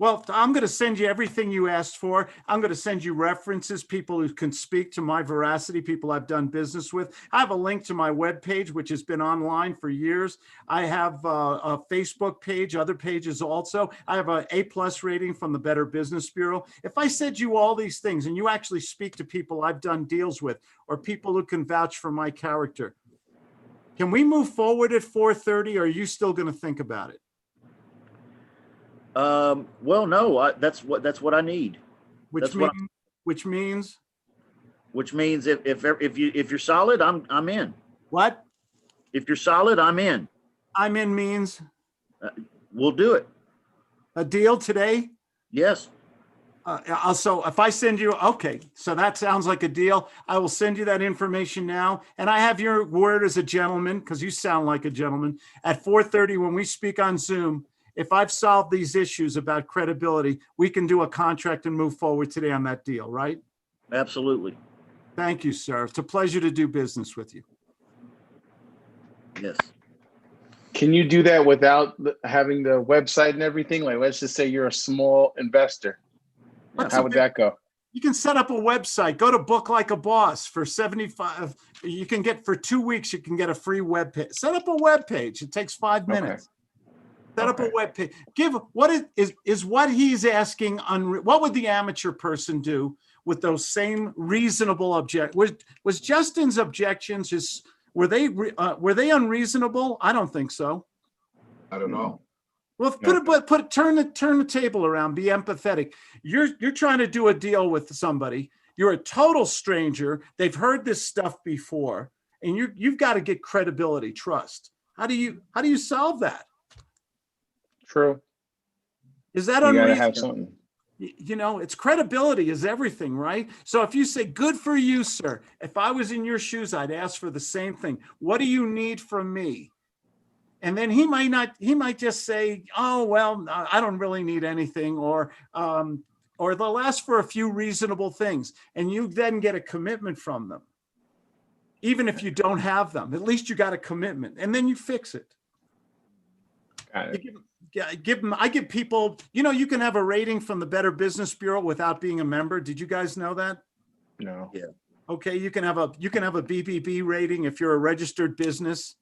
Well, I'm going to send you everything you asked for. I'm going to send you references, people who can speak to my veracity, people I've done business with. I have a link to my webpage, which has been online for years. I have a Facebook page, other pages also. I have an A+ rating from the Better Business Bureau. If I said you all these things and you actually speak to people I've done deals with or people who can vouch for my character, can we move forward at 4:30 or are you still going to think about it?
Well, no, that's what I need.
Which means
if you're solid, I'm in.
What?
If you're solid, I'm in.
I'm in means
we'll do it.
A deal today?
Yes.
Also, if I send you, okay, so that sounds like a deal. I will send you that information now. And I have your word as a gentleman, because you sound like a gentleman. At 4:30, when we speak on Zoom, if I've solved these issues about credibility, we can do a contract and move forward today on that deal, right?
Absolutely.
Thank you, sir. It's a pleasure to do business with you.
Yes.
Can you do that without having the website and everything? Like, let's just say you're a small investor. How would that go?
You can set up a website. Go to Book Like a Boss for $75. You can get for 2 weeks. You can get a free web page. Set up a web page. It takes 5 minutes. Set up a web page. Is what he's asking. What would the amateur person do with those same reasonable objections? Was Justin's objections were they unreasonable? I don't think so.
I don't know.
Well, turn the table around. Be empathetic. You're trying to do a deal with somebody. You're a total stranger. They've heard this stuff before, and you've got to get credibility, trust. How do you solve that?
True.
Is that
you
unreasonable?
gotta have something.
You know, it's credibility is everything, right? So if you say, good for you, sir, if I was in your shoes, I'd ask for the same thing. What do you need from me? And then he might just say, oh, well, I don't really need anything, or they'll ask for a few reasonable things. And you then get a commitment from them. Even if you don't have them, at least you got a commitment, and then you fix it.
Got it.
I give people, you can have a rating from the Better Business Bureau without being a member. Did you guys know that?
No.
Yeah.
Okay, you can have a BBB rating if you're a registered business.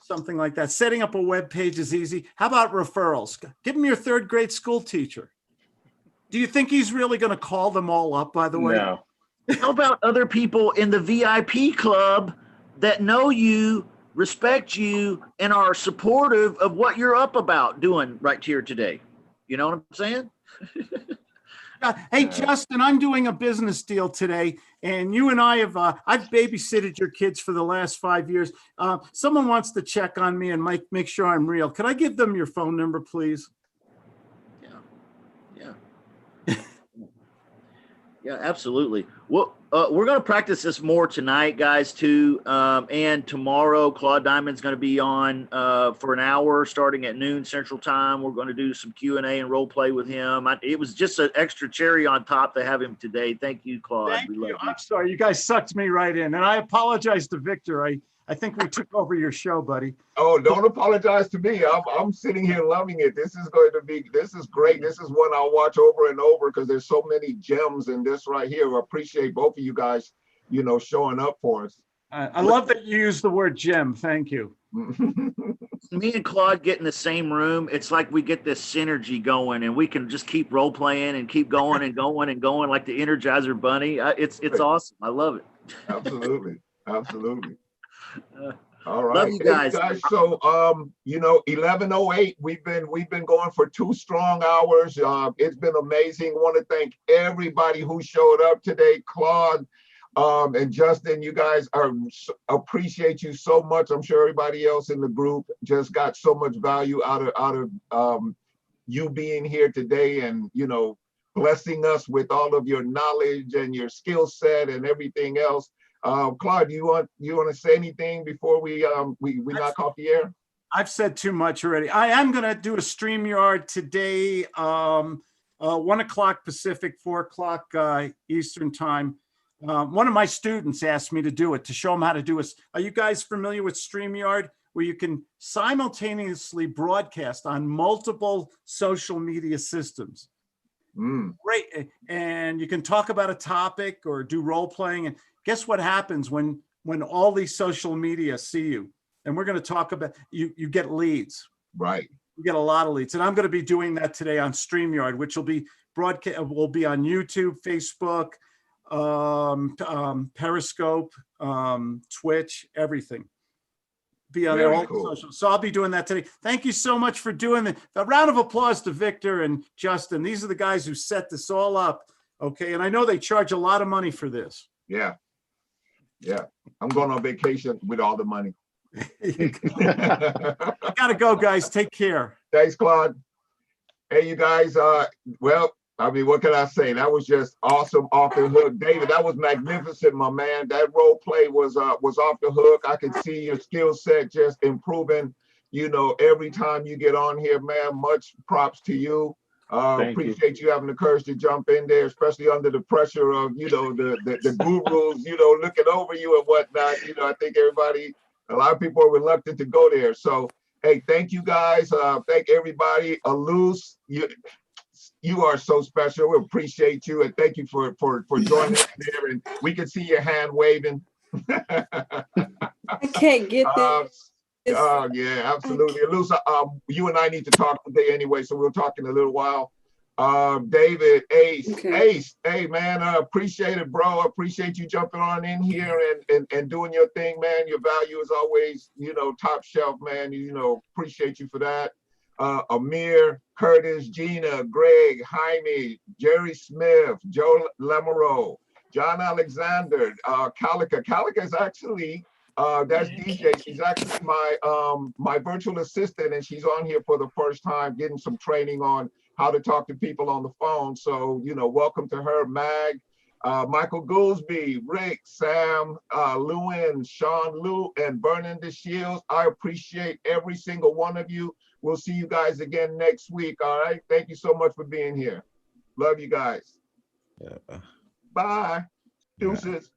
Something like that. Setting up a web page is easy. How about referrals? Give him your 3rd grade school teacher. Do you think he's really going to call them all up, by the way?
No.
How about other people in the VIP club that know you, respect you, and are supportive of what you're up about doing right here today? You know what I'm saying?
Hey, Justin, I'm doing a business deal today, and you and I I've babysitted your kids for the last 5 years. Someone wants to check on me and make sure I'm real. Could I give them your phone number, please?
Yeah, absolutely. Well, we're going to practice this more tonight, guys, too. And tomorrow, Claude Diamond's going to be on for an hour starting at noon Central Time. We're going to do some Q&A and role play with him. It was just an extra cherry on top to have him today. Thank you, Claude.
Thank you. I'm sorry. You guys sucked me right in. And I apologize to Victor. I think we took over your show, buddy.
Oh, don't apologize to me. I'm sitting here loving it. This is great. This is one I'll watch over and over because there's so many gems in this right here. I appreciate both of you guys, showing up for us.
I love that you use the word gem. Thank you.
Me and Claude get in the same room. It's like we get this synergy going, and we can just keep role playing and keep going and going and going like the Energizer Bunny. It's awesome. I love it.
Absolutely. All right,
love you guys.
Hey guys. So 11:08. We've been going for 2 strong hours. It's been amazing. Want to thank everybody who showed up today. Claude, and Justin, you guys appreciate you so much. I'm sure everybody else in the group just got so much value out of you being here today, and blessing us with all of your knowledge and your skill set and everything else. Claude, do you want to say anything before we knock off the air?
I've said too much already. I am going to do a StreamYard today, 1 o'clock Pacific, 4 o'clock Eastern time. One of my students asked me to do it, to show them how to do it. Are you guys familiar with StreamYard? where you can simultaneously broadcast on multiple social media systems. Great. And you can talk about a topic or do role playing. And guess what happens when all these social media see you? And we're going to talk about, you get leads.
Right.
You get a lot of leads. And I'm going to be doing that today on StreamYard, which will be will be on YouTube, Facebook, Periscope, Twitch, everything. Be on all social. So I'll be doing that today. Thank you so much for doing it. A round of applause to Victor and Justin. These are the guys who set this all up. Okay. And I know they charge a lot of money for this.
Yeah. Yeah. I'm going on vacation with all the money.
Gotta go, guys. Take care.
Thanks, Claude. Hey, you guys. Well, I mean, what can I say? That was just awesome, off the hook. David, that was magnificent, my man. That role play was off the hook. I could see your skill set just improving, you know, every time you get on here, man. Much props to you. Appreciate you having the courage to jump in there, especially under the pressure of, you know, the gurus, you know, looking over you and whatnot. You know, I think a lot of people are reluctant to go there. So, hey, thank you guys. Thank everybody. Alus, you are so special. We appreciate you, and thank you for joining us there. And we can see your hand waving.
I can't get this.
Oh yeah, absolutely. Alus, you and I need to talk today anyway, so we'll talk in a little while. David, Ace, hey man, appreciate it, bro. Appreciate you jumping on in here and doing your thing, man. Your value is always, you know, top shelf, man. You know, appreciate you for that. Amir, Curtis, Gina, Greg, Jaime, Jerry Smith, Joe Lamoureux, John Alexander, Calica. Calica is actually that's DJ. She's actually my virtual assistant, and she's on here for the first time, getting some training on how to talk to people on the phone. So, you know, welcome to her. Mag, Michael Goolsby, Rick, Sam, Lewin, Sean Lou, and Vernon DeShields. I appreciate every single one of you. We'll see you guys again next week. All right. Thank you so much for being here. Love you guys.
Yeah.
Bye. Deuces.